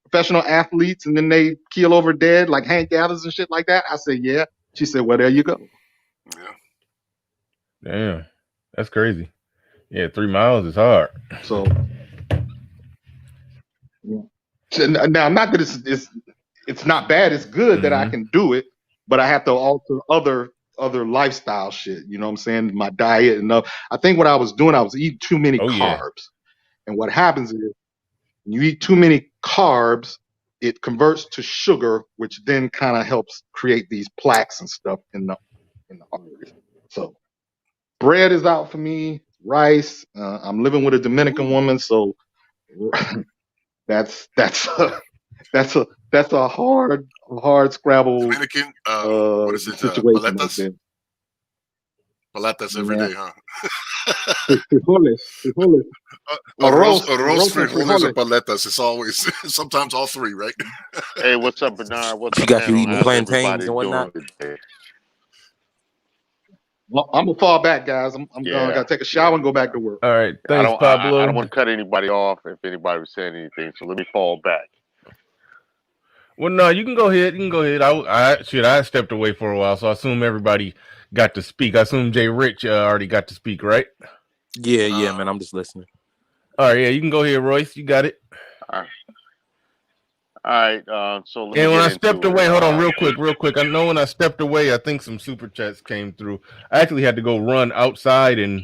professional athletes and then they keel over dead like Hank Gathers and shit like that? I said, yeah. She said, well, there you go. Yeah. Damn, that's crazy. Yeah, 3 miles is hard. So now, not that it's not bad. It's good that I can do it, but I have to alter other lifestyle shit. You know what I'm saying? My diet and I think what I was doing, I was eating too many carbs. And what happens is when you eat too many carbs, it converts to sugar, which then kind of helps create these plaques and stuff in the arteries. So bread is out for me. Rice. I'm living with a Dominican woman, so that's a hard scrabble. Dominican, what is it? Situation. Palatas every day, huh? Frijoles. Arroz, Con frijoles, or frijoles. paletas. It's always, sometimes all three, right? Hey, what's up, Bernard? What's She up, got you panel? eating How's plantains everybody and whatnot. doing today? Well, I'm gonna fall back, guys. I'm Yeah, gotta take a shower and go back to work. All right, I thanks, don't I Pablo. don't want to cut anybody off if anybody was saying anything, so let me fall back. Well, no, you can go ahead. You can go ahead. I stepped away for a while, so I assume everybody got to speak. I assume Jay Rich already got to speak, right? Yeah, man. I'm just listening. All right, yeah, you can go ahead, Royce. You got it. All right, so let me And when get I into stepped it. away, hold on, real quick. I know when I stepped away, I think some super chats came through. I actually had to go run outside and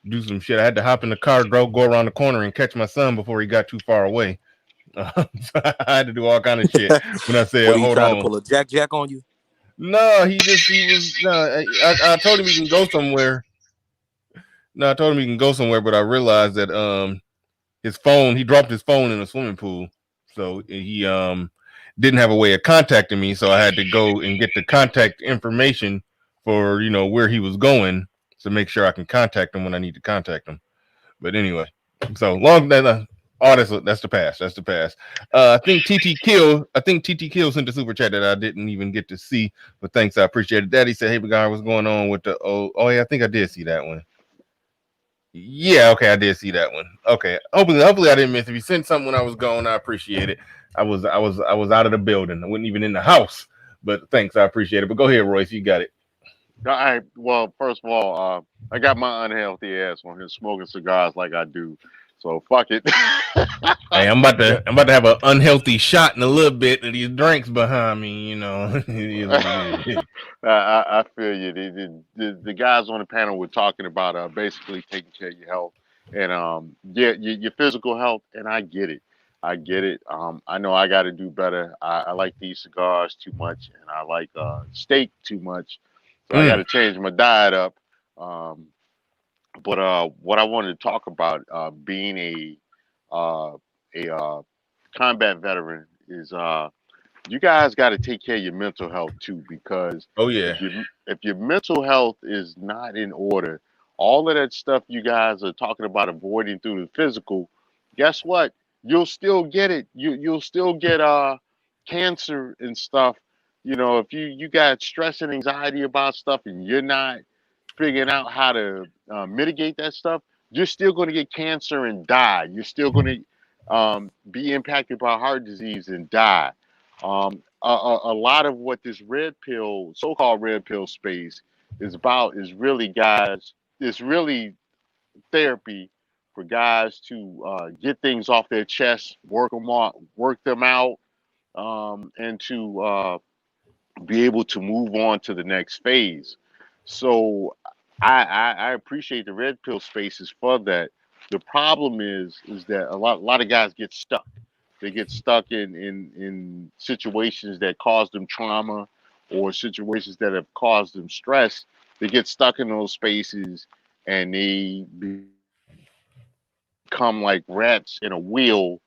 do some shit. I had to hop in the car, go around the corner, and catch my son before he got too far away. So I had to do all kind of shit when I said, What, are you "Hold trying on." to pull a Jack on you? No, I told him he can go somewhere. No, I told him he can go somewhere, but I realized that he dropped his phone in a swimming pool, so he didn't have a way of contacting me, so I had to go and get the contact information for where he was going to make sure I can contact him when I need to contact him. But anyway, so long that that's the past. That's the past. I think TT Kill sent a super chat that I didn't even get to see, but thanks, I appreciate it. Daddy said, "Hey, guy, what's going on with the yeah, I think I did see that one." Yeah, okay, I did see that one. Okay, hopefully I didn't miss it. If you sent something when I was gone, I appreciate it. I was out of the building. I wasn't even in the house, but thanks, I appreciate it. But go ahead, Royce, you got it. All right, well, first of all, I got my unhealthy ass on here smoking cigars like I do, so fuck it. Hey, I'm about to have an unhealthy shot in a little bit of these drinks behind me. It is what it is. I feel you. The guys on the panel were talking about basically taking care of your health and yeah, your physical health, and I get it. I get it. I know I got to do better. I like these cigars too much, and I like steak too much, so I got to change my diet up. Um, but what I wanted to talk about, being uh, a combat veteran, is you guys got to take care of your mental health too, because Oh yeah. if your mental health is not in order, all of that stuff you guys are talking about avoiding through the physical, guess what? You'll still get it. You'll still get cancer and stuff. If you got stress and anxiety about stuff and you're not figuring out how to mitigate that stuff, you're still going to get cancer and die. You're still going to be impacted by heart disease and die. A lot of what this so-called red pill space is about is really, guys, it's really therapy for guys to get things off their chest, work them out, and to be able to move on to the next phase. So I appreciate the red pill spaces for that. The problem is that a lot of guys get stuck. They get stuck in situations that cause them trauma or situations that have caused them stress. They get stuck in those spaces and they become like rats in a wheel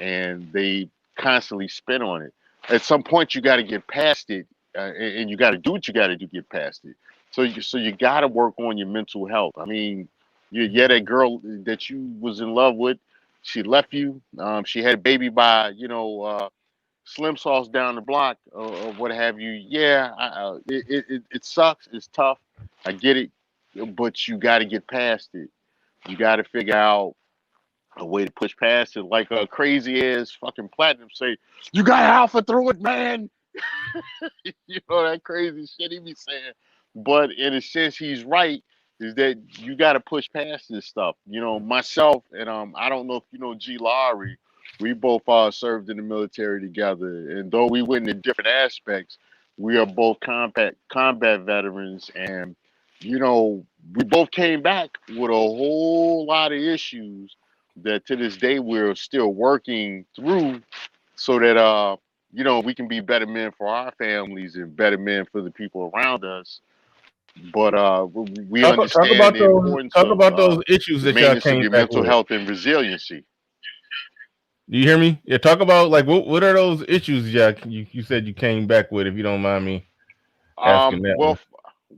and they constantly spin on it. At some point, you got to get past it, and you got to do what you got to do to get past it. So you got to work on your mental health. I mean, yeah, that girl that you was in love with, she left you. She had a baby by Slim Sauce down the block or what have you. Yeah, it sucks. It's tough. I get it, but you got to get past it. You got to figure out a way to push past it, like a crazy ass fucking platinum say, "You got alpha through it, man." That crazy shit he be saying. But in a sense, he's right. Is that you got to push past this stuff? Myself and I don't know if you know G. Lowry. We both served in the military together, and though we went in different aspects, we are both combat veterans, and we both came back with a whole lot of issues that to this day we're still working through, so that we can be better men for our families and better men for the people around us. But we Talk understand about the importance of those issues the that y'all maintenance of came your back mental with. health and resiliency. Do you hear me? Yeah, talk about like what are those issues, Jack? You said you came back with, if you don't mind me asking that Well, one.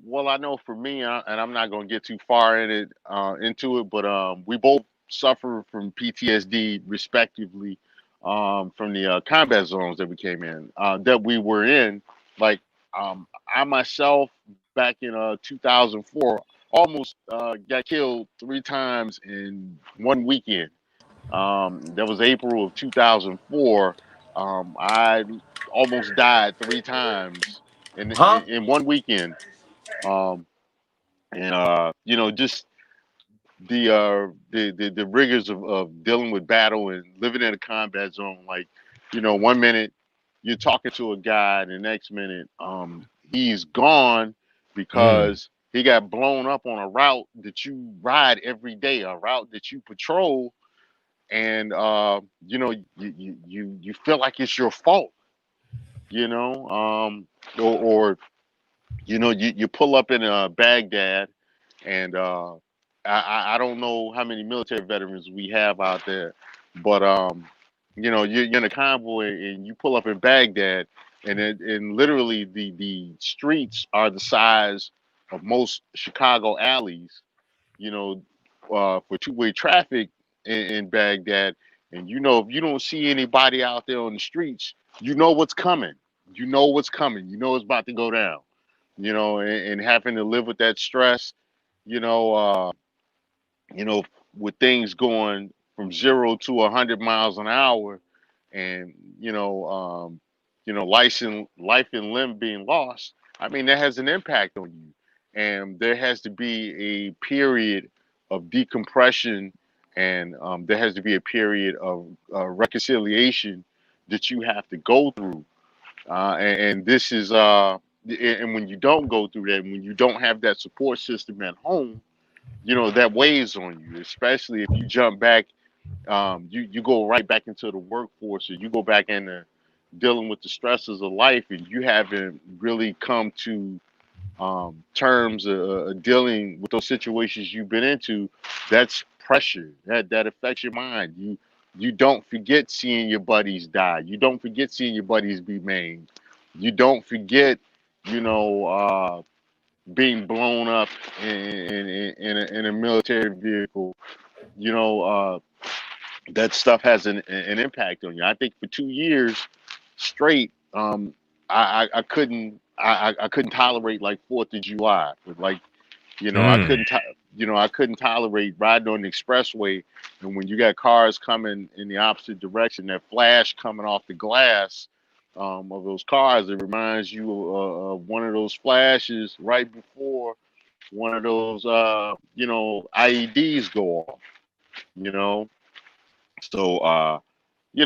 well, I know for me, and I'm not going to get too far into it, but we both suffer from PTSD, respectively, from the combat zones that we came in, that we were in. Like, I myself, back in 2004, almost got killed 3 times in one weekend. That was April of 2004. I almost died 3 times Huh? in one weekend. Um, and just the rigors of dealing with battle and living in a combat zone. Like, 1 minute you're talking to a guy, and the next minute he's gone because he got blown up on a route that you ride every day, a route that you patrol, and you feel like it's your fault, or you pull up in Baghdad, and I don't know how many military veterans we have out there, but you're in a convoy and you pull up in Baghdad, and literally the streets are the size of most Chicago alleys, you know, for two-way traffic in Baghdad. And if you don't see anybody out there on the streets, you know what's coming. You know what's coming. You know it's about to go down. And having to live with that stress, you know, uh, you know, with things going from 0 to 100 miles an hour, and life and limb being lost. I mean, that has an impact on you, and there has to be a period of decompression, and there has to be a period of reconciliation that you have to go through, and this is and when you don't go through that, when you don't have that support system at home, that weighs on you, especially if you jump back, you go right back into the workforce, or you go back into dealing with the stresses of life, and you haven't really come to terms of dealing with those situations you've been into. That's pressure that affects your mind. You don't forget seeing your buddies die. You don't forget seeing your buddies be maimed. You don't forget, you know, being blown up in a military vehicle. You know, that stuff has an impact on you. I think for 2 years straight, I couldn't tolerate like 4th of July, but like, I couldn't tolerate riding on the expressway, and when you got cars coming in the opposite direction, that flash coming off the glass of those cars, it reminds you of one of those flashes right before one of those IEDs go off. You know, so you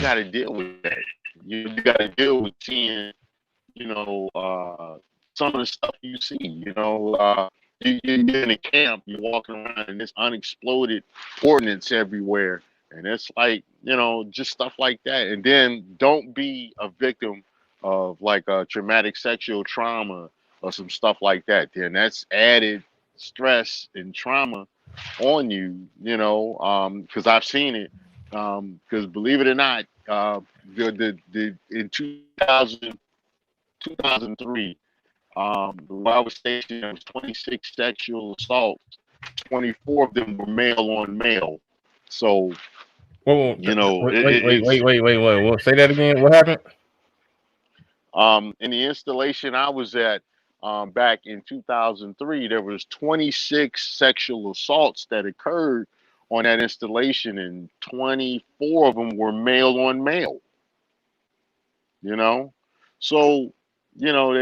got to deal with that. You got to deal with seeing, some of the stuff you see. You're in a camp, you're walking around, and there's unexploded ordnance everywhere, and it's like, just stuff like that. And then don't be a victim of like a traumatic sexual trauma or some stuff like that. Then that's added stress and trauma on you, because I've seen it. Because believe it or not, the in 2003, while I was stationed, there was 26 sexual assaults. 24 of them were male on male. So, Whoa, it's wait. Say that again. What happened? in the installation I was at, back in 2003, there was 26 sexual assaults that occurred on that installation, and 24 of them were male on male. So you're How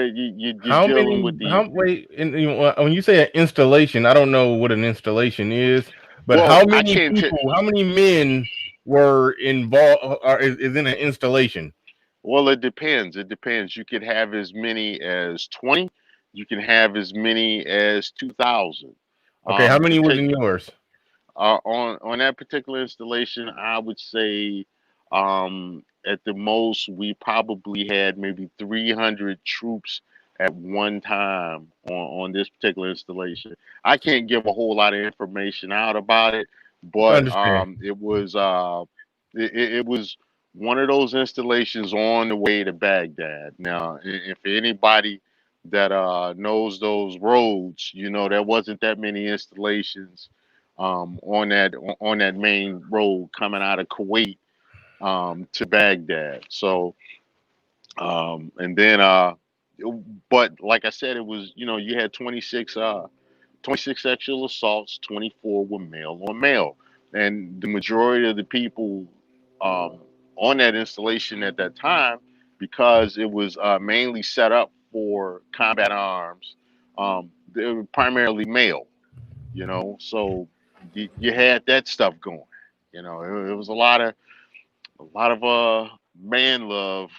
dealing many? with the When you say an installation, I don't know what an installation is, but well, how I many can't. people? How many men were involved? Or is in an installation? Well, it depends. It depends. You could have as many as 20. You can have as many as 2,000. Okay, how To many was take in yours? on that particular installation, I would say, at the most we probably had maybe 300 troops at one time on this particular installation. I can't give a whole lot of information out about it, I but understand. it was one of those installations on the way to Baghdad. Now, if anybody that knows those roads. There wasn't that many installations on that main road coming out of Kuwait to Baghdad. So and then but like I said, it was, you had 26 sexual assaults, 24 were male on male. And the majority of the people um, on that installation at that time, because it was mainly set up for combat arms, they were primarily male, so you had that stuff going. It was a lot of man love.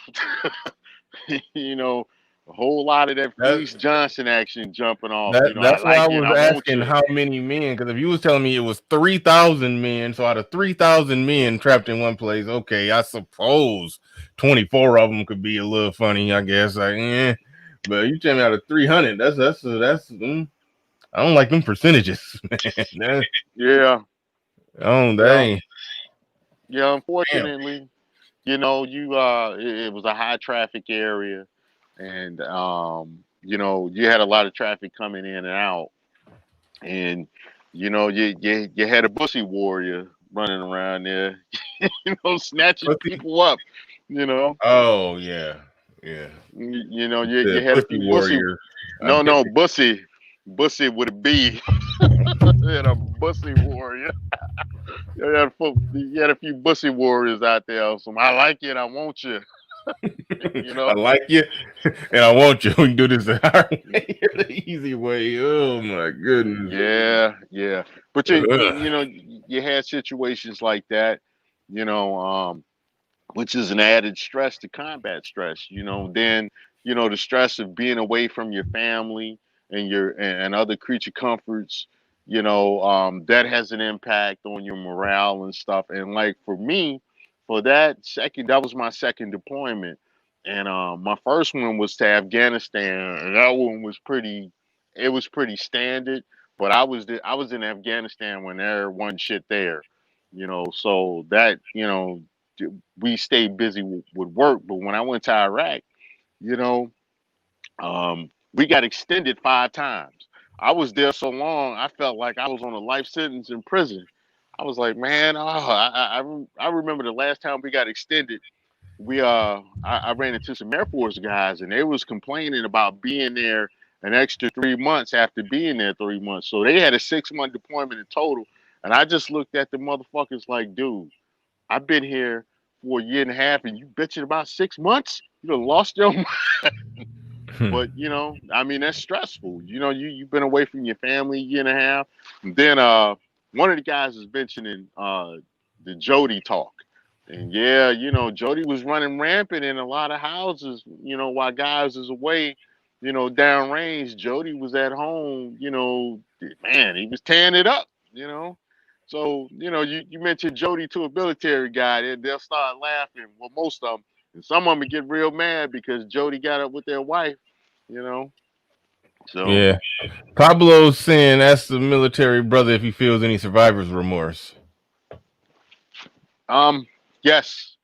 you know, a whole lot of that That Fleece Johnson action jumping off. I that's why I like it. was I want asking you. how many men, because if you was telling me it was 3,000 men, so out of 3,000 men trapped in one place, okay, I suppose 24 of them could be a little funny, I guess. But you tell me out of 300, that's I don't like them percentages, man. Yeah, Oh, yeah, dang. yeah. Damn. Unfortunately, it was a high traffic area, and you had a lot of traffic coming in and out, and you had a bussy warrior running around there, snatching Pussy. people up. You know, Oh, yeah. Yeah. you The had a pussy few bussy. warrior. I No, bet. no, bussy with a B. And a bussy warrior. You had a few bussy warriors out there. Some I like it, I want you. You I know. like you, and I want you. We can do this the hard way, the easy way. Oh my goodness. Yeah, yeah. But Ugh. you had situations like that. You know, which is an added stress to combat stress. Then the stress of being away from your family and other creature comforts. That has an impact on your morale and stuff. And like for me, that was my second deployment, and my first one was to Afghanistan, and that one was pretty. It was pretty standard, but I was in Afghanistan when there wasn't shit there. So that we stayed busy with work. But when I went to Iraq, you know, we got extended 5 times. I was there so long, I felt like I was on a life sentence in prison. I was like, man, I remember the last time we got extended. I ran into some Air Force guys, and they was complaining about being there an extra 3 months after being there 3 months. So they had a 6-month deployment in total. And I just looked at the motherfuckers like, dude, I've been here for a year and a half, and you bitching about 6 months? You done lost your mind. But I mean, that's stressful. You've been away from your family a year and a half. And then one of the guys was mentioning the Jody talk. And yeah, Jody was running rampant in a lot of houses, while guys is away, downrange. Jody was at home, man, he was tearing it up, So, you mentioned Jody to a military guy, they'll start laughing. Well, most of them. And some of them get real mad because Jody got up with their wife, you know. So, Yeah. Pablo's saying ask the military brother if he feels any survivor's remorse. yes,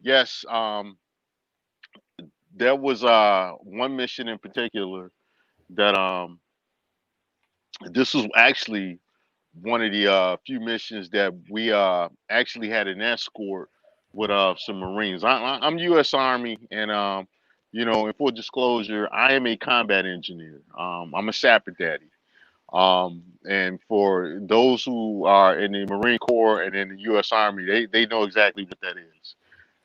yes. There was one mission in particular that this was actually one of the few missions that we actually had an escort with some Marines. I'm U.S. Army, and in full disclosure, I am a combat engineer. I'm a sapper daddy. And for those who are in the Marine Corps and in the U.S. Army, they know exactly what that is.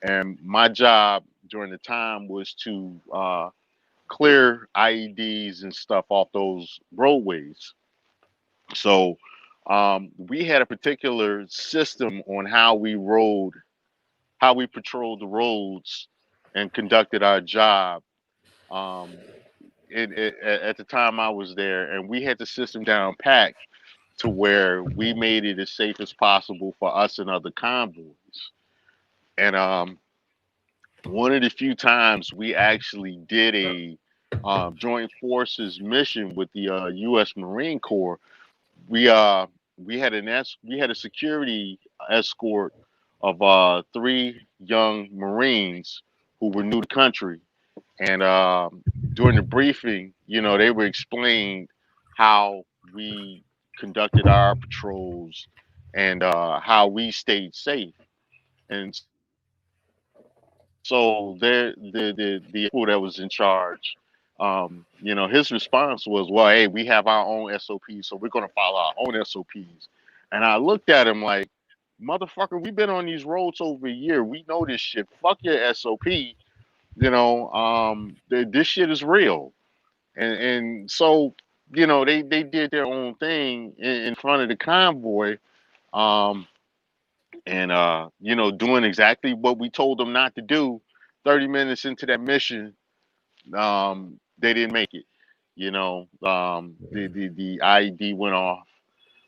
And my job during the time was to clear IEDs and stuff off those roadways. So we had a particular system on how we patrolled the roads and conducted our job. Um, at the time I was there, and we had the system down packed to where we made it as safe as possible for us and other convoys. And one of the few times we actually did a joint forces mission with the U.S. Marine Corps, we we had a security escort of 3 young Marines who were new to country, And during the briefing, they were explained how we conducted our patrols and how we stayed safe. And so the people that was in charge, his response was, "Well, hey, we have our own SOPs, so we're going to follow our own SOPs." And I looked at him like, "Motherfucker, we've been on these roads over a year. We know this shit. Fuck your SOP. This shit is real." And so, they did their own thing in front of the convoy. Um, and doing exactly what we told them not to do. 30 minutes into that mission, they didn't make it. The IED went off.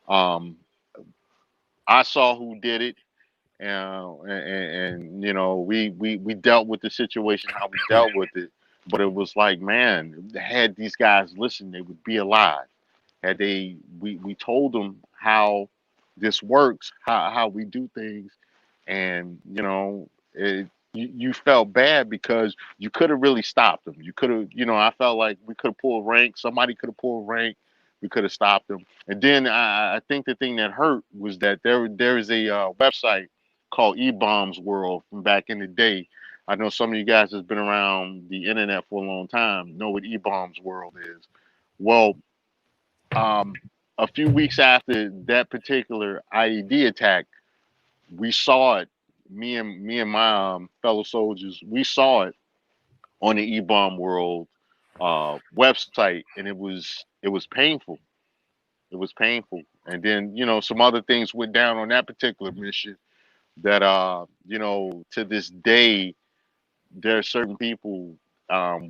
um I saw who did it. And we dealt with the situation how we dealt with it. But it was like, man, had these guys listened, they would be alive. Had they we told them how this works, how we do things. And you felt bad because you could have really stopped them. You could have, I felt like we could have pulled rank. Somebody could have pulled rank. We could have stopped them. And then I think the thing that hurt was that there is a website called eBombs World from back in the day. I know some of you guys has been around the internet for a long time know what eBombs World is. Well, um, a few weeks after that particular IED attack, we saw it. Me and my fellow soldiers, we saw it on the E-Bomb World website, and it was painful. It was painful. And then some other things went down on that particular mission that to this day there are certain people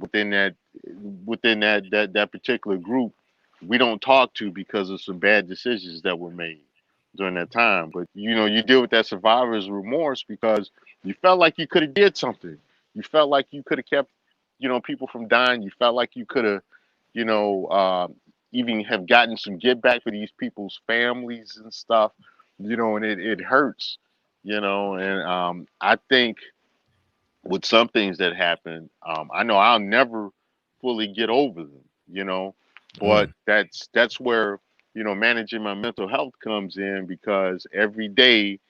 within that particular group we don't talk to because of some bad decisions that were made during that time. But you deal with that survivor's remorse because you felt like you could have did something. You felt like you could have kept people from dying. You felt like you could have you know even have gotten some get back for these people's families and stuff. And it hurts. And I think with some things that happen, I know I'll never fully get over them, but that's where, managing my mental health comes in because every day,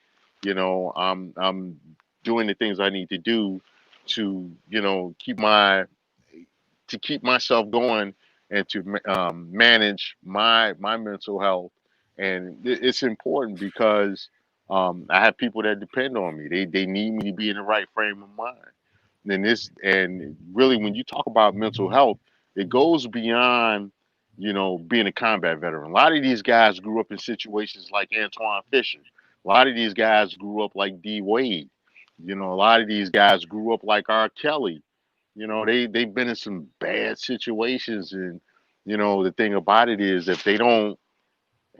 I'm doing the things I need to do to, keep myself going and to manage my mental health. And it's important because I have people that depend on me. They need me to be in the right frame of mind. And really, when you talk about mental health, it goes beyond being a combat veteran. A lot of these guys grew up in situations like Antoine Fisher. A lot of these guys grew up like D Wade. A lot of these guys grew up like R. Kelly. They've been in some bad situations. And the thing about it is, if they don't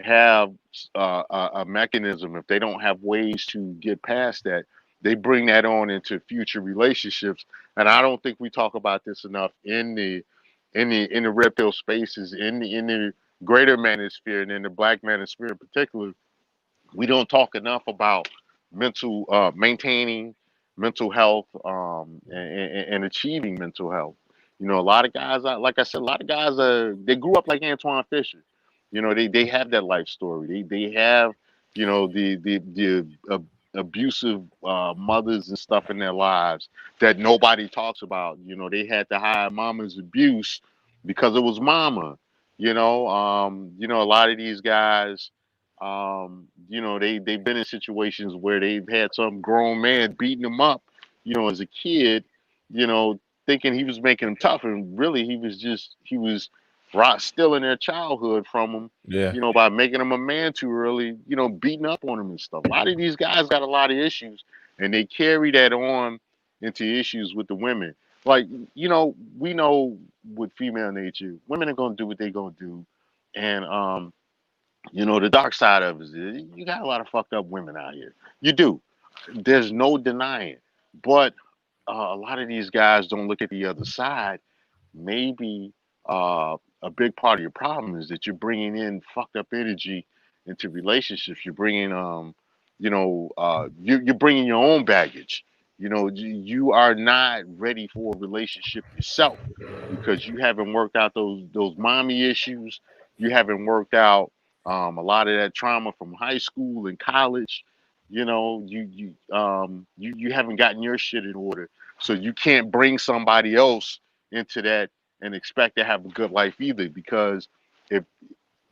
have a mechanism, if they don't have ways to get past that, they bring that on into future relationships. And I don't think we talk about this enough in the red pill spaces, in the greater manosphere, and in the black manosphere in particular. We don't talk enough about maintaining mental health, and achieving mental health. A lot of guys, like I said, a lot of guys, they grew up like Antoine Fisher. They have that life story. They have, the abusive mothers and stuff in their lives that nobody talks about. They had to hide mama's abuse because it was mama. A lot of these guys, they've been in situations where they've had some grown man beating them up, as a kid, you know, thinking he was making them tough, and really he was stealing their childhood from them, Yeah. by making them a man too early, beating up on them and stuff. A lot of these guys got a lot of issues, and they carry that on into issues with the women. Like, we know with female nature, women are gonna do what they're gonna do, and the dark side of it is you got a lot of fucked up women out here. You do. There's no denying. But a lot of these guys don't look at the other side. Maybe a big part of your problem is that you're bringing in fucked up energy into relationships. You're bringing, you're bringing your own baggage. You are not ready for a relationship yourself because you haven't worked out those mommy issues. You haven't worked out a lot of that trauma from high school and college. You haven't gotten your shit in order, so you can't bring somebody else into that and expect to have a good life either. Because if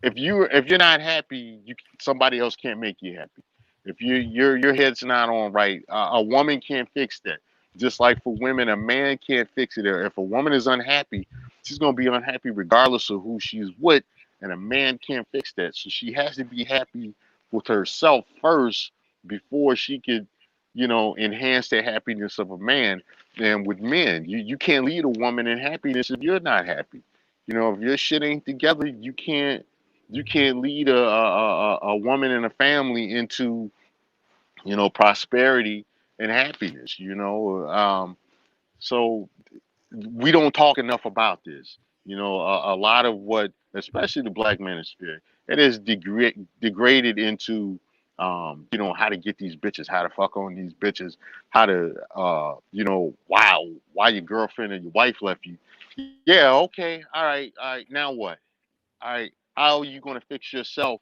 if you're not happy, somebody else can't make you happy. If your head's not on right, a woman can't fix that. Just like for women, a man can't fix it. If a woman is unhappy, she's gonna be unhappy regardless of who she's with, and a man can't fix that. So she has to be happy with herself first before she could, enhance the happiness of a man. And with men, you can't lead a woman in happiness if you're not happy. If your shit ain't together, you can't lead a woman and a family into prosperity and happiness. So we don't talk enough about this. A lot of what, especially the black manosphere, it is degraded into how to get these bitches, how to fuck on these bitches, how to wow, why your girlfriend and your wife left you. Yeah, okay, all right, now what? All right, how are you going to fix yourself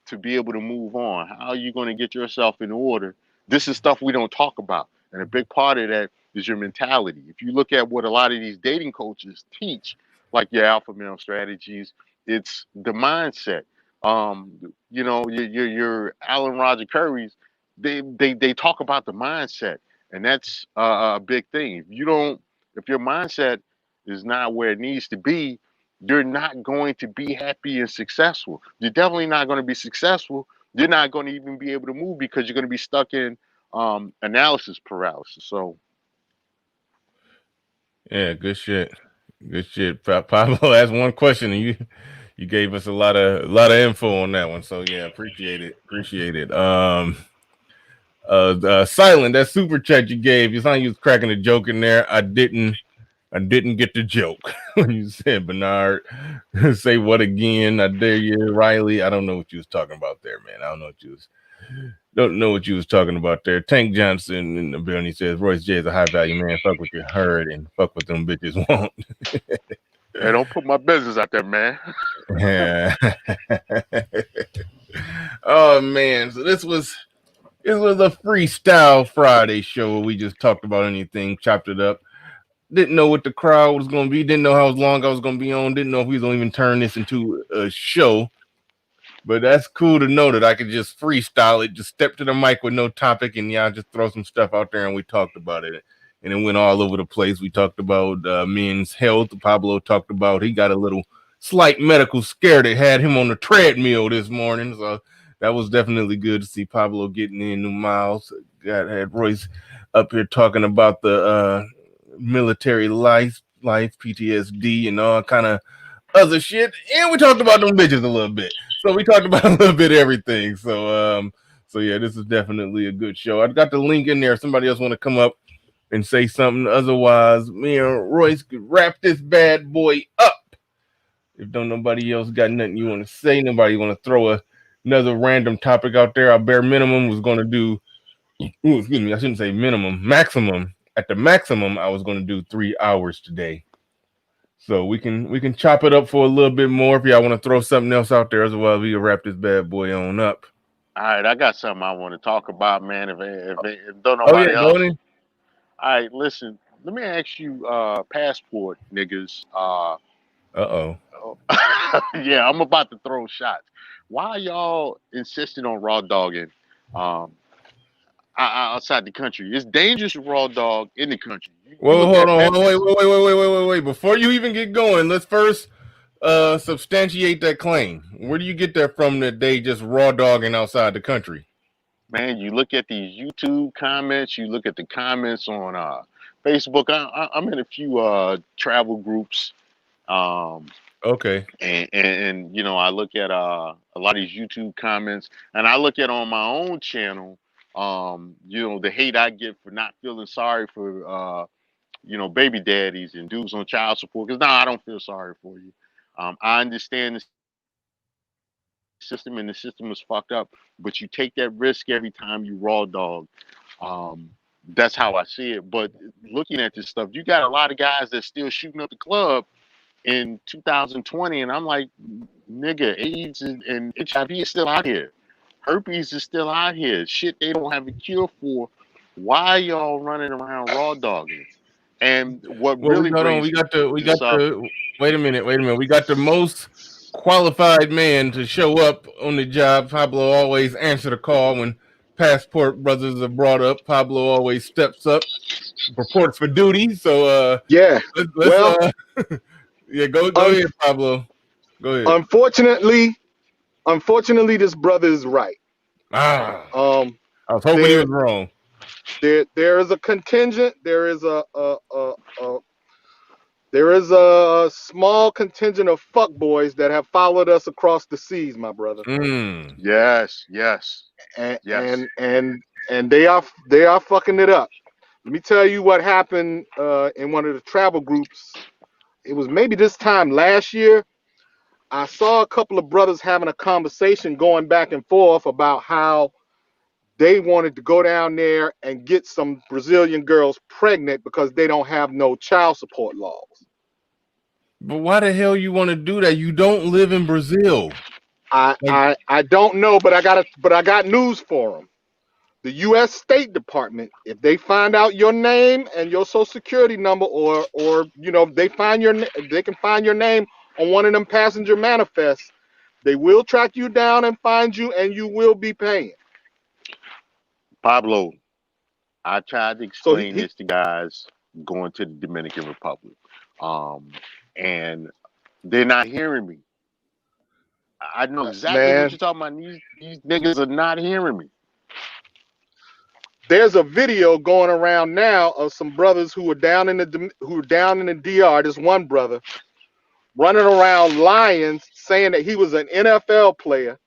to be able to move on? How are you going to get yourself in order? This is stuff we don't talk about. And a big part of that is your mentality. If you look at what a lot of these dating coaches teach, like your alpha male strategies, it's the mindset. Your Alan Roger Curry's, they talk about the mindset, and that's a big thing. If your mindset is not where it needs to be, you're not going to be happy and successful. You're definitely not going to be successful. You're not going to even be able to move because you're going to be stuck in analysis paralysis. So, Yeah, good shit. Good shit. Pablo asked one question and you gave us a lot of info on that one. So yeah, appreciate it. Appreciate it. Silent, that super chat you gave, you sound like you was cracking a joke in there. I didn't get the joke when you said Bernard. Say what again? I dare you, Riley. I don't know what you was talking about there, man. I don't know what you was talking about there. Tank Johnson in the building, he says Royce J is a high value man. Fuck what you heard and fuck what them bitches want. hey, don't put my business out there, man. Yeah. Oh man, so this was a freestyle Friday show where we just talked about anything, chopped it up. Didn't know what the crowd was going to be. Didn't know how long I was going to be on. Didn't know if we was going to even turn this into a show. But that's cool to know that I could just freestyle it, just step to the mic with no topic, and y'all just throw some stuff out there, and we talked about it. And it went all over the place. We talked about men's health. Pablo talked about he got a little slight medical scare that had him on the treadmill this morning. So that was definitely good to see Pablo getting in new miles. Had Royce up here talking about the military life, PTSD, and all kind of other shit. And we talked about them bitches a little bit. So we talked about a little bit of everything. So yeah, this is definitely a good show. I've got the link in there. If somebody else want to come up and say something. Otherwise, me and Royce could wrap this bad boy up. If don't nobody else got nothing you want to say, nobody want to throw another random topic out there. Our bare minimum was going to do. Ooh, excuse me, I shouldn't say minimum. Maximum. At the maximum, I was going to do 3 hours today. So we can chop it up for a little bit more if y'all want to throw something else out there as well. We can wrap this bad boy on up. All right, I got something I want to talk about, man. If don't Oh yeah, nobody go else. in. All right, listen. Let me ask you, passport niggas. Uh-oh. Yeah, I'm about to throw shots. Why y'all insisting on raw dogging um, outside the country? It's dangerous to raw dog in the country. You Well, look hold at on, Memphis. wait. Before you even get going, let's first substantiate that claim. Where do you get that from that they just raw dogging outside the country? Man, you look at these YouTube comments. You look at the comments on Facebook. I'm in a few travel groups. Um, Okay. and I look at a lot of these YouTube comments, and I look at on my own channel, the hate I get for not feeling sorry for baby daddies and dudes on child support. Because I don't feel sorry for you. I understand the system, and the system is fucked up, but you take that risk every time you raw dog. Um, That's how I see it. But looking at this stuff, you got a lot of guys that's still shooting up the club in 2020, and I'm like, nigga, AIDS and HIV is still out here. Herpes is still out here. Shit they don't have a cure for. Why y'all running around raw dogging? And what Well, really hold on. brings this up, Wait a minute. We got the most qualified man to show up on the job. Pablo always answer the call when passport brothers are brought up. Pablo always steps up, reports for duty. So Yeah. let's Well, yeah, go un- ahead, Pablo. Go ahead. unfortunately, this brother is right. Ah, Um, I was hoping he there was wrong. there is a contingent. There is a small contingent of fuckboys that have followed us across the seas, my brother. Mm. yes, And yes. and they are fucking it up. Let me tell you what happened in one of the travel groups. It was maybe this time last year. I saw a couple of brothers having a conversation going back and forth about how they wanted to go down there and get some Brazilian girls pregnant because they don't have no child support laws. But why the hell you want to do that? You don't live in Brazil. I don't know, but I got news for them. The U.S. State Department, if they find out your name and your social security number, or they can find your name on one of them passenger manifests, they will track you down and find you, and you will be paying. Pablo, I tried to So explain this to guys going to the Dominican Republic, and they're not hearing me. I know exactly what man, you're talking about. These niggas are not hearing me. there's a video going around now of some brothers who are down in the DR. This one brother running around Lions saying that he was an NFL player,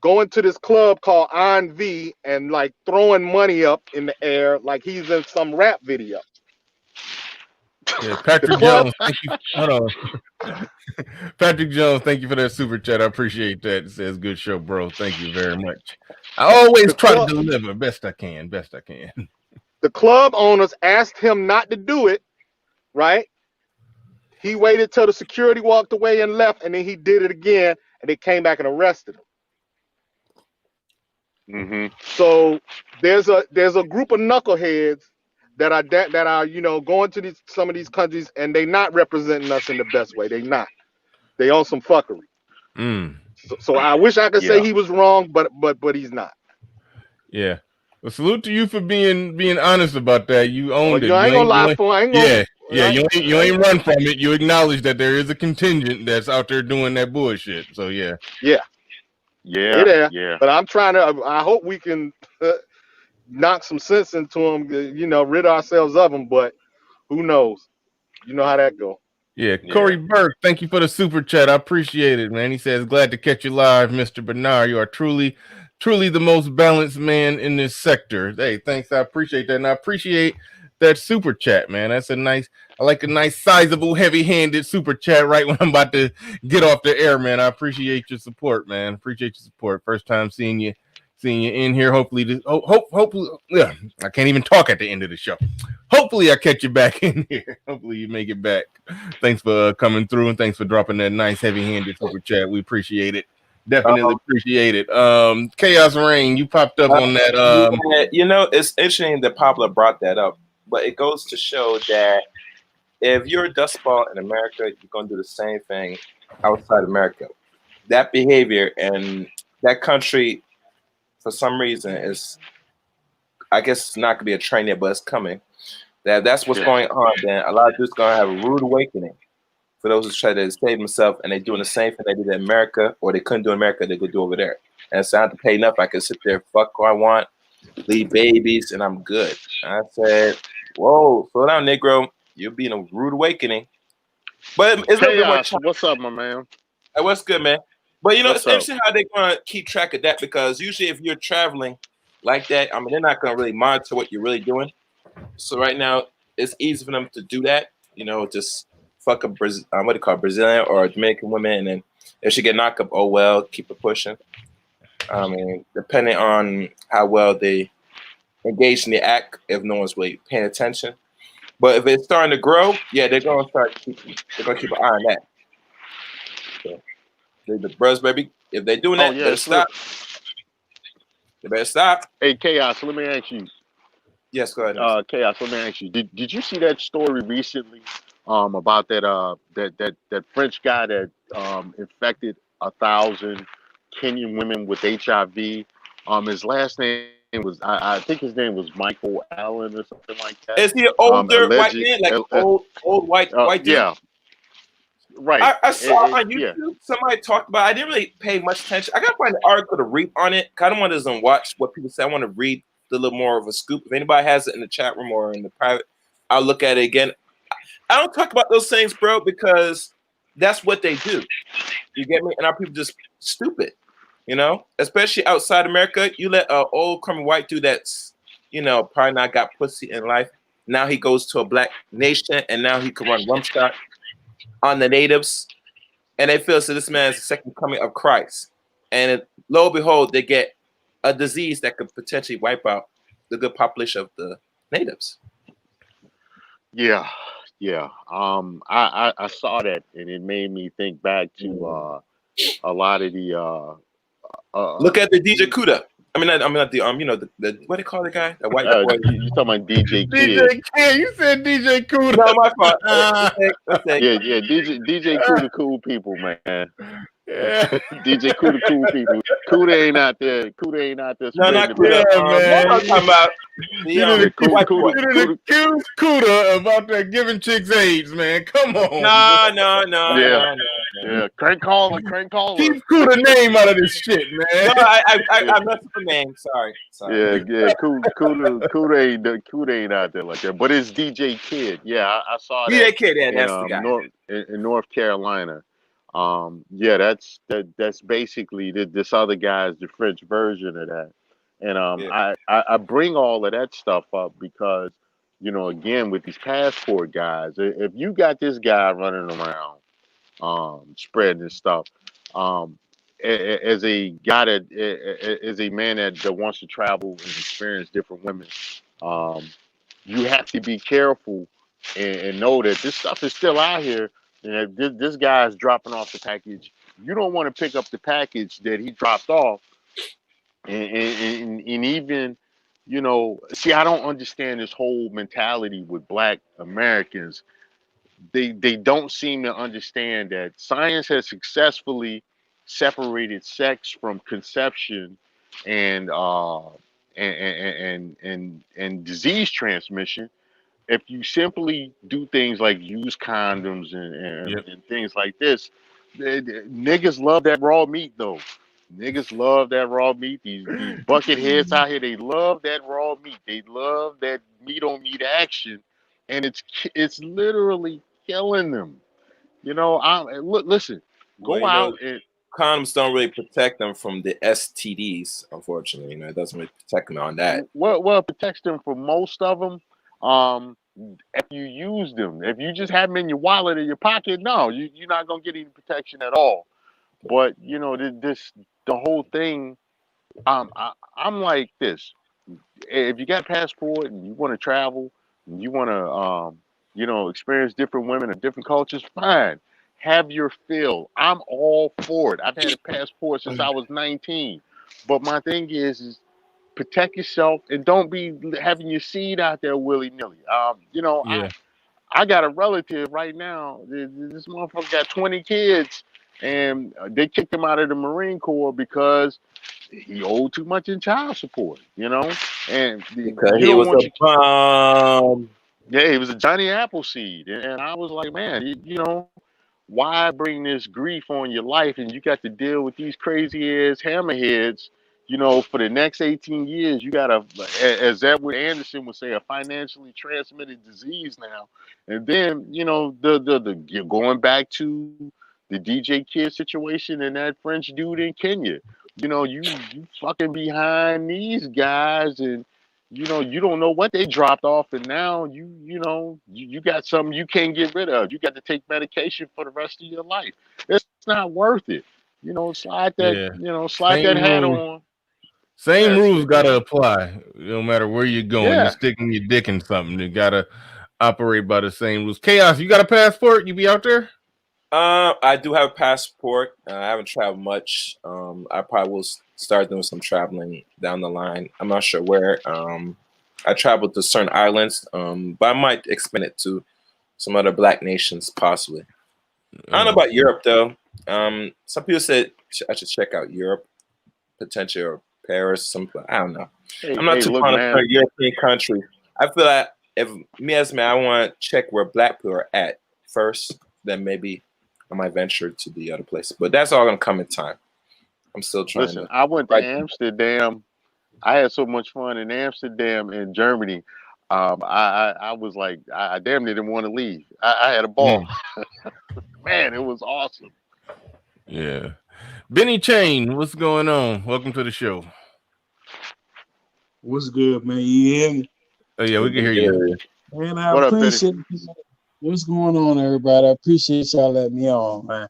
going to this club called On V and like throwing money up in the air like he's in some rap video. Yeah, The Patrick club, Jones, thank you. Hold on. Patrick Jones, thank you for that super chat. I appreciate that. It says good show, bro. Thank you very much. I always the try to club, deliver best I can. the club owners asked him not to do it, right? He waited till the security walked away and left, and then he did it again, and they came back and arrested him. Mm-hmm. So there's a group of knuckleheads that are going to some of these countries, and they not representing us in the best way. They not. They on some fuckery. Mm. So I wish I could say Yeah. he was wrong, but he's not. Yeah. Well, salute to you for being honest about that. You owned it. I ain't gonna lie for. I ain't gonna. Yeah. You ain't run from it. You acknowledge that there is a contingent that's out there doing that bullshit. So yeah. Yeah. Yeah. They there. Yeah. But I'm trying to. I hope we can knock some sense into them. Rid ourselves of them. But who knows? You know how that go. Yeah, Corey Burke, thank you for the super chat. I appreciate it, man. He says, glad to catch you live, Mr. Bernard. You are truly the most balanced man in this sector. Hey, thanks. I appreciate that. And I appreciate that super chat, man. I like a nice, sizable, heavy-handed super chat right when I'm about to get off the air, man. I appreciate your support, man. Appreciate your support. First time seeing you in here. Hopefully, hopefully, yeah, I can't even talk at the end of the show. Hopefully, I catch you back in here. Hopefully, you make it back. Thanks for coming through, and thanks for dropping that nice, heavy-handed super chat. We appreciate it. Definitely appreciate it. Chaos Rain, you popped up on that. It's interesting that Pablo brought that up, but it goes to show that if you're a dust ball in America, you're going to do the same thing outside America. That behavior and that country, for some reason, is, I guess it's not going to be a trend yet, but it's coming. That's what's going on. Then a lot of dudes going to have a rude awakening. For those who try to save themselves and they're doing the same thing they did in America, or they couldn't do in America, they could do over there. And so I have to pay enough. I can sit there, fuck who I want, leave babies, and I'm good. And I said, whoa, slow down, Negro. You're being a rude awakening. But it's a little bit more. What's up, my man? Hey, what's good, man? But What's it's interesting how they're going to keep track of that, because usually if you're traveling like that, I mean, they're not going to really monitor what you're really doing. So right now, it's easy for them to do that, just fuck a Brazilian or a Dominican woman, and then if she get knocked up, oh well, keep it pushing. I mean, depending on how well they engaged in the act if no one's really paying attention. But if it's starting to grow, yeah, they're gonna keep an eye on that. So the brothers, baby, if they're doing that, better stop. They better stop. Hey, Chaos, let me ask you. Yes, go ahead. Chaos, let me ask you. Did you see that story recently? About that French guy that infected 1,000 Kenyan women with HIV. His last name was I think his name was Michael Allen or something like that. Is he an older white man, like old white dude? Yeah. Right. I saw on YouTube somebody talked about. I didn't really pay much attention. I gotta find the article to read on it. I don't want to watch what people say. I want to read a little more of a scoop. If anybody has it in the chat room or in the private, I'll look at it again. I don't talk about those things, bro, because that's what they do. You get me? And our people just stupid, you know. Especially outside America, you let an old crummy white dude that's, you know, probably not got pussy in life. Now he goes to a black nation, and now he can run rumshot on the natives, and they feel so this man is the second coming of Christ. And lo and behold, they get a disease that could potentially wipe out the good population of the natives. Yeah. I saw that, and it made me think back to a lot of the look at the DJ Kuda. I mean not the you know the what do they call the guy? The white boy. You talking about DJ Kid? DJ Kid, you said DJ Kuda. No, my fault. Yeah, DJ Kuda cool people, man. Yeah. DJ Kuda cool people. Kuda ain't out there. No, not Kuda. Man. I'm talking about Kuda about that giving chicks AIDS, man. Come on. No. Yeah, crank caller. Keep Kuda name out of this shit, man. No, I messed up the name. Sorry. Yeah. Kuda ain't out there like that. But it's DJ Kid. Yeah, I saw that. DJ Kid, yeah, that's the guy. In North Carolina. That's basically this other guy's the French version of that. And I bring all of that stuff up because, you know, again, with these passport guys, if you got this guy running around spreading this stuff, as a guy that as a man that wants to travel and experience different women, you have to be careful and know that this stuff is still out here. And if this guy is dropping off the package, you don't want to pick up the package that he dropped off. And even, you know, see, I don't understand this whole mentality with Black Americans. They don't seem to understand that science has successfully separated sex from conception and disease transmission. If you simply do things like use condoms and things like this, niggas love that raw meat though. Niggas love that raw meat. These bucket heads out here, they love that raw meat. They love that meat on meat action, and it's literally killing them. You know, listen, go out and condoms don't really protect them from the STDs. Unfortunately, you know, it doesn't really protect them on that. Well, it protects them from most of them. If you use them, if you just have them in your wallet or your pocket, no, you're not gonna get any protection at all. But you know, the whole thing. I'm like this. If you got a passport and you want to travel, and you want to, you know, experience different women and different cultures, fine. Have your fill. I'm all for it. I've had a passport since I was 19. But my thing is protect yourself and don't be having your seed out there willy-nilly. You know, I got a relative right now. This motherfucker got 20 kids, and they kicked him out of the Marine Corps because he owed too much in child support. You know, and because he was a bum. Yeah, he was a Johnny Appleseed, and I was like, man, you know, why bring this grief on your life, and you got to deal with these crazy ass hammerheads. You know, for the next 18 years, you got as Edward Anderson would say, a financially transmitted disease now. And then, you know, you're going back to the DJ Kid situation and that French dude in Kenya. You know, you fucking behind these guys, and you know, you don't know what they dropped off, and now you know, you got something you can't get rid of. You got to take medication for the rest of your life. It's not worth it. You know, slide that hat on. Same That's rules it, gotta man. apply. No matter where you're going, you're Yeah. sticking your dick in something. You gotta operate by the same rules. Chaos, you got a passport? You be out there? I do have a passport. I haven't traveled much. I probably will start doing some traveling down the line. I'm not sure where. I traveled to certain islands, but I might expand it to some other black nations possibly. I don't know about Europe though. Some people said I should check out Europe, potentially, or Paris. I don't know. Hey, I'm not hey, too look, fond of man. certain European countries. I feel like if me as man, I want to check where black people are at first, then maybe I might venture to the other place. But that's all gonna come in time. I'm still trying Listen, to. I went to Right. Amsterdam. I had so much fun in Amsterdam and Germany. I was like, I damn near didn't want to leave. I had a ball. Man, it was awesome. Yeah. Benny Chain, what's going on? Welcome to the show. What's good, man? You hear me? Oh yeah, we can hear you. Man, I What up, Benny? appreciate what's going on, everybody. I appreciate y'all letting me on, man.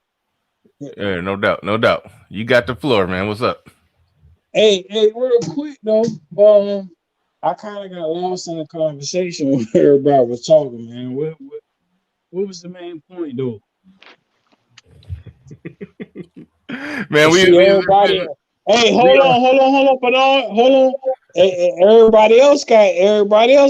Yeah, no doubt, no doubt. You got the floor, man. What's up? Hey, real quick though, I kind of got lost in the conversation when everybody was talking, man. What was the main point though? Man, See everybody. Hey, hold on, Bernard. Hold on. Everybody else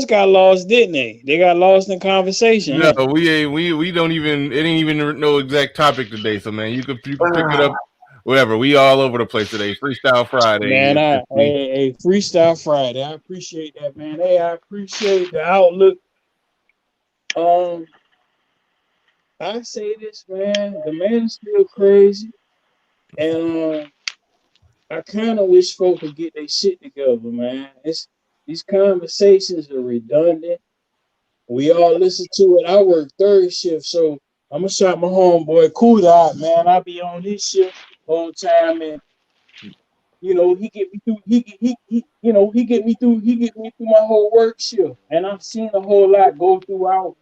got lost, didn't they? They got lost in conversation, no, huh? we don't even it ain't even no exact topic today. So man, you could pick it up whatever. We all over the place today. Freestyle Friday. Man, hey, Freestyle Friday. I appreciate that, man. Hey, I appreciate the outlook. I say this, man. The man is still crazy, and I kind of wish folk could get their shit together, man. These conversations are redundant. We all listen to it. I work third shift, so I'm gonna shout my homeboy Cool out, man. I be on this shift all the time, and you know he get me through. He get me through. He get me through my whole work shift, and I've seen a whole lot go throughout.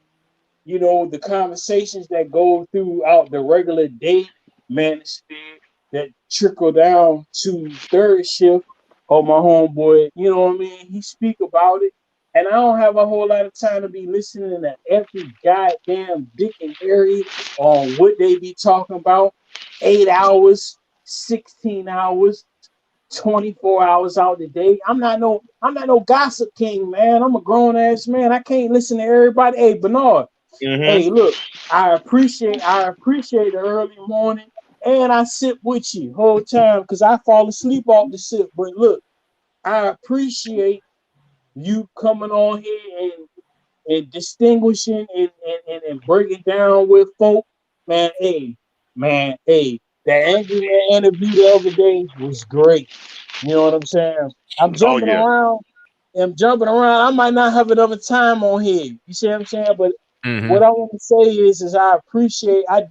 The conversations that go throughout the regular day manosphere that trickle down to third shift of my homeboy, you know what I mean? He speak about it. And I don't have a whole lot of time to be listening to every goddamn dick and Harry on what they be talking about. 8 hours, 16 hours, 24 hours out the day. I'm not no gossip king, man. I'm a grown ass man. I can't listen to everybody. Hey, Bernard. Hey, look, I appreciate the early morning, and I sit with you whole time because I fall asleep off the sip. But look, I appreciate you coming on here and distinguishing and breaking down with folk. Man, hey, the Angry Man interview the other day was great. You know what I'm saying? I'm Oh jumping yeah. around. I might not have enough time on here. You see what I'm saying? But what I want to say is I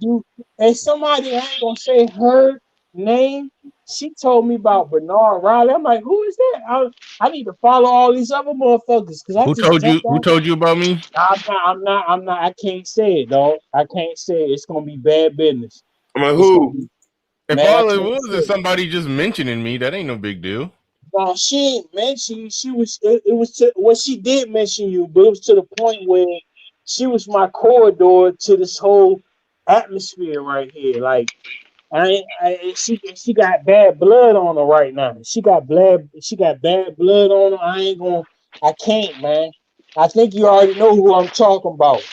do. And somebody, I ain't gonna say her name. She told me about Bernard Riley. I'm like, who is that? I need to follow all these other motherfuckers because I Who just told you? jumped Who on. told you about me? I'm not. I can't say it, dog. I can't say it. It's gonna be bad business. I'm like, It's gonna who? be, If man. I all it can't was say is it. somebody just mentioning me, that ain't no big deal. No, she ain't mentioned you. She was. It was to. Well, she did mention you, but it was to the point where she was my corridor to this whole atmosphere right here. Like she got bad blood on her right now. She got bad blood on her. I can't, man. I think you already know who I'm talking about.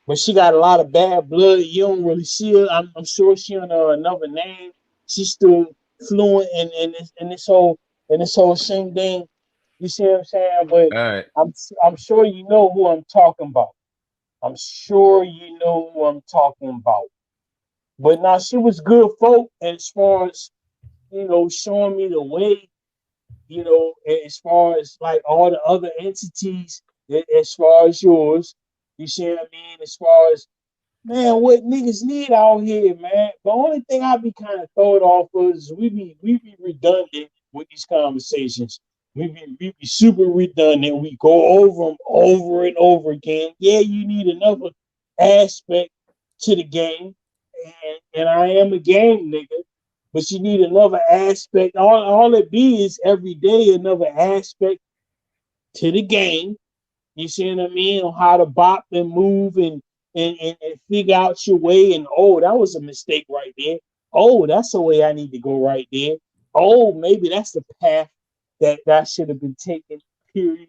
But she got a lot of bad blood. You don't really see her. I'm sure she on another name. She's still fluent in this whole same thing. You see what I'm saying? But All right. I'm sure you know who I'm talking about. I'm sure you know who I'm talking about. But now she was good folk as far as showing me the way. As far as like all the other entities, as far as yours, you see what I mean? As far as man, what niggas need out here, man. The only thing I be kind of throwed off of is we be redundant with these conversations. We be super redundant. We go over them over and over again. Yeah, you need another aspect to the game, and I am a game nigga. but you need another aspect. All it be is every day another aspect to the game. You see what I mean? On how to bop and move and figure out your way. And oh, that was a mistake right there. Oh, that's the way I need to go right there. Oh, maybe that's the path that should have been taken. Period.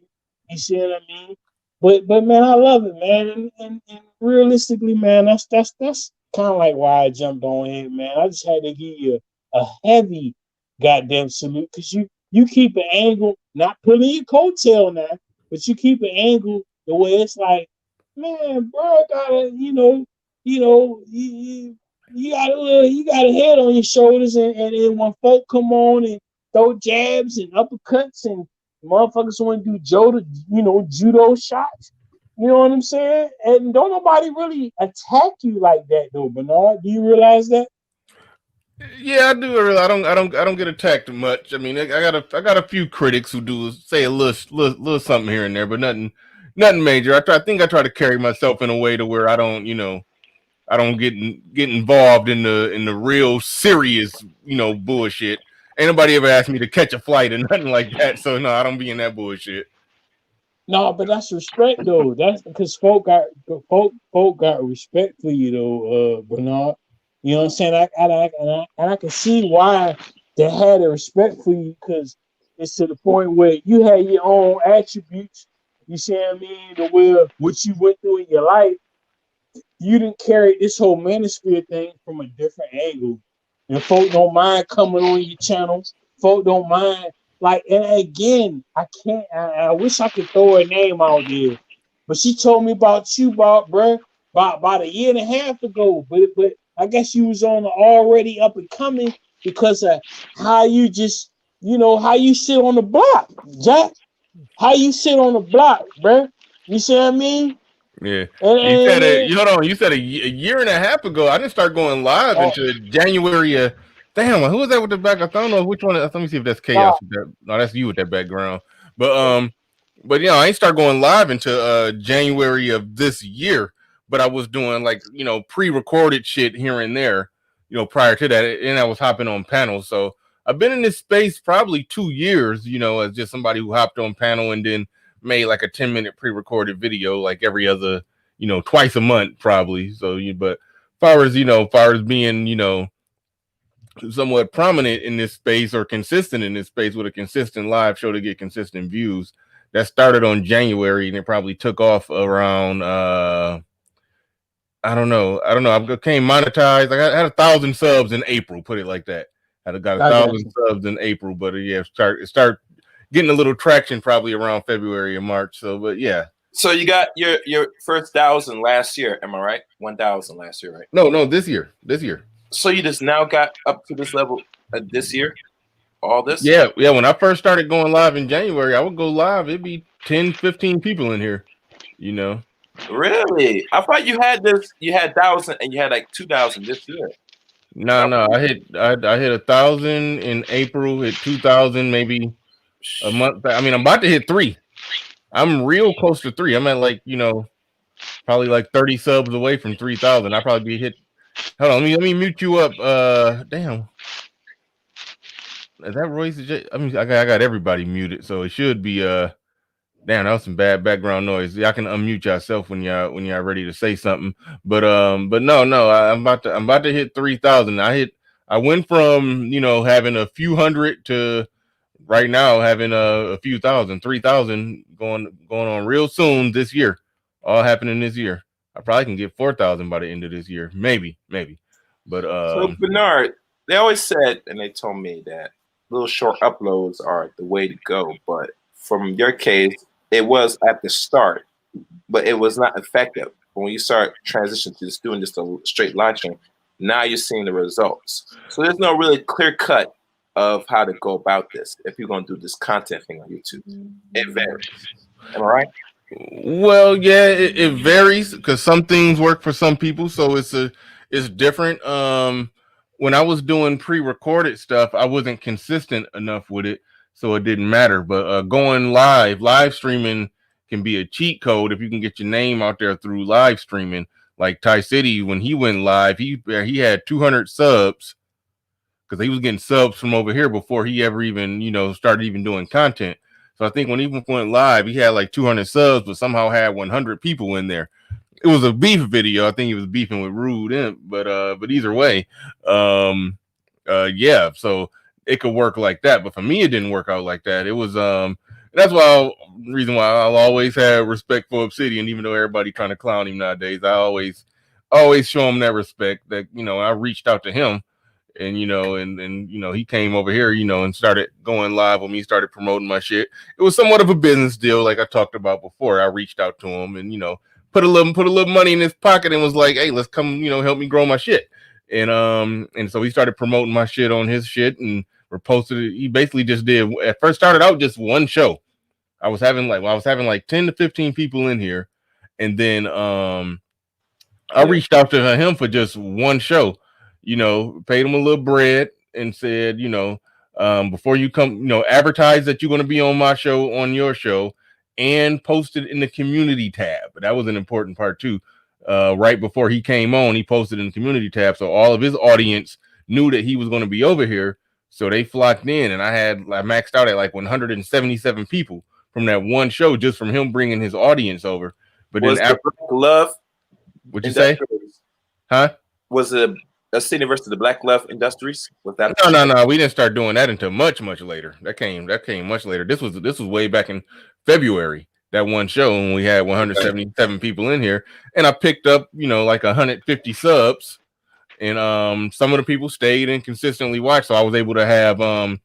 You see what I mean? But man, I love it, man. And realistically, man, that's kind of like why I jumped on here, man. I just had to give you a heavy goddamn salute because you keep an angle, not pulling your coattail now, but you keep an angle the way it's like, man, bro, gotta, you got a head on your shoulders, and when folk come on and throw jabs and uppercuts and motherfuckers want to do judo shots. You know what I'm saying? And don't nobody really attack you like that, though, Bernard. Do you realize that? Yeah, I do. I don't get attacked much. I mean, I got a few critics who do say a little something here and there, but nothing major. I think I try to carry myself in a way to where I don't get involved in the real serious bullshit. Ain't nobody ever asked me to catch a flight or nothing like that. So no, I don't be in that bullshit. No, but that's respect though. That's because folk got respect for you though, Bernard. You know what I'm saying? I can see why they had a respect for you because it's to the point where you had your own attributes. You see what I mean? The where what you went through in your life, you didn't carry this whole manosphere thing from a different angle. And folk don't mind coming on your channel. Folk don't mind. Like, and again, I wish I could throw her name out there. But she told me about you, bruh, about a year and a half ago. But I guess you was on the already up and coming because of how you just, how you sit on the block, Jack. How you sit on the block, bruh. You see what I mean? Yeah. You said it. And Hold on. You said a year and a half ago. I didn't start going live into January. Damn, who was that with the back? I don't know which one. Let me see if that's chaos. No, that's you with that background. But I ain't start going live until January of this year. But I was doing like pre-recorded shit here and there. Prior to that, and I was hopping on panels. So I've been in this space probably 2 years. As just somebody who hopped on panel and then made like a 10-minute pre-recorded video like every other twice a month probably. So but far as being somewhat prominent in this space or consistent in this space with a consistent live show to get consistent views, that started on January and it probably took off around I don't know. I became monetized. I had 1,000 subs in April, put it like that. I got 1,000 subs in April, but start getting a little traction probably around February and March. So, but yeah. So you got your first 1,000 last year, am I right? 1,000 last year, right? No, this year. So you just now got up to this level this year? All this? Yeah. When I first started going live in January, I would go live. It'd be 10, 15 people in here, Really? I thought you had 1,000 and you had like 2,000 this year. No. I hit 1,000 in April, hit 2,000 maybe a month. I mean, I'm about to hit 3. I'm real close to 3. I'm at like, probably like 30 subs away from 3,000. I'll probably be hit. Hold on, let me mute you up. Damn. Is that Royce? I mean, I got everybody muted, so it should be damn, that was some bad background noise. Y'all can unmute yourself when y'all ready to say something. But no, I'm about to hit 3,000. I went from having a few hundred to right now having a few thousand, 3,000 going on real soon this year. All happening this year. I probably can get 4,000 by the end of this year, maybe. But so Bernard, they always said, and they told me that little short uploads are the way to go. But from your case, it was at the start, but it was not effective. When you start transitioning to just doing just a straight live stream, now you're seeing the results. So there's no really clear cut of how to go about this if you're going to do this content thing on YouTube. It varies. Am I right? Well, yeah, it varies because some things work for some people, so it's different. When I was doing pre-recorded stuff, I wasn't consistent enough with it, so it didn't matter. But going live streaming can be a cheat code if you can get your name out there through live streaming. Like Ty City, when he went live, he had 200 subs because he was getting subs from over here before he ever even, started even doing content. So I think when he went live, he had like 200 subs, but somehow had 100 people in there. It was a beef video. I think he was beefing with Rude Imp, but either way, yeah. So it could work like that, but for me, it didn't work out like that. It was that's why reason why I'll always have respect for Obsidian, even though everybody trying to clown him nowadays. I always show him that respect. That I reached out to him, and he came over here, and started going live with me, started promoting my shit. It was somewhat of a business deal, like I talked about before. I reached out to him, and put a little money in his pocket, and was like, hey, let's come, help me grow my shit. And so he started promoting my shit on his shit and reposted it. He basically just did, at first started out just one show. I was having like 10 to 15 people in here, and then I reached out to him for just one show, paid him a little bread and said, before you come, advertise that you're going to be on my show, on your show, and post it in the community tab. But that was an important part too. Right before he came on, he posted in the community tab, so all of his audience knew that he was going to be over here. So they flocked in, and I maxed out at like 177 people from that one show, just from him bringing his audience over. But was then the Black Love, what'd you say? Huh? Was it a city versus the Black Love Industries? Was that no? We didn't start doing that until much later. That came much later. This was way back in February. That one show when we had 177 people in here, and I picked up like 150 subs, and some of the people stayed and consistently watched. So I was able to have go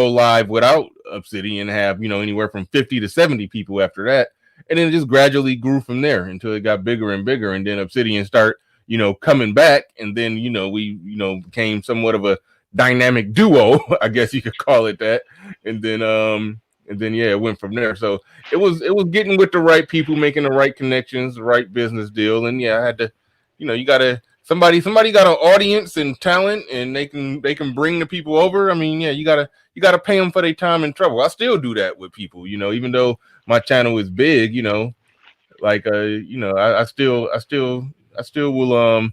live without Obsidian, have anywhere from 50 to 70 people after that, and then it just gradually grew from there until it got bigger and bigger, and then Obsidian start coming back, and then we became somewhat of a dynamic duo, I guess you could call it that, and then yeah, it went from there. So it was getting with the right people, making the right connections, the right business deal, and yeah, I had to, you gotta somebody got an audience and talent, and they can bring the people over. I mean, yeah, you gotta pay them for their time and trouble. I still do that with people, even though my channel is big, like I still will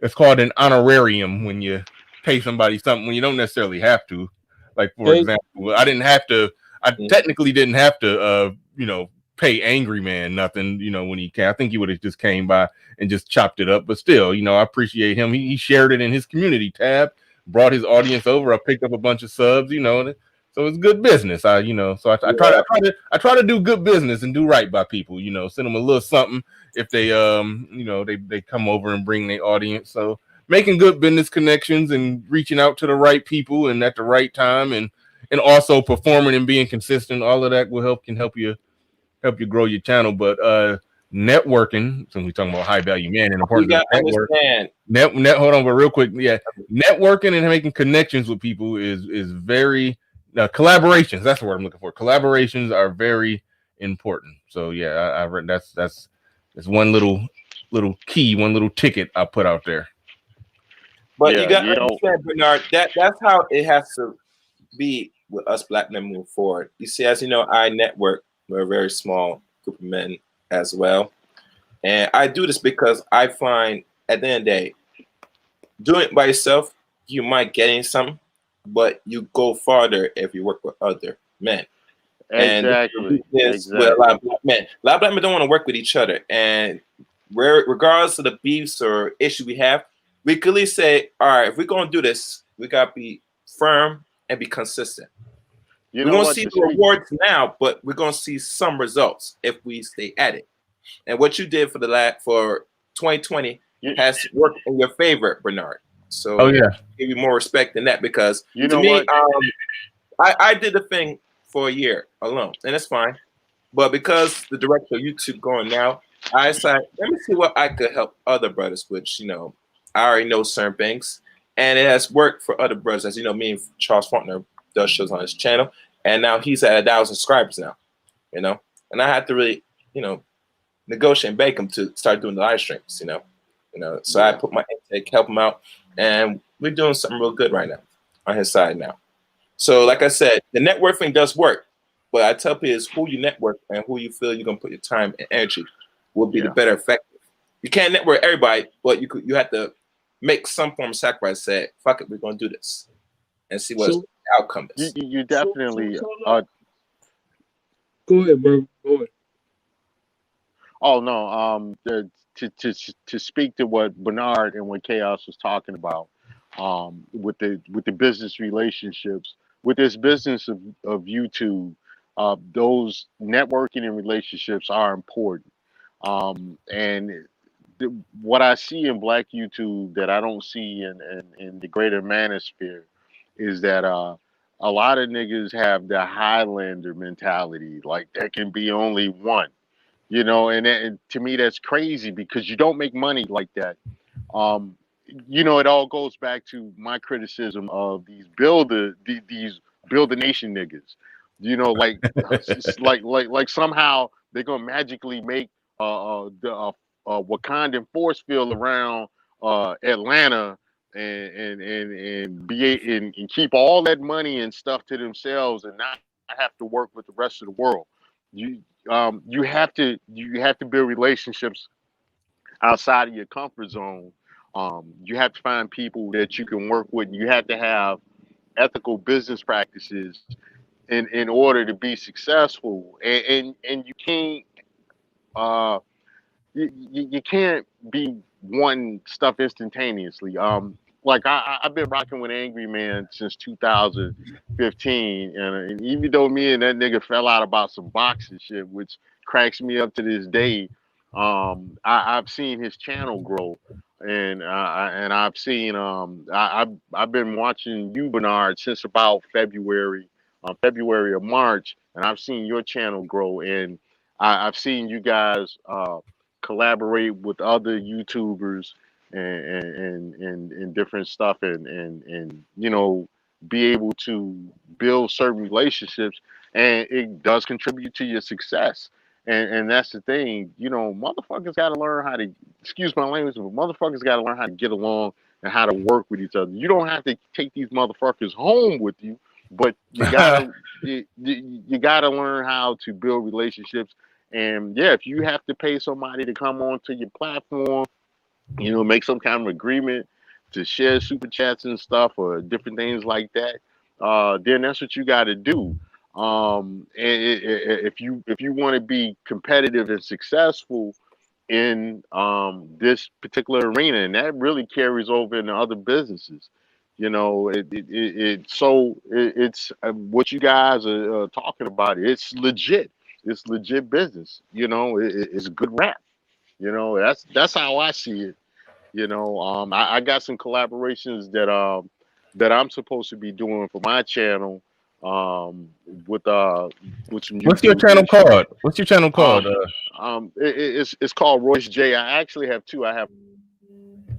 it's called an honorarium when you pay somebody something when you don't necessarily have to. Like for example, I technically didn't have to pay Angry Man nothing, when he came. I think he would have just came by and just chopped it up, but still, I appreciate him. He shared it in his community tab, brought his audience over. I picked up a bunch of subs, so it's good business. I try to do good business and do right by people, send them a little something if they they come over and bring their audience. So making good business connections and reaching out to the right people and at the right time, and also performing and being consistent, all of that can help you grow your channel. But networking, since we're talking about high value man and important network, hold on, but real quick, yeah, networking and making connections with people is very collaborations. That's the word I'm looking for. Collaborations are very important. So yeah, I read that's one little key, one little ticket I put out there. But you got to understand, Bernard, that's how it has to be with us black men moving forward. You see, as you know, I network. We're a very small group of men as well. And I do this because I find at the end of the day, doing it by yourself, you might get in something, but you go farther if you work with other men. Exactly. With a lot of black men. A lot of black men don't want to work with each other. And regardless of the beefs or issue we have, we could at least say, all right, if we're going to do this, we got to be firm and be consistent. We're going to see the rewards now, but we're going to see some results if we stay at it. And what you did for 2020 has worked in your favor, Bernard. So I give you more respect than that, because to me, I did the thing for a year alone, and it's fine. But because the direction of YouTube going now, I decided, let me see what I could help other brothers, which, I already know certain things. And it has worked for other brothers. As you know, me and Charles Faulkner does shows on his channel. And now he's at 1,000 subscribers now, And I had to really, negotiate and beg him to start doing the live streams, So I put my intake, help him out. And we're doing something real good right now on his side now. So like I said, the networking does work. But I tell people is who you network and who you feel you're going to put your time and energy will be the better effective. You can't network everybody, but you have to make some form of sacrifice. Say, fuck it, we're gonna do this, and see what the outcome is. You definitely. Go ahead, bro. Go ahead. Oh no. To speak to what Bernard and what Chaos was talking about, with the business relationships, with this business of YouTube, those networking and relationships are important. And what I see in Black YouTube that I don't see in the greater manosphere is that a lot of niggas have the Highlander mentality, like there can be only one, and to me that's crazy because you don't make money like that. Um, it all goes back to my criticism of these builder nation niggas. Like somehow they're gonna magically make the Wakandan force field around Atlanta and keep all that money and stuff to themselves and not have to work with the rest of the world. You have to build relationships outside of your comfort zone. You have to find people that you can work with. You have to have ethical business practices in order to be successful. And you can't you can't be one stuff instantaneously. Like I've been rocking with Angry Man since 2015, and even though me and that nigga fell out about some boxing shit, which cracks me up to this day, I've seen his channel grow, and I've seen I've been watching you, Bernard, since about February or March, and I've seen your channel grow, and I've seen you guys collaborate with other YouTubers and different stuff and be able to build certain relationships, and it does contribute to your success. And that's the thing, motherfuckers got to learn how to, excuse my language, but motherfuckers got to learn how to get along and how to work with each other. You don't have to take these motherfuckers home with you, but you gotta you gotta learn how to build relationships. And yeah, if you have to pay somebody to come onto your platform, make some kind of agreement to share super chats and stuff or different things like that, then that's what you got to do. If you want to be competitive and successful in this particular arena, and that really carries over into other businesses. It's what you guys are talking about. It's legit. It's legit business. It's good rap. That's how I see it. I got some collaborations that I'm supposed to be doing for my channel with some What's your YouTube channel issues. called? What's your channel called? It's called Royce J. I actually have two. I have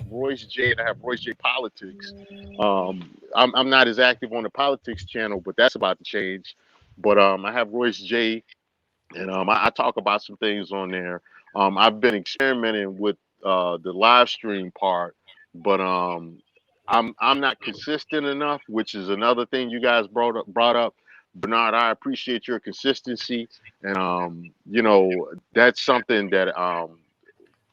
Royce J and I have Royce J Politics. I'm not as active on the politics channel, but that's about to change. But I have Royce J, and I talk about some things on there. I've been experimenting with the live stream part, but I'm not consistent enough, which is another thing you guys brought up. Bernard, I appreciate your consistency, and that's something that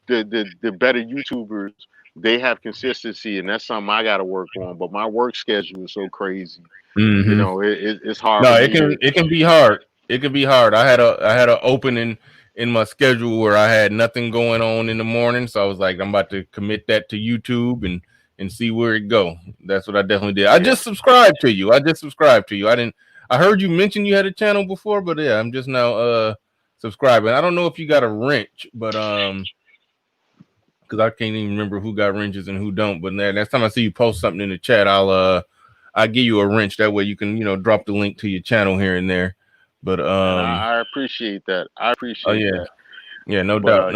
the better YouTubers, they have consistency, and that's something I got to work on. But my work schedule is so crazy, it's hard No, for it me can be hard. It can be hard. I had a opening in my schedule where I had nothing going on in the morning, so I was like, I'm about to commit that to YouTube and see where it go. That's what I definitely did. I just subscribed to you. I heard you mention you had a channel before, but yeah, I'm just now subscribing. I don't know if you got a wrench, but because I can't even remember who got wrenches and who don't. But next time I see you post something in the chat, I'll give you a wrench. That way you can drop the link to your channel here and there. But I appreciate that. I appreciate that. Yeah, no doubt.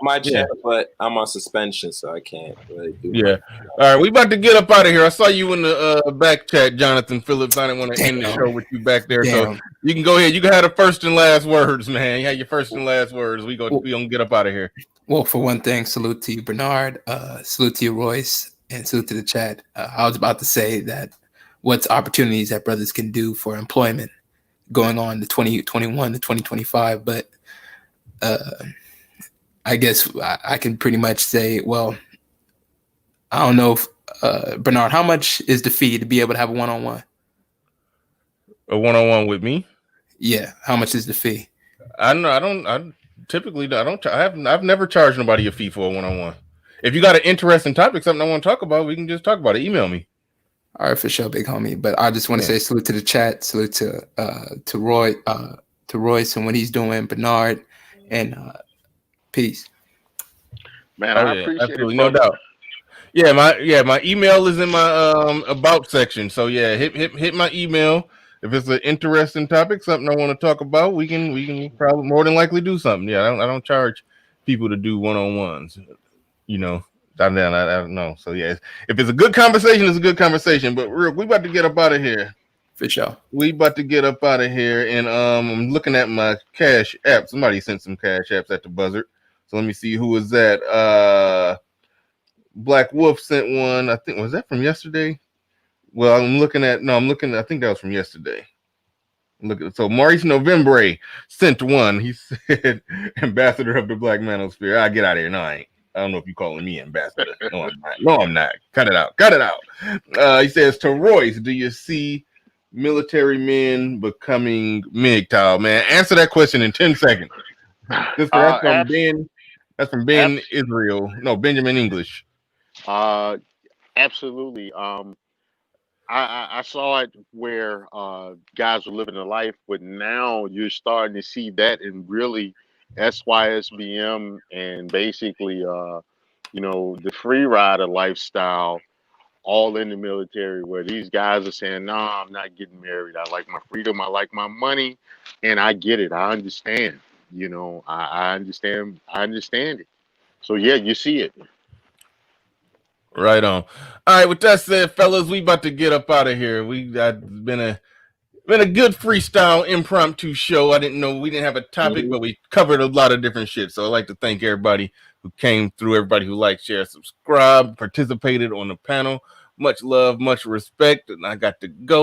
My channel, but I'm on suspension, so I can't really do. Yeah. All right, we about to get up out of here. I saw you in the back chat, Jonathan Phillips. I didn't want to end the show with you back there, so you can go ahead. You can have the first and last words, man. You have your first and last words. We gonna get up out of here. Well, for one thing, salute to you, Bernard. Salute to you, Royce, and salute to the chat. I was about to say that what's opportunities that brothers can do for employment going on to 2021 to 2025, but I guess I can pretty much say, well, I don't know if Bernard, how much is the fee to be able to have a one-on-one? A one-on-one with me? Yeah. How much is the fee? I've never charged nobody a fee for a one-on-one. If you got an interesting topic, something I want to talk about, we can just talk about it. Email me. All right, for sure, big homie. But I just want to say salute to the chat, salute to Roy, to Royce and what he's doing, Bernard, and peace. Man, I appreciate absolutely, it, no brother. doubt. Yeah, my email is in my about section. So yeah, hit my email. If it's an interesting topic, something I want to talk about, we can probably more than likely do something. Yeah, I don't charge people to do one-on-ones. You know, I don't know. So yeah, if it's a good conversation, it's a good conversation. But we about to get up out of here. For sure. We about to get up out of here, and I'm looking at my Cash App. Somebody sent some Cash Apps at the buzzard. So let me see who was that. Black Wolf sent one. I think was that from yesterday. Well, I think that was from yesterday. So Maurice Novembre sent one. He said, "Ambassador of the Black Manosphere." I get out of here. No, I ain't. I don't know if you calling me ambassador. No, I'm not. No, I'm not. Cut it out. Cut it out. He says to Royce, "Do you see military men becoming MGTOW?" Man, answer that question in 10 seconds. That's from Ben. That's from Ben Israel. No, Benjamin English. Absolutely. I saw it where guys were living a life, but now you're starting to see that in really SYSBM and basically, the free rider lifestyle, all in the military, where these guys are saying, "No, I'm not getting married. I like my freedom. I like my money," and I get it. I understand. I understand. I understand it. So yeah, you see it. Right on. All right, with that said, fellas, we about to get up out of here. Been a good freestyle impromptu show. I didn't know we didn't have a topic, but we covered a lot of different shit. So I'd like to thank everybody who came through, everybody who liked, shared, subscribed, participated on the panel. Much love, much respect, and I got to go.